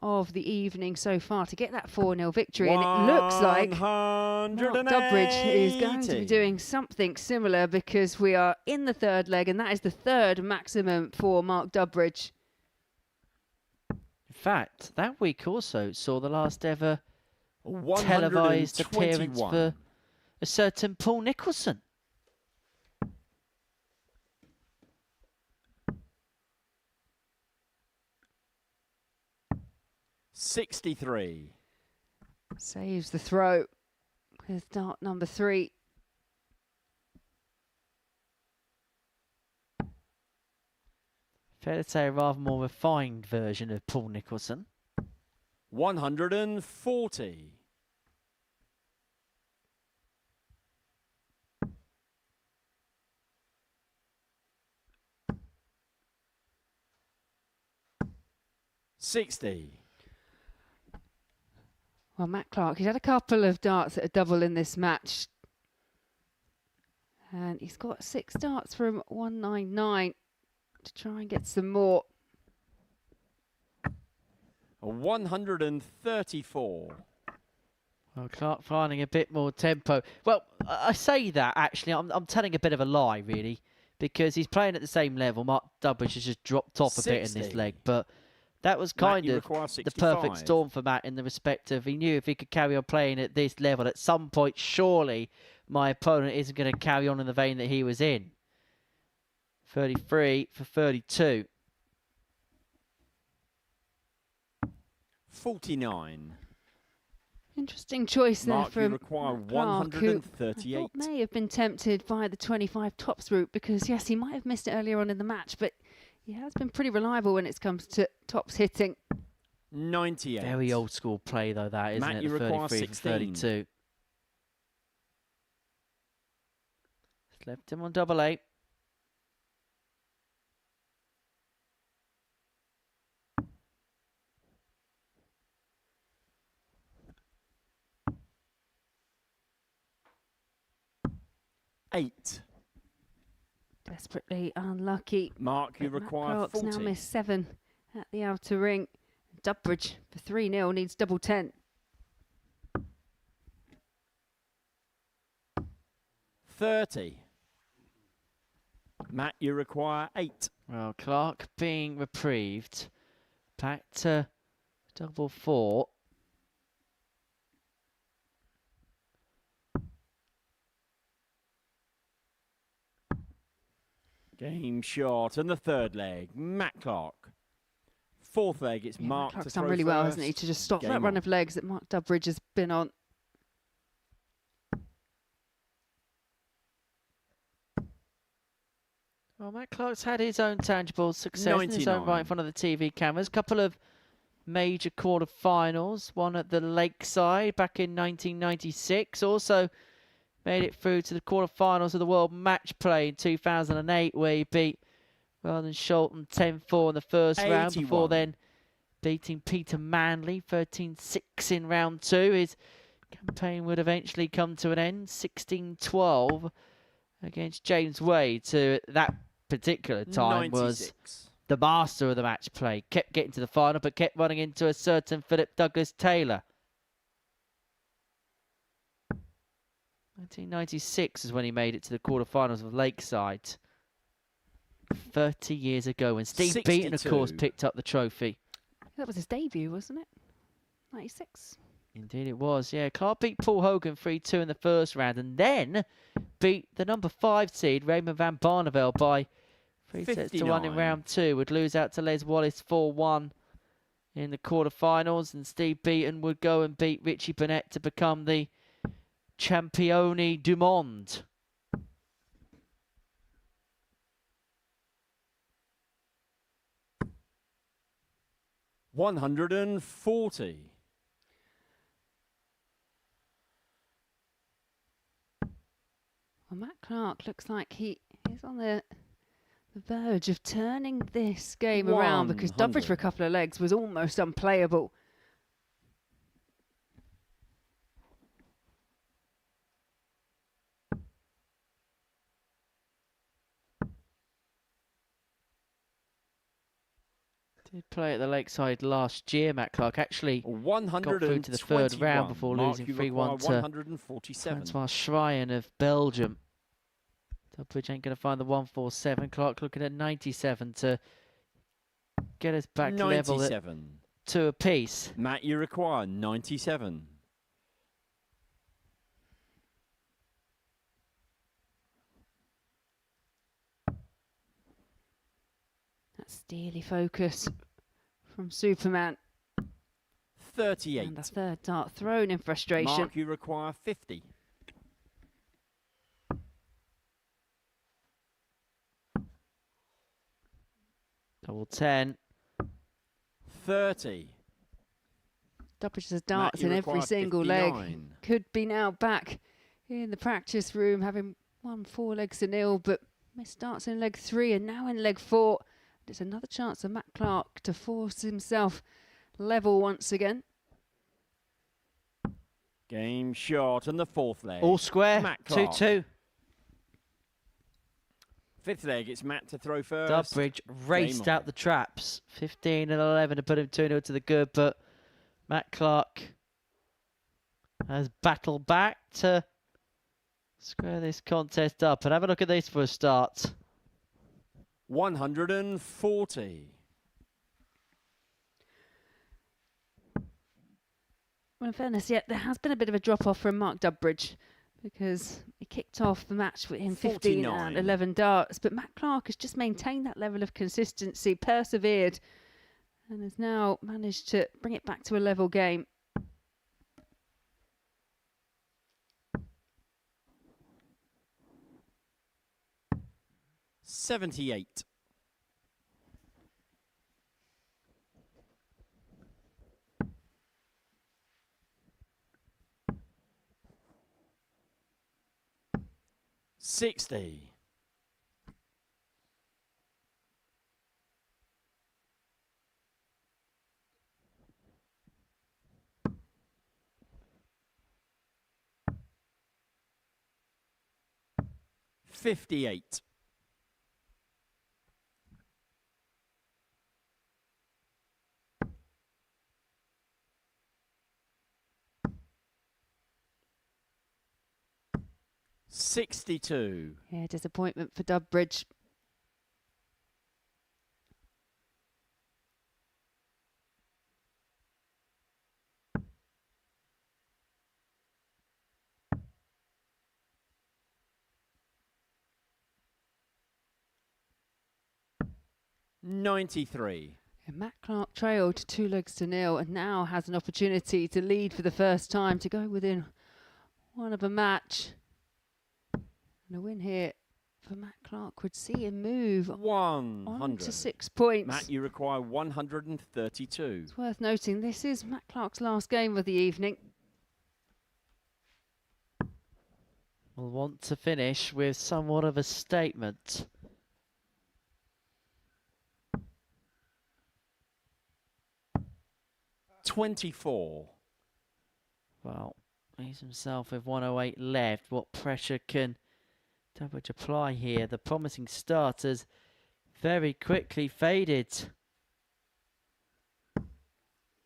of the evening so far to get that 4-0 victory. And it looks like Mark Durbridge is going to be doing something similar, because we are in the third leg, and that is the third maximum for Mark Durbridge. In fact, that week also saw the last ever televised appearance for a certain Paul Nicholson. $63. Saves the throw with dart number 3. Fair to say a rather more refined version of Paul Nicholson. 140. $60. Well, Matt Clark, he's had a couple of darts at a double in this match. And he's got 6 darts from 199 to try and get some more. 134. Well, Clark finding a bit more tempo. Well, I say that, actually. I'm telling a bit of a lie, really, because he's playing at the same level. Mark Durbridge has just dropped off a bit in this leg, but that was kind of the perfect storm for Matt, in the respect of he knew if he could carry on playing at this level, at some point, surely my opponent isn't going to carry on in the vein that he was in. 33 for 32. 49. Interesting choice there Mark, you from require Matt Clark, who I 138. thought may have been tempted by the 25 tops route, because, yes, he might have missed it earlier on in the match, but he has been pretty reliable when it comes to tops hitting. 98. Very old school play, though, that, isn't Matt, it? you The require 33 for 16. 32. Just left him on double 8. $8. Desperately unlucky. Mark, you But Matt require Clark's 40. now missed 7 at the outer ring. Durbridge for 3-0 needs double 10. 30. Matt, you require 8. Well, Clark being reprieved. Back to double 4. Game shot. And the third leg, Matt Clark. Fourth leg, it's Yeah, Mark Matt Clark's to throw done really well, first. hasn't he, to just stop Game that run on. of legs that Mark Durbridge has been on. Well, Matt Clark's had his own tangible success in his own right in 99. front of the TV cameras. Couple of major quarter-finals. One at the Lakeside back in 1996. Also made it through to the quarter-finals of the World Match Play in 2008, where he beat Weldon Sholton 10-4 in the first round, before 81. then beating Peter Manley 13-6 in round 2. His campaign would eventually come to an end, 16-12 against James Wade, who at that particular time was 96. the master of the match play. Kept getting to the final, but kept running into a certain Philip Douglas Taylor. 1996 is when he made it to the quarterfinals of Lakeside. 30 years ago, when Steve Beaton, of course, 62. picked up the trophy. That was his debut, wasn't it? 96. Indeed it was, yeah. Clark beat Paul Hogan 3-2 in the first round, and then beat the number 5 seed, Raymond van Barneveld, by 3 sets to 1 in 59. round 2. Would lose out to Les Wallace 4-1 in the quarterfinals, and Steve Beaton would go and beat Richie Burnett to become the Champione du Monde. $140. Well, Matt Clark looks like he is on the the verge of turning this game around, because Dumbridge for a couple of legs was almost unplayable. Did play at the Lakeside last year, Matt Clark. Actually got through to the third round before losing 3-1 to Francois Schreien of Belgium. Dumbridge ain't going to find the 147. Clark looking at 97 to get us back level at 2 apiece. Matt, you require 97. That steely focus from Superman. 38. And the third dart thrown in frustration. Mark, you require 50. Double 10. 30. Dumbridge's darts in every require single 59. leg. Could be now back in the practice room, having won 4 legs to nil, but missed darts in leg 3 and now in leg 4. There's another chance for Matt Clark to force himself level once again. Game shot and the fourth leg. All square. Matt Clark. 2-2. Fifth leg, it's Matt to throw first. Dumbridge raced out the traps. 15 and 11 to put him 2-0 to the good, but Matt Clark has battled back to square this contest up. And have a look at this for a start. 140. Well, in fairness, yeah, there has been a bit of a drop-off from Mark Dumbridge, because he kicked off the match in 15 and 11 darts. But Matt Clark has just maintained that level of consistency, persevered, and has now managed to bring it back to a level game. $78. $60. $58. $62. Yeah, disappointment for Dumbridge. $93. And Matt Clark trailed 2 legs to nil and now has an opportunity to lead for the first time, to go within one of a match. And a win here for Matt Clark would see him move 100. on to 6 points. Matt, you require 132. It's worth noting this is Matt Clark's last game of the evening. Will want to finish with somewhat of a statement. $24. Well, he's himself with 108 left. What pressure can Dumbridge apply here? The promising start has very quickly faded.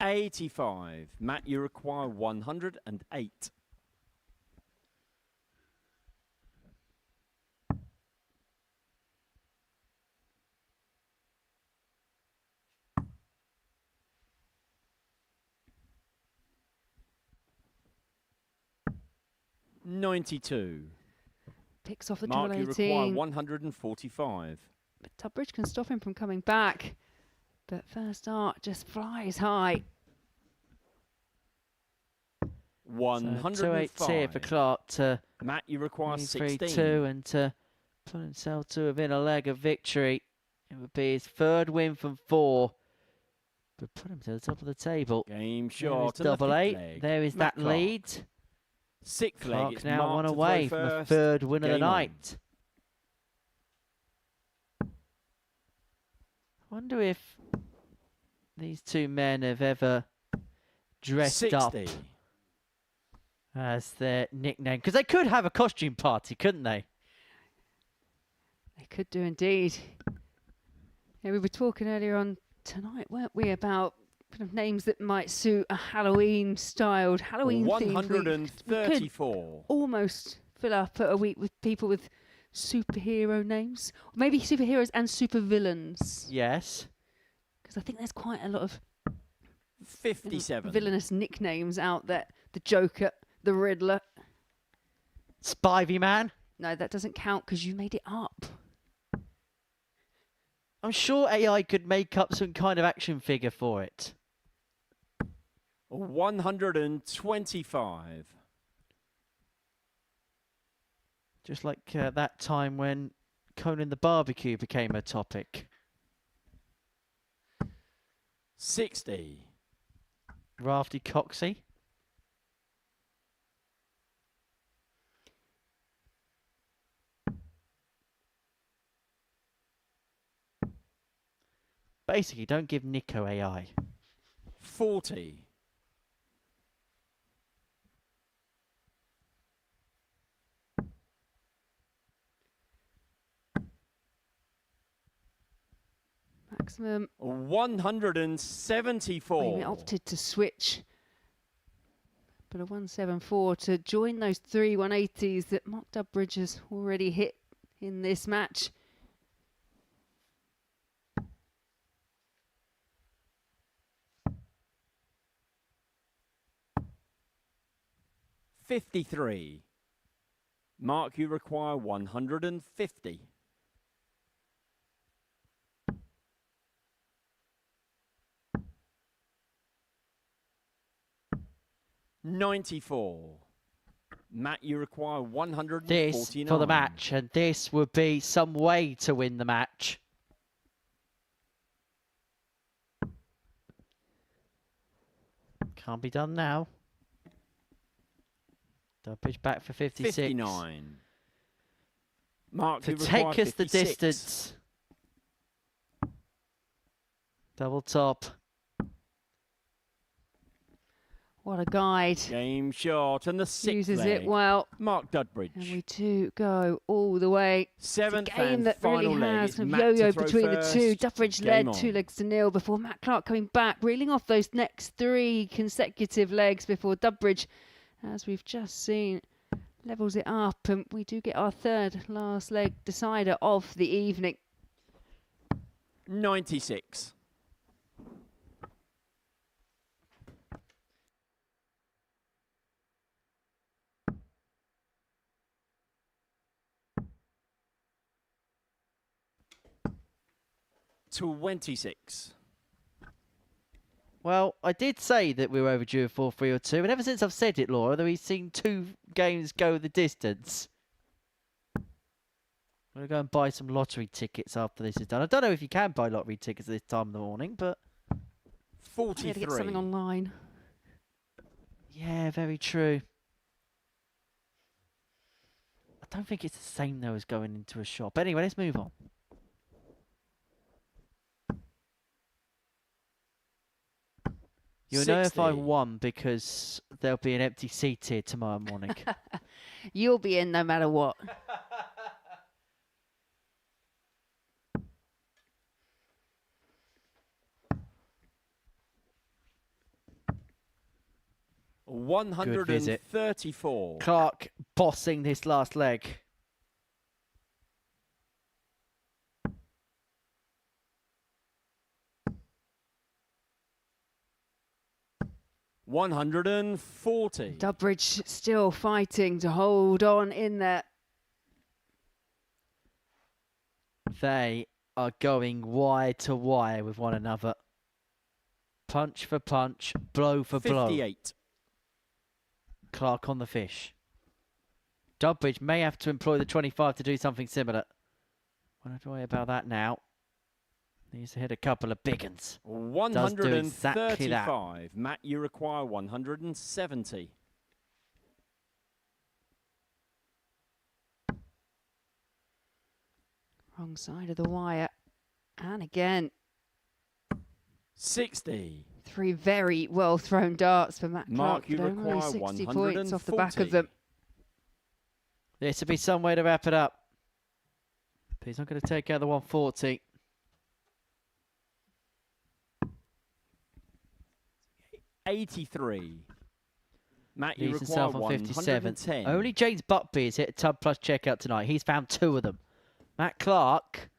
85. Matt, you require 108. $92. Picks off the Mark, you 18. require 145. But Dumbridge can stop him from coming back. But first art just flies high. 105. So 2-8 here for Clark to Matt, you require 16. 3-2 and to put himself to within a leg of victory. It would be his 3rd win from 4. But put him to the top of the table. Game There is shot. and the double fifth 8. leg. There is Matt that Clark. lead. 6th leg. Clark It's now Mark one to away throw from a first. 3rd win of the Game on. night. Wonder if these two men have ever dressed 60. up as their nickname. Because they could have a costume party, couldn't they? They could do indeed. Yeah, we were talking earlier on tonight, weren't we, about kind of names that might suit a Halloween-styled, Halloween-themed week. We could 134. almost fill up a week with people with superhero names. Or maybe superheroes and supervillains. Yes. Because I think there's quite a lot of 57. villainous nicknames out there. The Joker, the Riddler. Spivey Man. No, that doesn't count because you made it up. I'm sure AI could make up some kind of action figure for it. 125. Just like that time when Conan the Barbecue became a topic. 60. Rafty Coxey. Basically, don't give Nico AI. 40. Maximum. 174. We opted to switch. But a 174 to join those three 180s that Mark Dubbridge has already hit in this match. $53. Mark, you require 150. $94. Matt, you require 149. This for the match, and this would be some way to win the match. Can't be done now. Dubbridge back for 56. 59. Mark, To you take require us the 56. distance. Double top. What a guide. Game shot and the sixth Uses leg. it well. Mark Duddbridge. And we do go all the way. Seventh It's a game and that really final leg. has It's kind of Matt to yo-yo throw between first. the two. Dubbridge Game led on. 2-0 before Matt Clark coming back, reeling off those next three consecutive legs before Dubbridge, as we've just seen, levels it up. And we do get our third last leg decider of the evening. 96. $26. Well, I did say that we were overdue a 4-3 or 2, and ever since I've said it, Laura, that we've seen 2 games go the distance. I'm going to go and buy some lottery tickets after this is done. I don't know if you can buy lottery tickets at this time of the morning, but... 43. I gotta get something online. Yeah, very true. I don't think it's the same, though, as going into a shop. Anyway, let's move on. You'll know if I 60. won because there'll be an empty seat here tomorrow morning. You'll be in no matter what. Good visit. 134. Clark bossing this last leg. $140. Dubbridge still fighting to hold on in there. They are going wire to wire with one another. Punch for punch, blow for blow. 58. Clark on the fish. Dubbridge may have to employ the 25 to do something similar. Won't worry about that now. Needs to hit a couple of big uns. 135. Matt, you require 170. Wrong side of the wire. And again, 60. 3 very well thrown darts for Matt Mark, Clark, you but only require 60 points off the back 140. of them. This would be some way to wrap it up. But he's not going to take out the 140. 83. Matt, you Leaves require himself on 57. 110. Only James Buckby has hit a tub plus checkout tonight. He's found 2 of them. Matt Clark,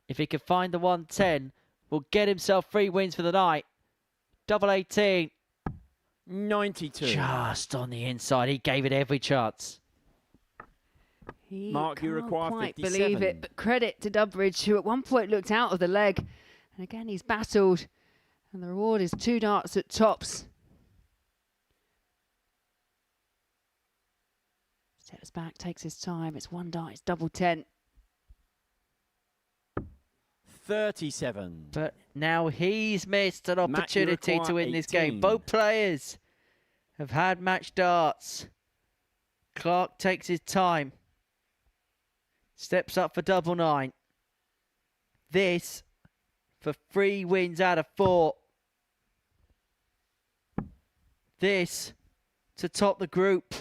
if he can find the 110, will get himself 3 wins for the night. Double 18. 92. Just on the inside. He gave it every chance. He Mark, you can't require quite 57. believe it, but credit to Dubbridge, who at one point looked out of the leg. And again, he's battled. And the reward is 2 darts at tops. Steps back, takes his time. It's 1 dart, it's double 10. 37. But now he's missed an Matt, you opportunity to require win this game. 18. Both players have had match darts. Clark takes his time. Steps up for double 9. This for 3 wins out of 4. This to top the group.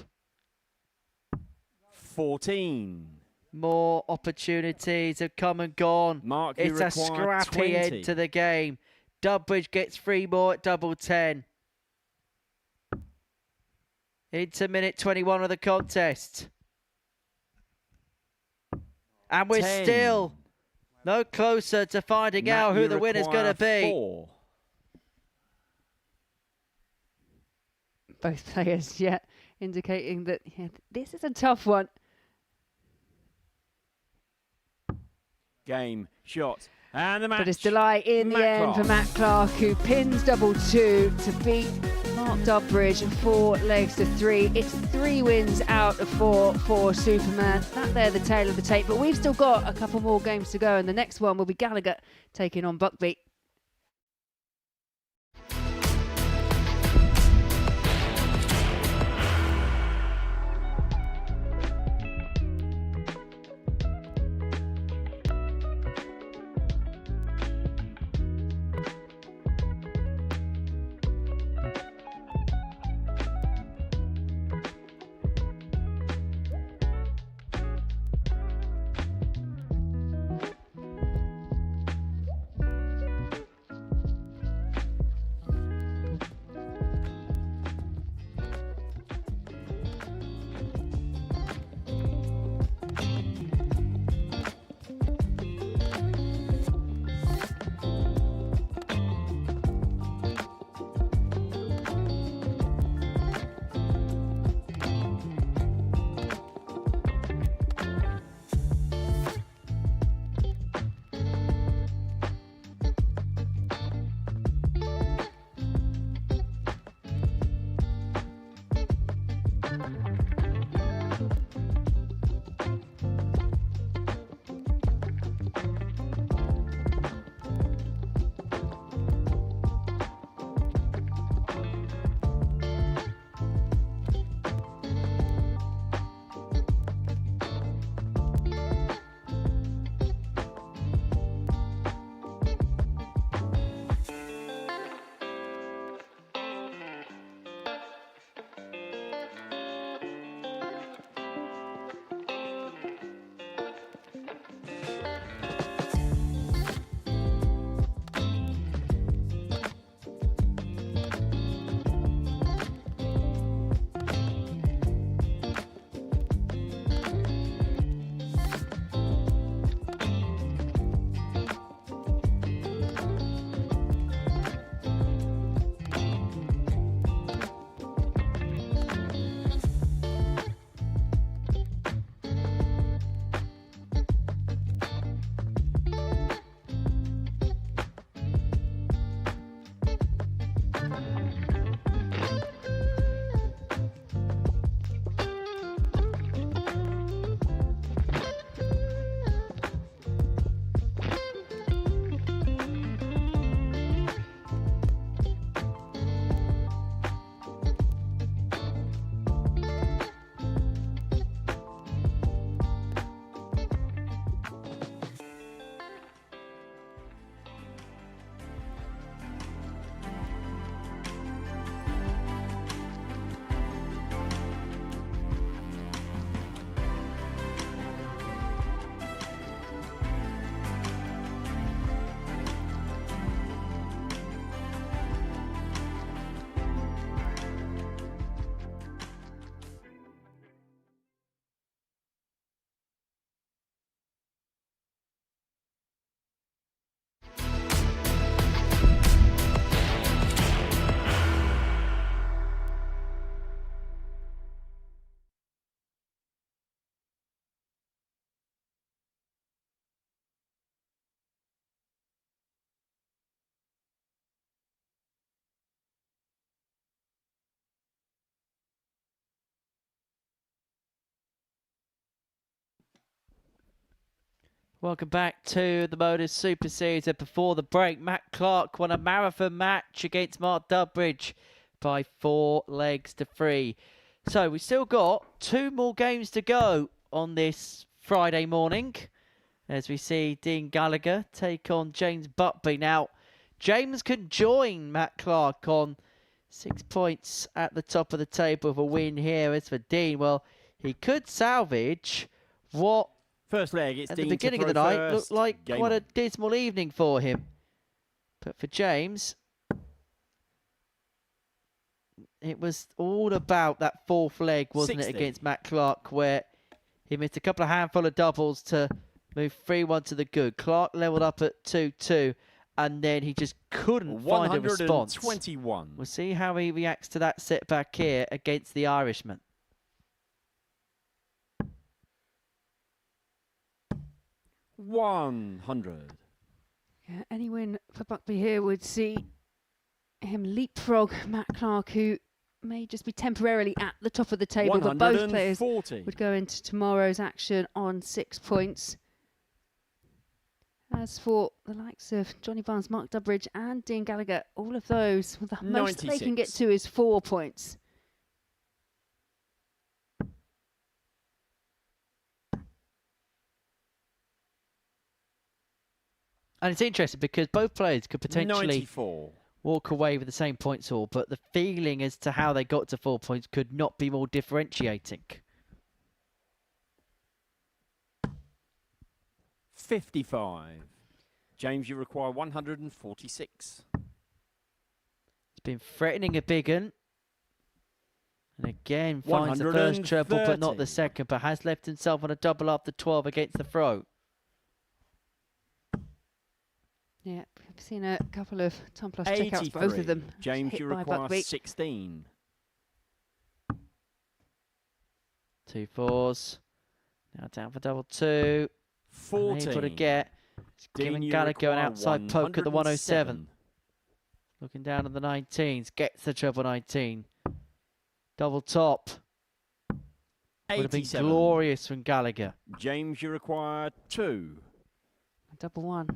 14. More opportunities have come and gone. Mark, you It's a require scrappy 20. end to the game. Dubbridge gets 3 more at double 10. Into minute 21 of the contest. And we're 10. still no closer to finding Matt, out who you the winner's going to require be. 4. Both players, yeah, indicating that this is a tough one. Game, shot, and the match. But it's delight in the end for Matt Clark, who pins double 2 to beat Mark Dubbridge 4 legs to 3. It's 3 wins out of 4 for Superman. That there, the tail of the tape. But we've still got a couple more games to go, and the next one will be Gallagher taking on Buckby. Welcome back to the Modus Super Series. And before the break, Matt Clark won a marathon match against Mark Durbridge by 4 legs to 3. So we've still got 2 more games to go on this Friday morning, as we see Dean Gallagher take on James Butby. Now, James could join Matt Clark on 6 points at the top of the table with a win here. As for Dean, well, he could salvage what First leg, it's at Dean the beginning of the night looked like quite a dismal evening for him. But for James, it was all about that 4th leg, wasn't 60. it, against Matt Clark, where he missed a couple of handful of doubles to move 3-1 to the good. Clark leveled up at 2-2, and then he just couldn't find a response. 121. We'll see how he reacts to that setback here against the Irishman. 100. Yeah, any win for Buckby here would see him leapfrog Matt Clark, who may just be temporarily at the top of the table, but both players would go into tomorrow's action on 6 points. As for the likes of Johnny Barnes, Mark Durbridge and Dean Gallagher, all of those, well, the most they can get to is 4 points. And it's interesting because both players could potentially 94. walk away with the same points all, but the feeling as to how they got to 4 points could not be more differentiating. 55. James, you require 146. He's been threatening a big one. And again, finds the first treble, but not the second, but has left himself on a double after 12 against the throat. Yeah, we've seen a couple of Tom Plus checkouts, both of them. James, you require 16. 2 4s. Now down for double 2. 14. Able to get. Giving Gallagher an outside poke at the 107. Looking down at the 19s. Gets the treble 19. Double top. Would have been glorious from Gallagher. James, you require 2. Double 1.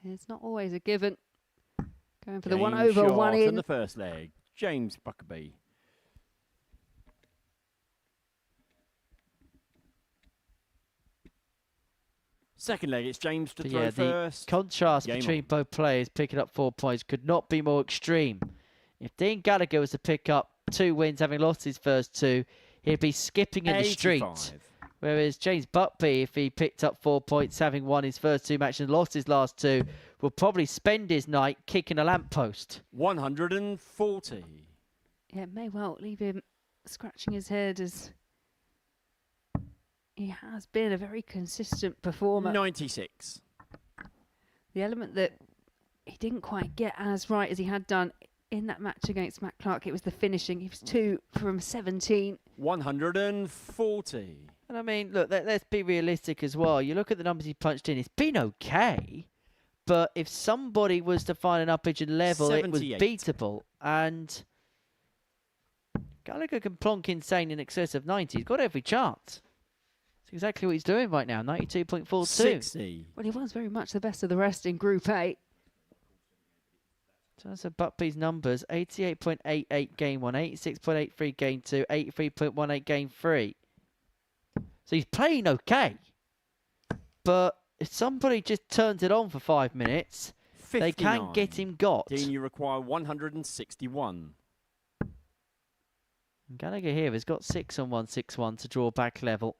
It's not always a given. Going for the Game 1 over, 1 in. The first leg. James Buckby. Second leg, it's James to throw first. The contrast between both players picking up 4 points could not be more extreme. If Dean Gallagher was to pick up 2 wins, having lost his first 2, he'd be skipping in the street. Whereas James Butby, if he picked up 4 points, having won his first 2 matches and lost his last 2, will probably spend his night kicking a lamppost. 140. Yeah, it may well leave him scratching his head, as he has been a very consistent performer. 96. The element that he didn't quite get as right as he had done in that match against Matt Clark, it was the finishing. He was 2 from 17. 140. And I mean, look, let's be realistic as well. You look at the numbers he punched in, it's been okay. But if somebody was to find an up edge and level, 78. It was beatable. And Gallagher can plonk insane in excess of 90. He's got every chance. That's exactly what he's doing right now, 92.42. 60. Well, he was very much the best of the rest in Group A. So that's Butby's numbers: 88.88 game 1, 86.83 game 2, 83.18 game 3. So he's playing okay. But if somebody just turns it on for 5 minutes, 59. They can get him got. Dean, you require 161. And Gallagher here has got 6 on 161 to draw back level.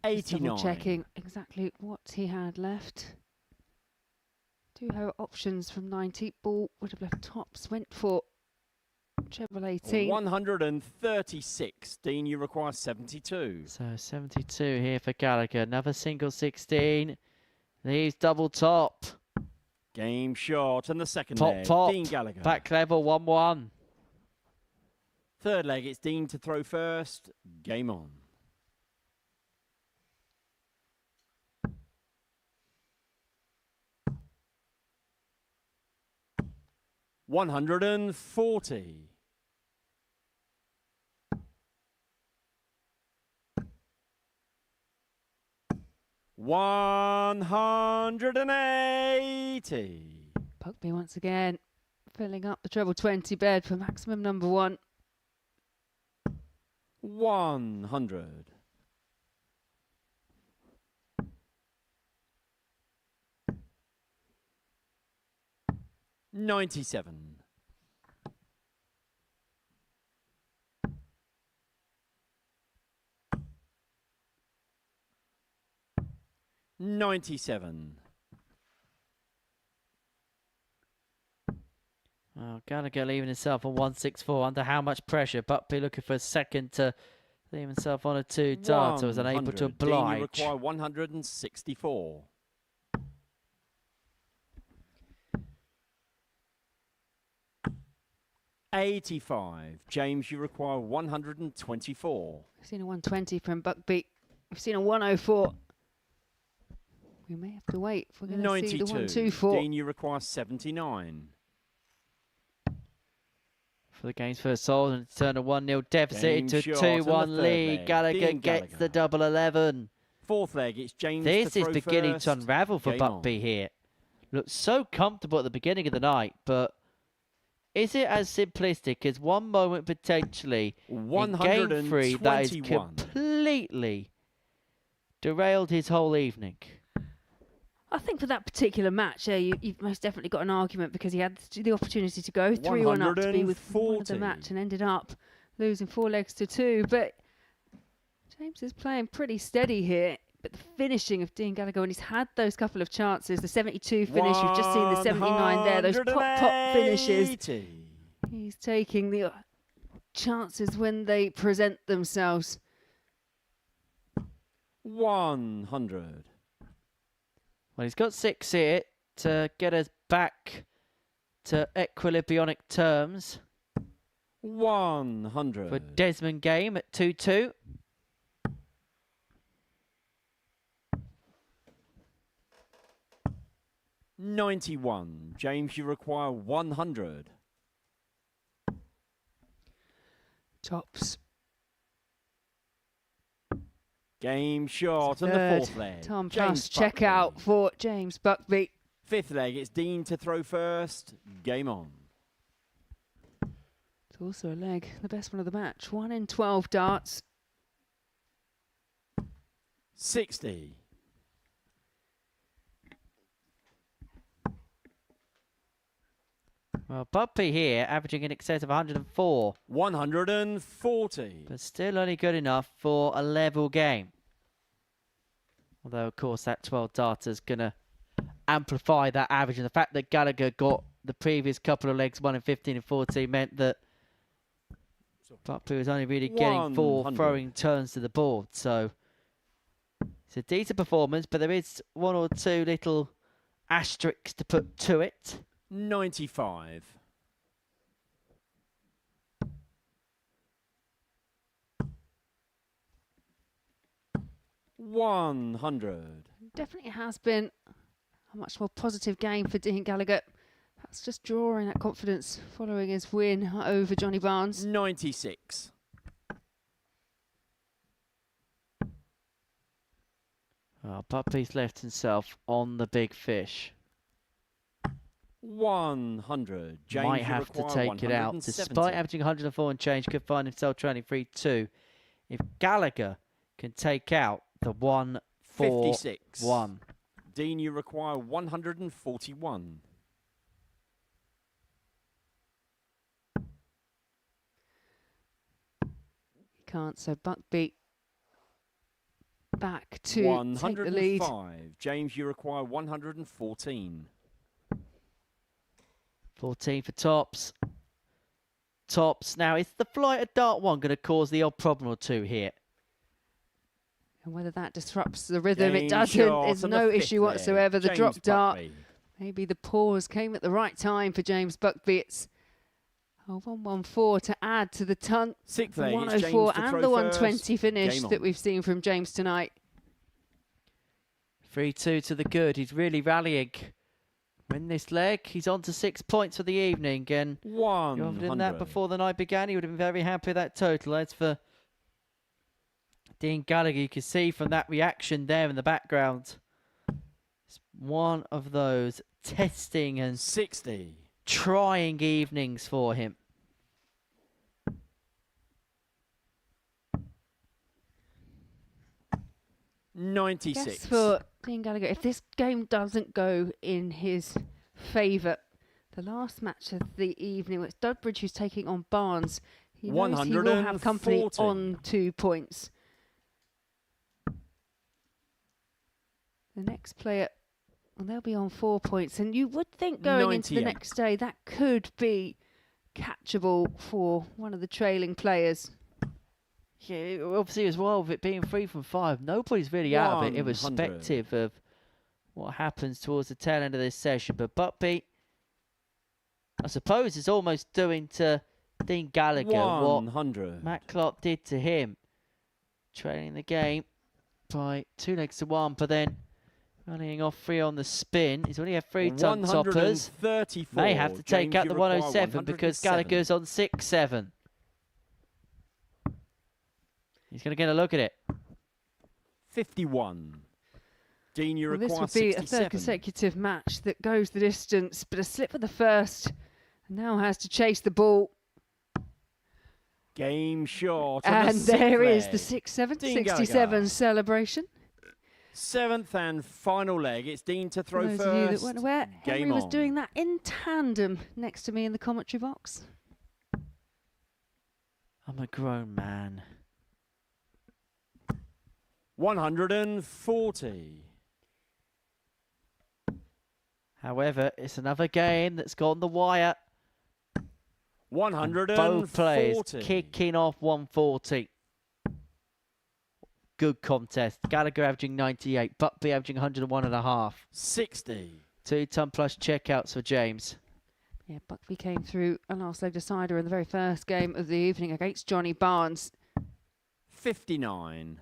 89. Checking exactly what he had left. Do have options from 90. Ball would have left tops. Went for treble 18. 136. Dean, you require 72. So 72 here for Gallagher. Another single 16. Leaves double top. Game shot. And the second pop, leg, pop. Dean Gallagher. Back level 1-1. Third leg, it's Dean to throw first. Game on. 140. 180. Buckby once again filling up the treble 20 bed for maximum number 1. 100. 97. 97. Oh, Gallagher leaving himself on 164. Under how much pressure? Buckby looking for a second to leave himself on a 2 darter. Was unable to 100. Dean, you oblige. require 164. 85. James, you require 124. We've seen a 120 from Buckby. We've seen a 104. We may have to wait if we're going to see the 124. Dean, you require 79. For the game's first sold and turn a 1-0 deficit Game into a shot in the 2-1 third lead. leg. Gallagher Dean gets Gallagher. the double 11. Fourth leg, it's James This to is throw beginning first. to unravel for Game on. Buckby here. Looked so comfortable at the beginning of the night, but is it as simplistic as one moment potentially in game 3 that is 121. completely derailed his whole evening? I think for that particular match, you've most definitely got an argument because he had the opportunity to go 3-1 up to be with one of the 140. match and ended up losing 4 legs to 2. But James is playing pretty steady here. But the finishing of Dean Gallagher, when he's had those couple of chances, the 72 finish, you've just seen the 79 there, those pop finishes. 180. He's taking the chances when they present themselves. 100. Well, he's got 6 here to get us back to equilibrionic terms 100. for Desmond Game at 2-2. $91. James, you require 100. Tops. Game shot on the Third fourth leg. Tom James Plus check Buckby. out for James Buckby. Fifth leg, it's Dean to throw first. Game on. It's also a leg, the best one of the match. 1 in 12 darts. 60. Well, Buckby here averaging in excess of 104, 140. but still only good enough for a level game. Although, of course, that 12 darter's going to amplify that average. And the fact that Gallagher got the previous couple of legs, 1 in 15 and 14, meant that Buckby was only really getting 4 100. throwing turns to the board. So it's a decent performance, but there is 1 or 2 little asterisks to put to it. 95. $100. Definitely has been a much more positive game for Dean Gallagher. That's just drawing that confidence following his win over Johnny Barnes. 96. Oh, Buckby's left himself on the big fish. 100. James, Might you have to require take it out. 170. Despite averaging 104 and change, could find himself trailing 3-2. If Gallagher can take out the 1-4-1. 56. Dean, you require 141. Can't, so Buckby back to take the lead. 105. James, you require 114. 14 for Tops. Tops. Now, is the flight of Dart 1 going to cause the odd problem or 2 here? And whether that disrupts the rhythm, it Game doesn't. shot There's on the no fifth issue leg. whatsoever. The James drop dart, Buckby. maybe the pause came at the right time for James Buckby. It's a 114 to add to the ton. Sixth The leg, it's 104 James to and throw the 120 first. finish Game that on. we've seen from James tonight. 3-2 to the good. He's really rallying. Win this leg. He's on to 6 points for the evening. And you offered him that 100. before the night began. He would have been very happy with that total. As for Dean Gallagher, you can see from that reaction there in the background, it's one of those testing and 60. trying evenings for him. I 96. guess for Dean Gallagher, if this game doesn't go in his favour, the last match of the evening, it's Dudbridge who's taking on Barnes. He knows he will have company 140. on 2 points. The next player, well, they'll be on 4 points. And you would think going into the 98. next day, that could be catchable for one of the trailing players. Yeah, obviously as well, with it being 3 from 5, nobody's really out of it, 100. irrespective of what happens towards the tail end of this session. But Buckby, I suppose, is almost doing to Dean Gallagher 100. what Matt Clark did to him, trailing the game by 2 legs to 1, but then running off 3 on the spin. He's only had 3 tongue toppers. 134. May have to take James, out you the require 107 because 107. Gallagher's on 6-7. He's going to get a look at it. 51. Dean, you Well, require this would be 67. a third consecutive match that goes the distance, but a slip of the first, and now has to chase the ball. Game short. on And the there is sixth the leg. 6-7, Dean 67 Gallagher. celebration. 7th and final leg. It's Dean to For throw those first. of you that weren't aware, Henry Game was on. doing that in tandem next to me in the commentary box. I'm a grown man. 140. However, it's another game that's gone the wire. 140. Both players kicking off 140. Good contest. Gallagher averaging 98, Buckby averaging 101.5. 60. 2 ton plus checkouts for James. Yeah, Buckby came through a last leg decider in the very first game of the evening against Johnny Barnes. 59.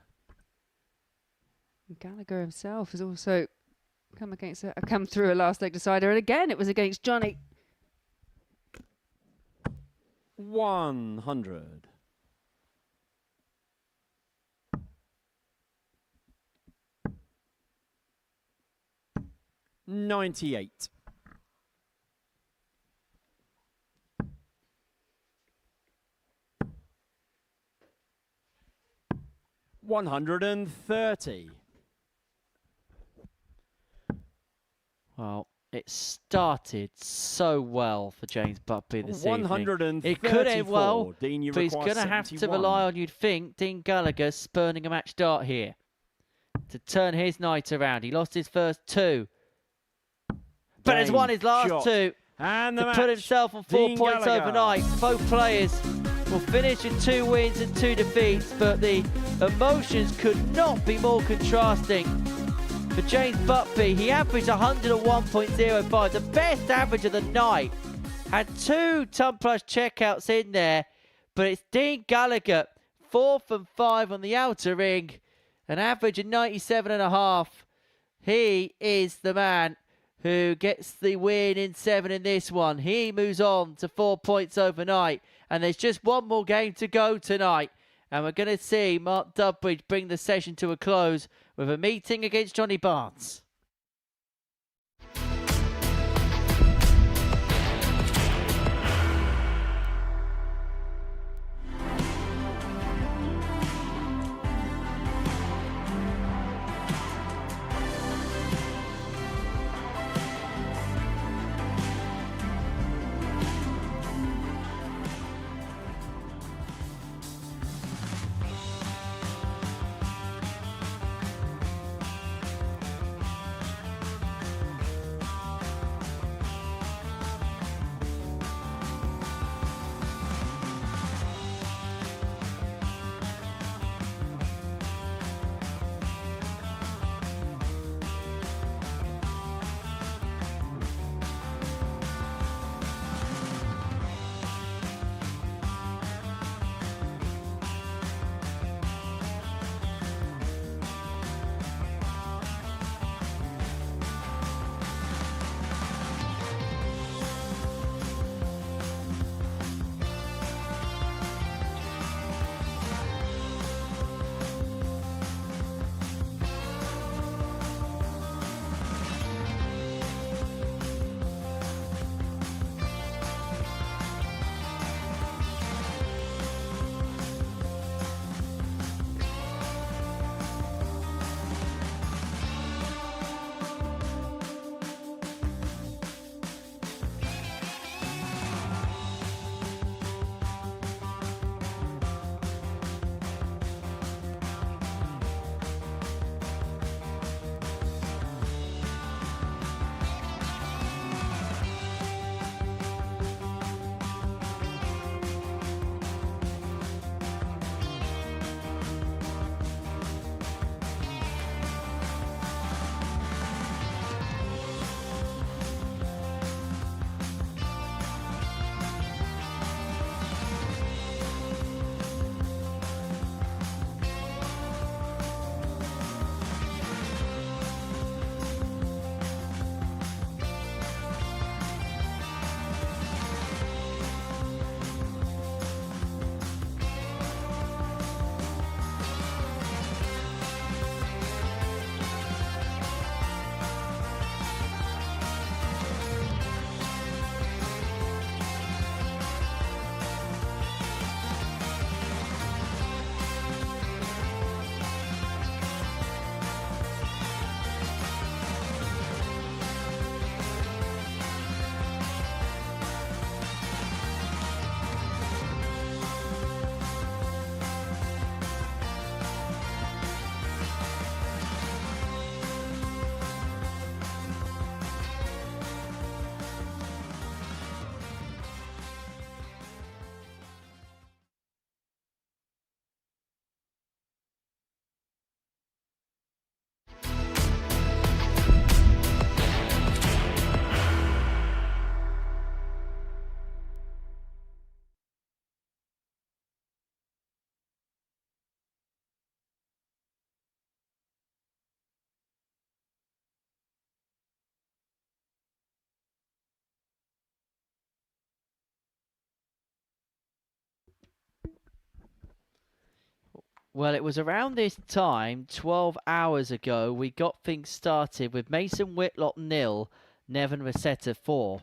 Gallagher himself has also come through a last leg decider, and again it was against Johnny. 100. 98. 130. Well, it started so well for James Buckby this evening. 134. It could end well, Dean, you but he's require going to have to 71. rely on, you'd think, Dean Gallagher spurning a match start here to turn his night around. He lost his first 2, but has Game won his last shot. 2 And the to match. put himself on 4 Dean points Gallagher. overnight. Both players will finish with 2 wins and 2 defeats, but the emotions could not be more contrasting. For James Buckby, he averaged 101.05, the best average of the night. Had 2 ton plus checkouts in there, but it's Dean Gallagher, 4 from 5 on the outer ring, an average of 97.5. He is the man who gets the win in 7 in this one. He moves on to 4 points overnight, and there's just one more game to go tonight. And we're going to see Mark Dudbridge bring the session to a close with a meeting against Johnny Barnes. Well, it was around this time, 12 hours ago, we got things started with Mason Whitlock 0, Nevin Rosetta 4.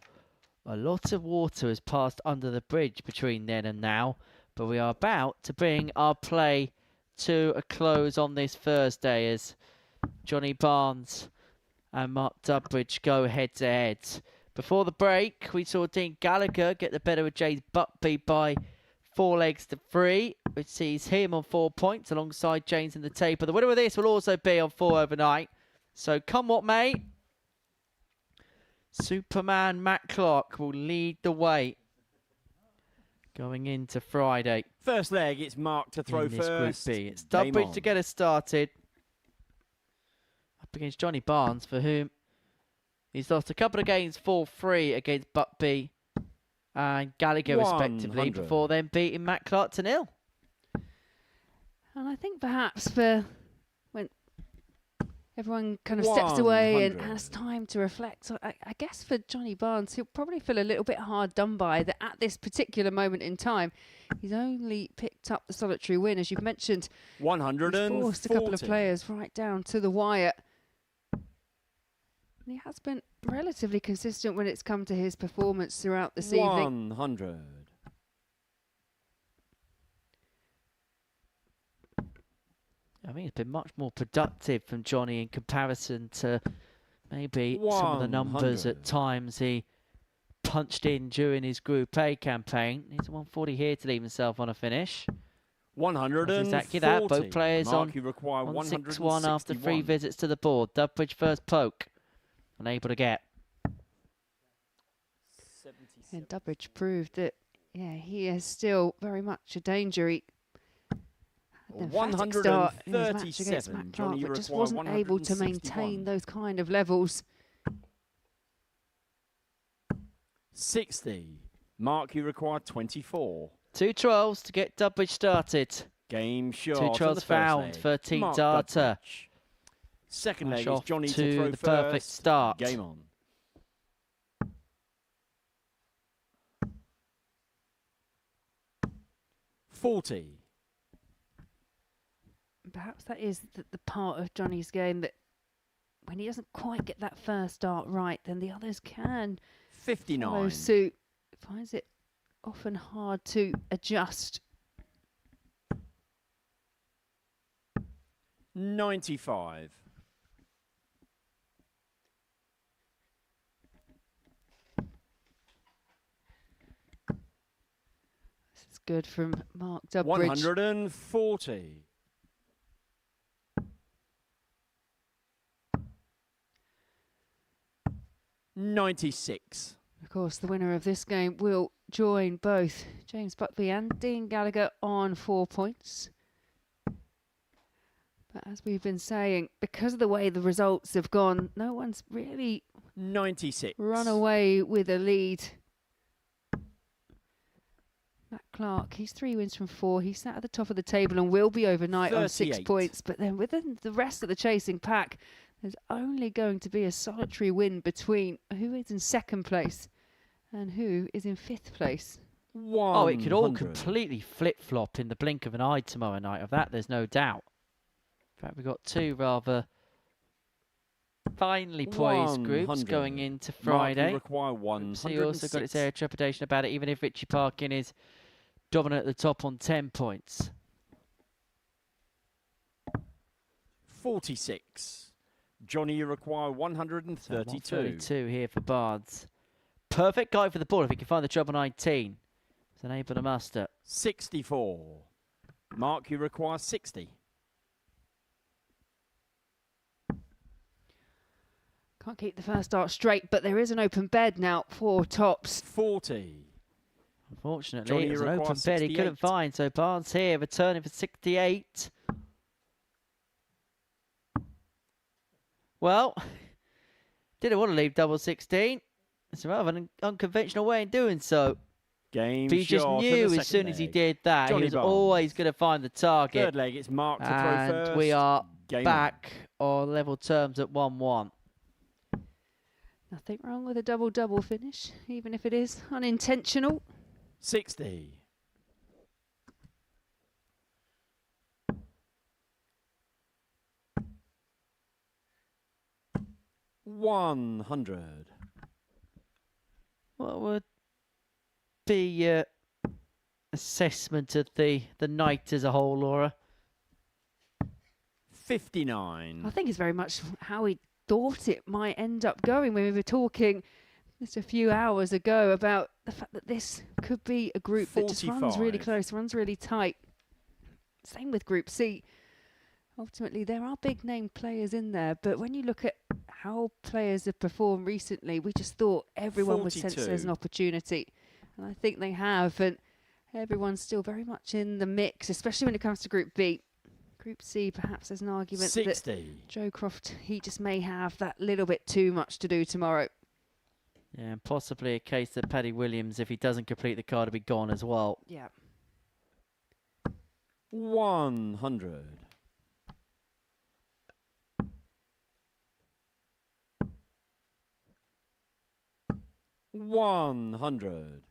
A lot of water has passed under the bridge between then and now, but we are about to bring our play to a close on this Thursday as Johnny Barnes and Mark Dubbridge go head to head. Before the break, we saw Dean Gallagher get the better of James Buckby by 4 legs to 3, which sees him on 4 points alongside James in the taper. The winner of this will also be on 4 overnight. So come what may, Superman Matt Clark will lead the way going into Friday. First leg, it's Mark to throw in this first. Group B. It's Game Dubbridge on. to get us started. Up against Johnny Barnes, for whom he's lost a couple of games 4-3 against Buckby and Gallagher respectively, 100. before then beating Matt Clark to 0. And I think perhaps for when everyone kind of steps away and 100. has time to reflect, so I guess for Johnny Barnes, he'll probably feel a little bit hard done by that at this particular moment in time. He's only picked up the solitary win, as you've mentioned. 140. He's forced a couple of players right down to the wire. And he has been relatively consistent when it's come to his performance throughout this evening. 100. I mean, it's been much more productive from Johnny in comparison to maybe some of the numbers 100. at times he punched in during his Group A campaign. He's a 140 here to leave himself on a finish. 140. That's exactly that. Both players Mark, you require 1-6-1 161 after 3 visits to the board. Dubbridge first poke. Unable to get. And Dubbridge proved that, yeah, he is still very much a danger. He had an emphatic start in his match against 137. Matt Clark, Johnny, you but just require wasn't able to 161. maintain those kind of levels. 60. Mark, you require 24. 2 12s to get Dubbridge started. Game shot. 2 on the 12s first found leg. for Team Mark Data. Dubbridge. Second Smash leg is off Johnny to to throw the first. perfect start. Game on. $40. Perhaps that is the part of Johnny's game that when he doesn't quite get that first start right, then the others can follow 59. suit. Finds it often hard to adjust. 95. This is good from Mark Dubbridge. 140. 96. Of course, the winner of this game will join both James Buckby and Dean Gallagher on 4 points. But as we've been saying, because of the way the results have gone, no one's really 96. run away with a lead. Matt Clark, he's 3 wins from 4. He's sat at the top of the table and will be overnight on 6 38. points. But then within the rest of the chasing pack, there's only going to be a solitary win between who is in second place and who is in 5th place. 100. Oh, it could all completely flip-flop in the blink of an eye tomorrow night. Of that, there's no doubt. In fact, we've got 2 rather finely poised groups 100. going into Mark, Friday. you require 106. He also got its air of trepidation about it, even if Richie Parkin is dominant at the top on 10 points. 46. Johnny, you require So 132. 132 here for Barnes. Perfect guy for the ball if he can find the treble 19. He's unable to muster. 64. Mark, you require 60. Can't keep the first start straight, but there is an open bed now for tops. 40. Unfortunately, Johnny, it was you an require open bed he couldn't 68. find. So Barnes here returning for 68. Well, didn't want to leave double 16. It's a rather an unconventional way in doing so. Game But he just shot knew in the as soon as he second did that, Johnny he was Barnes. always going to find the leg. target. Third leg, it's Mark to throw And first. we are Game back on level terms at 1-1. Nothing wrong with a double-double finish, even if it is unintentional. on. 60. 100. What would be your assessment of the night as a whole, Laura? 59. I think it's very much how we thought it might end up going when we were talking just a few hours ago about the fact that this could be a group that just runs really 45. close, runs really tight. Same with Group C. Ultimately, there are big name players in there, but when you look at how players have performed recently, we just thought everyone would sense there's an 42. opportunity. And I think they have, and everyone's still very much in the mix, especially when it comes to Group B. Group C, perhaps there's an argument that 60. Joe Croft, he just may have that little bit too much to do tomorrow. Yeah, and possibly a case that Paddy Williams, if he doesn't complete the card, will be gone as well. Yeah. 100. 100.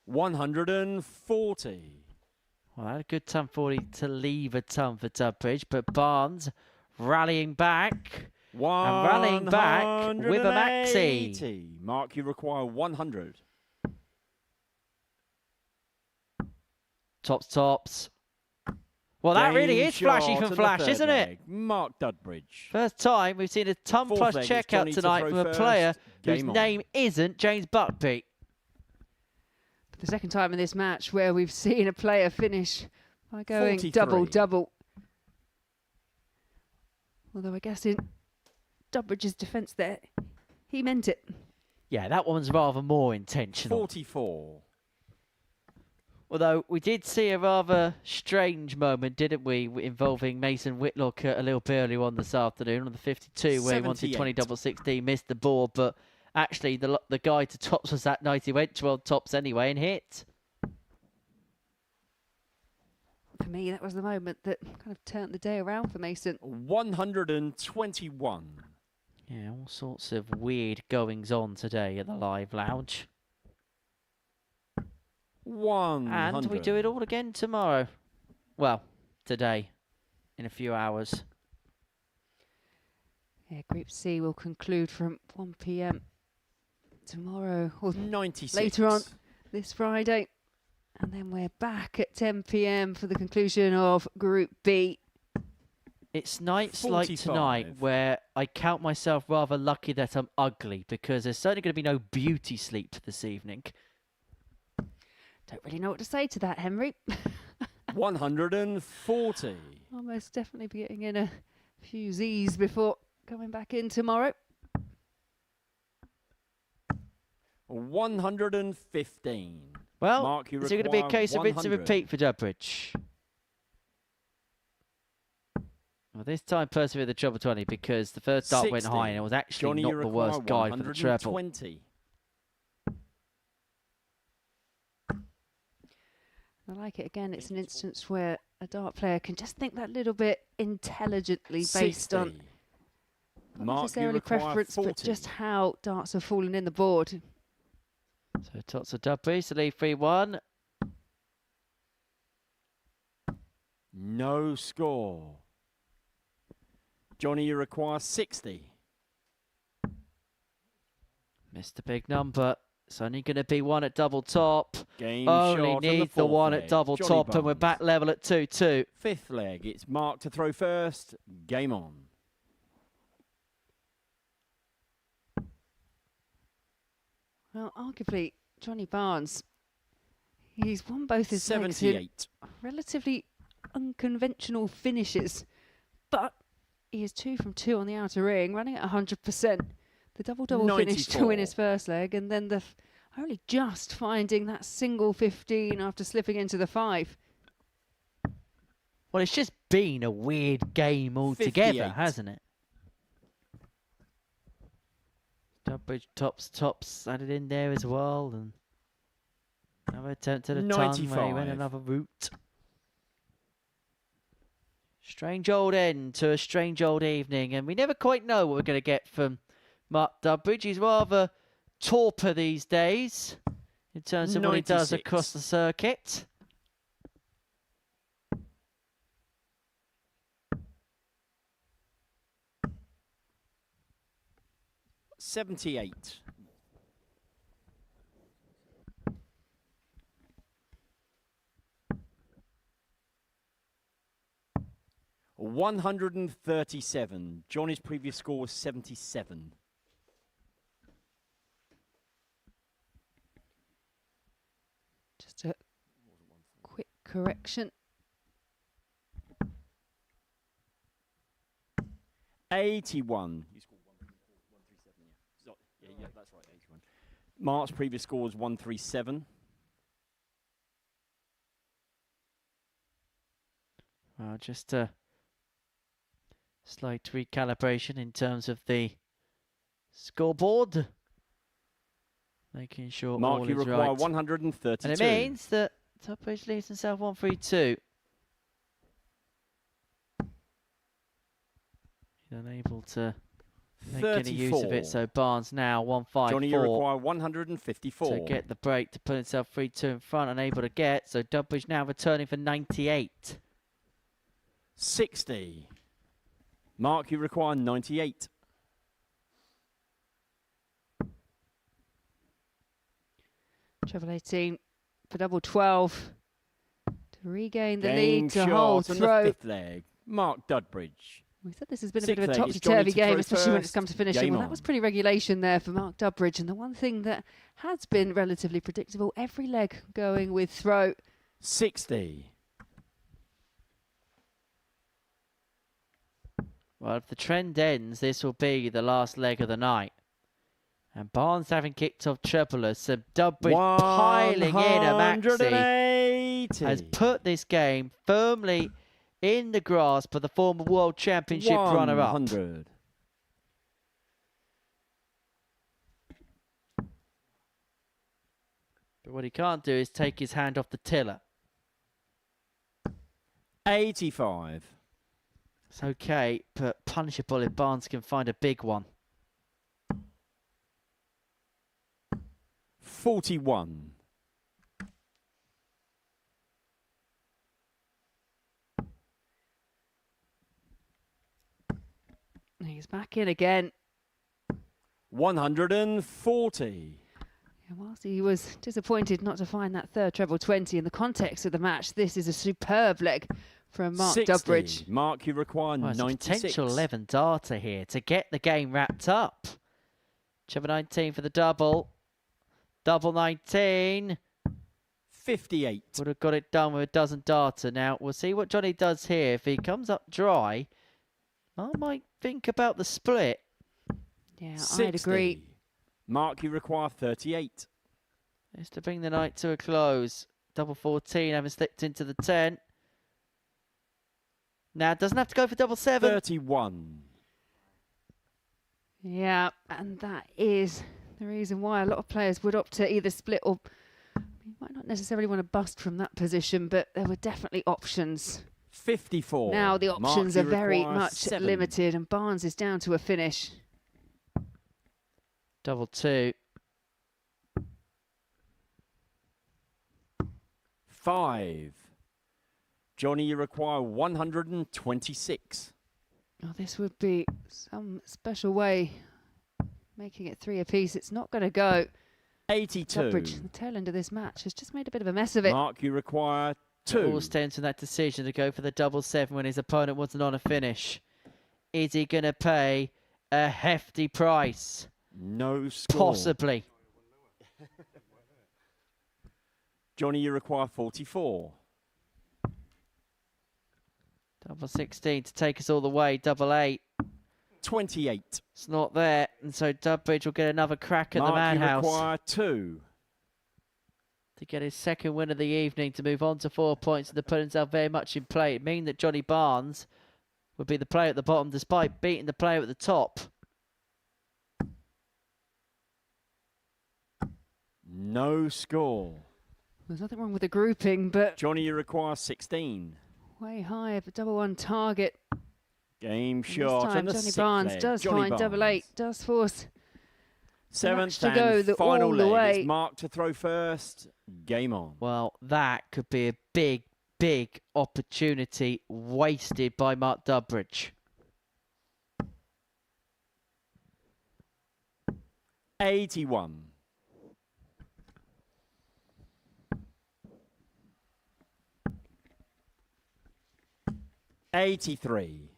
140. Well, had a good ton 40 to leave a ton for Tudbridge, but Barnes rallying back. rallying back with a maxi. 180. Mark, you require 100. Tops. Well, that really Game is flashy shot from on the Flash, third isn't it? leg. Mark Dudbridge. First time we've seen a ton Fourth plus leg, it's checkout Johnny to tonight throw from a first. player whose Game on. name isn't James Buckbeat. For the second time in this match where we've seen a player finish by going 43. double-double. Although I guess in Dudbridge's defence there, he meant it. Yeah, that one's rather more intentional. 44. Although we did see a rather strange moment, didn't we, involving Mason Whitlock a little bit earlier on this afternoon on the 52, where he wanted 78. 20 double 16, missed the board, but actually the guy to tops was that night. He went 12 tops anyway and hit. For me, that was the moment that kind of turned the day around for Mason. 121. Yeah, all sorts of weird goings on today at the Live Lounge. 100. And we do it all again tomorrow. Well, today, in a few hours. Yeah, Group C will conclude from 1 p.m. tomorrow or 96. later on this Friday. And then we're back at 10 p.m. for the conclusion of Group B. It's nights like 45. tonight where I count myself rather lucky that I'm ugly, because there's certainly going to be no beauty sleep this evening. Don't really know what to say to that, Henry. 140. I'll most definitely be getting in a few Z's before coming back in tomorrow. 115. Well, Mark, you is it going to be a require case of rinse and 100. repeat for Dudbridge? Well, this time persevere the treble 20, because the first dart went 60. high and it was actually Johnny, not you the worst require guy for the treble. 120. I like it again. It's an instance where a dart player can just think that little bit intelligently based on 60. not Mark, you necessarily require preference, 40. but just how darts have fallen in the board. So tots of Dudbridge to lead 3-1. No score. Johnny, you require 60. Missed a big number. It's only going to be one at double top. Game Only shot on needs the fourth one leg. at double Johnny top, and we're Barnes. back level at 2-2. Fifth leg, it's Mark to throw first. Game on. Well, arguably, Johnny Barnes, he's won both his legs in 78. relatively unconventional finishes, but he is 2 from 2 on the outer ring, running at 100%. The double-double finish to 94. win his first leg, and then the only just finding that single 15 after slipping into the 5. Well, it's just been a weird game altogether, 58. hasn't it? Dudbridge tops added in there as well, and another attempt at a ton where he went 95. another route. Strange old end to a strange old evening, and we never quite know what we're going to get from Mark Dudbridge. He's rather torpor these days in terms of what he does 96. across the circuit. $78. $137. Johnny's previous score was 77. Just a quick correction. 81. You scored 137, yeah. Yeah, that's right, 81. Mark's previous score was 137. Well, just a slight recalibration in terms of the scoreboard. Making sure Mark, all you is require right. 132. And it means that Topbridge leaves himself 132. He's unable to make any use of it, so Barnes now 154. Johnny, you require 154. To get the break to put himself 3-2 in front, unable to get. So Dubbridge now returning for 98. 60. Mark, you require 98. Treble 18 for double 12 to regain the Game lead to shot hold on throw. the fifth leg. Mark Dudbridge. We said this has been a Sixth bit of a leg, it's topsy-turvy Johnny to game, throw especially when it's first. come to finishing. Game Well, that on. was pretty regulation there for Mark Dudbridge, and the one thing that has been relatively predictable, every leg going with throw. 60. Well, if the trend ends, this will be the last leg of the night. And Barnes having kicked off treblers, so Dubbridge piling in a maxi 180. has put this game firmly in the grasp of the former World Championship runner-up. 100. But what he can't do is take his hand off the tiller. 85. It's okay, but punishable if Barnes can find a big one. 41. He's back in again. 140. And whilst he was disappointed not to find that third treble 20 in the context of the match, this is a superb leg from Mark 60. Dudbridge. Mark, you require Well, it's a 96. potential 11 darter here to get the game wrapped up. Treble 19 for the double. Double 19. 58. Would have got it done with a dozen darter. Now, we'll see what Johnny does here. If he comes up dry, I might think about the split. Yeah, 60. I'd agree. Mark, you require 38. Just to bring the night to a close. Double 14 having slipped into the 10. Now, doesn't have to go for double 7. 31. Yeah, and that is the reason why a lot of players would opt to either split or you might not necessarily want to bust from that position, but there were definitely options. 54. Now the Mark, options you are very require much 7. limited, and Barnes is down to a finish. Double 2. 5. Johnny, you require 126. Oh, this would be some special way, making it 3 apiece. It's not going to go. 82. Topbridge, the tail end of this match, has just made a bit of a mess of it. Mark, you require 2. All stems from that decision to go for the double 7 when his opponent wasn't on a finish. Is he going to pay a hefty price? No score. Possibly. Johnny, you require 44. Double 16 to take us all the way. Double 8. 28. It's not there. And so Dubbridge will get another crack at Mark, the you Madhouse require 2. to get his second win of the evening, to move on to 4 points and to put himself very much in play. It means that Johnny Barnes would be the player at the bottom despite beating the player at the top. No score. There's nothing wrong with the grouping, but Johnny, you require 16. way high of a double 1 target. Game And shot. this time, on the Johnny sixth Barnes leg. does Johnny find double 8, Barnes. does force Seventh to go and final all the leg. way. It's Mark to throw first. Game on. Well, that could be a big, big opportunity wasted by Mark Durbridge. 81. $83.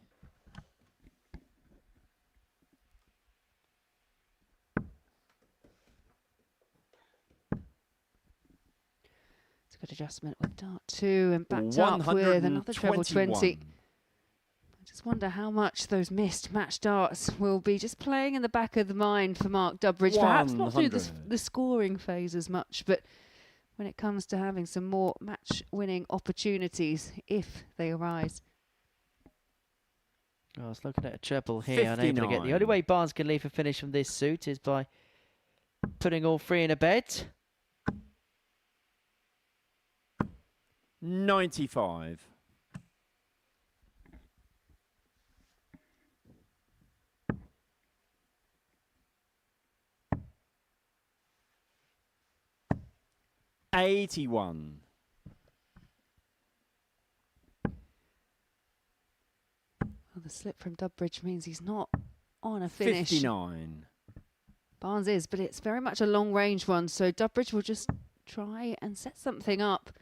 It's a good adjustment with dart 2 and backed up with another treble 20. I just wonder how much those missed match darts will be just playing in the back of the mind for Mark Durbridge. Perhaps not through the scoring phase as much, but when it comes to having some more match-winning opportunities, if they arise. I was looking at a treble here, unable to get. The only way Barnes can leave a finish from this suit is by putting all three in a bed. 95. $81. Well, the slip from Durbridge means he's not on a finish. 59. Barnes is, but it's very much a long-range one, so Durbridge will just try and set something up.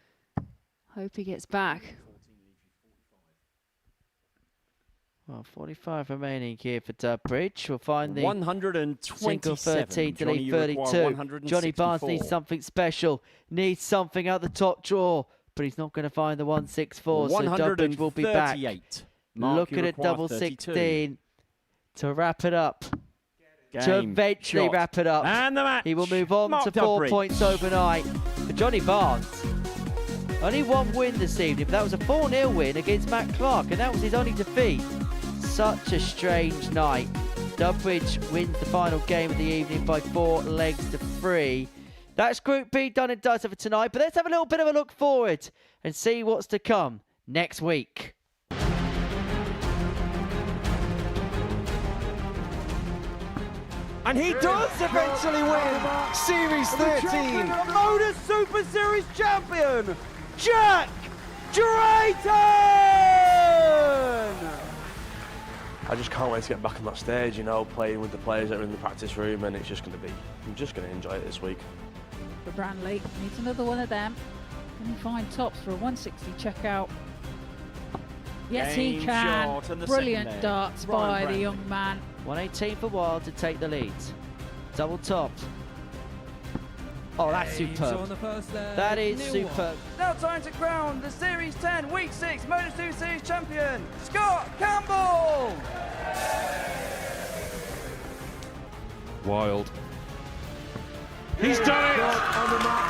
Hope he gets back. Well, 45 remaining here for Durbridge. We'll find the 127. single 13 to lead 32. Johnny Barnes needs something special. Needs something out the top drawer, but he's not going to find the 164. So Durbridge will be back. Looking at double 16 to wrap it up. To eventually wrap it up. And the match. He will move on Mark to 4 Durbridge. points overnight. For Johnny Barnes, only one win this evening, but that was a 4-0 win against Matt Clark, and that was his only defeat. Such a strange night. Durbridge wins the final game of the evening by 4 legs to 3. That's Group B done and dusted for tonight, but let's have a little bit of a look forward and see what's to come next week. And he does eventually win Series 13. Modus Super Series champion, Jack Drayton! I just can't wait to get back on that stage, you know, playing with the players that are in the practice room, and it's just going to be, I'm just going to enjoy it this week. For Branley, needs another one of them. Can you find tops for a 160 checkout? Yes, he can. Brilliant darts by the young man. 118 for Wild to take the lead. Double top. Oh, that's superb. That is superb. Now time to crown the Series 10 Week 6 Modus 2 Series champion, Scott Campbell! Wild. He's done it!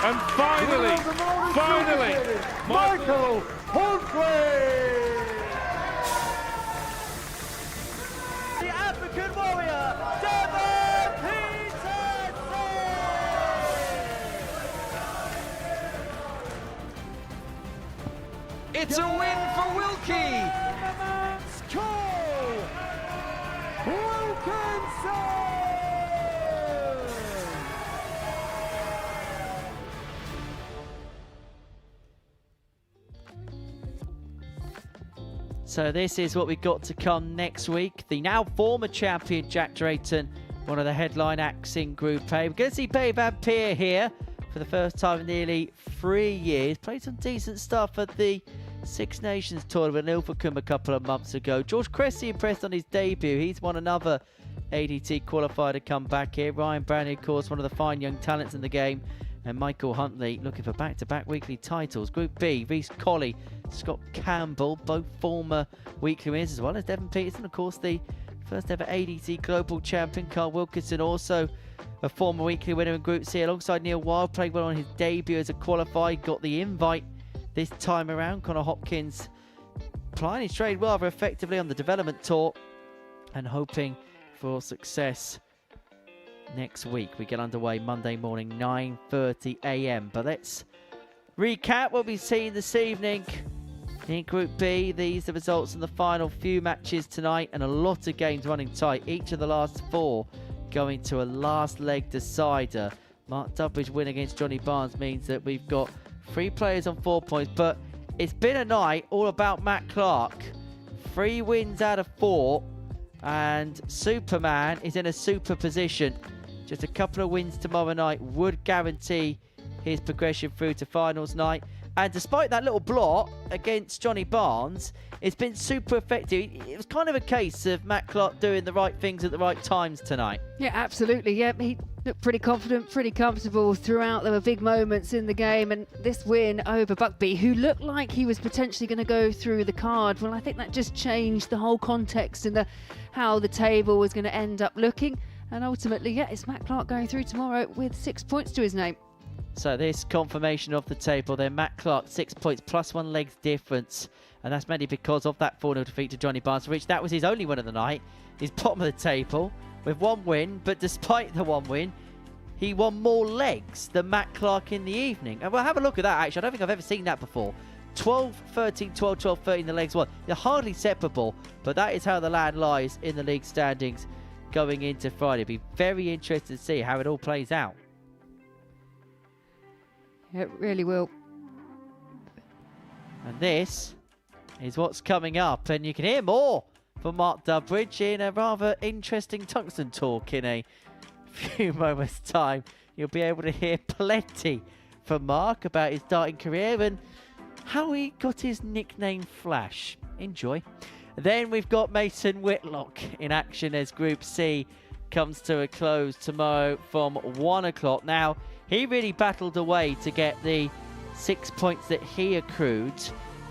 And finally, Michael Huntley! The African warrior, Devon Peterson! It's a win for Wilkie. Wilkinson! So this is what we've got to come next week. The now former champion Jack Drayton, one of the headline acts in Group A. We're going to see Bay Van Peer here for the first time in nearly 3 years. Played some decent stuff at the Six Nations tournament in Ilfracombe a couple of months ago. George Cressy impressed on his debut. He's won another ADT qualifier to come back here. Ryan Brownlee, of course, one of the fine young talents in the game. And Michael Huntley looking for back-to-back weekly titles. Group B, Reece Colley, Scott Campbell, both former weekly winners, as well as Devon Peterson, of course, the first ever ADT Global Champion. Carl Wilkinson, also a former weekly winner in Group C, alongside Neil Wild, played well on his debut as a qualifier, got the invite this time around. Connor Hopkins plying his trade rather effectively on the development tour and hoping for success next week. We get underway Monday morning, 9:30 a.m. But let's recap what we've seen this evening in Group B. These are the results in the final few matches tonight, and a lot of games running tight. Each of the last 4 going to a last leg decider. Mark Dubridge win against Johnny Barnes means that we've got 3 players on 4 points, but it's been a night all about Matt Clark. 3 wins out of 4, and Superman is in a super position. Just a couple of wins tomorrow night would guarantee his progression through to finals night. And despite that little blot against Johnny Barnes, it's been super effective. It was kind of a case of Matt Clark doing the right things at the right times tonight. Yeah, absolutely. Yeah, he looked pretty confident, pretty comfortable throughout. There were big moments in the game, and this win over Buckby, who looked like he was potentially going to go through the card, well, I think that just changed the whole context and how the table was going to end up looking. And ultimately, yeah, it's Matt Clark going through tomorrow with 6 points to his name. So this confirmation of the table then, Matt Clark 6 points plus 1 legs difference, and that's mainly because of that 4-0 defeat to Johnny Barnes, which that was his only win of the night. He's bottom of the table with 1 win, but despite the 1 win, he won more legs than Matt Clark in the evening. And we'll have a look at that actually. I don't think I've ever seen that before. 12-13, 12-12-13 the legs won. They're hardly separable, but that is how the lad lies in the league standings going into Friday. It'll be very interesting to see how it all plays out. It really will. And this is what's coming up, and you can hear more from Mark Dubridge in a rather interesting tungsten talk in a few moments' time. You'll be able to hear plenty from Mark about his darting career and how he got his nickname Flash. Enjoy. Then we've got Mason Whitlock in action as Group C comes to a close tomorrow from 1 o'clock. Now, he really battled away to get the 6 points that he accrued,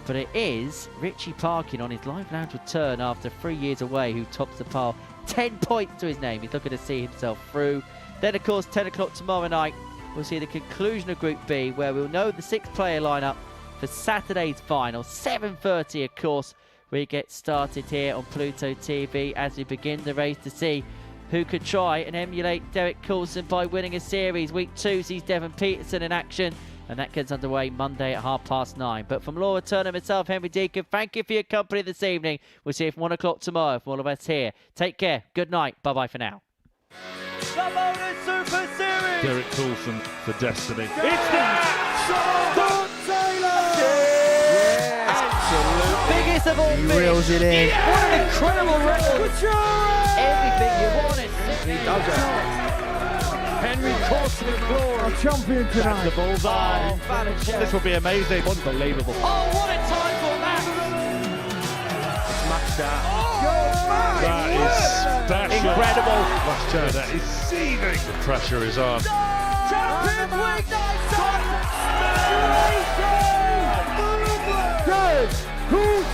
but it is Richie Parkin on his live lounge return after 3 years away who tops the pile. 10 points to his name. He's looking to see himself through. Then, of course, 10 o'clock tomorrow night, we'll see the conclusion of Group B, where we'll know the 6-player lineup for Saturday's final. 7:30, of course, we get started here on Pluto TV as we begin the race to see who could try and emulate Derek Coulson by winning a series. Week 2 sees Devon Peterson in action, and that gets underway Monday at 9:30. But from Laura Turner, myself, Henry Deacon, thank you for your company this evening. We'll see you from 1 o'clock tomorrow from all of us here. Take care. Good night. Bye-bye for now. The Modus Super Series! Derek Coulson for Destiny. It's that! Biggest of all He reels it in. What an incredible record! Everything you wanted. He does it. Henry Coulson in glory. Our champion tonight. The bullseye. This will be amazing. Unbelievable. Oh, what a time for Max! Smash that. That is special. Incredible. Last chance. That is seething. The pressure is on. Champions League night! Good. Coulson.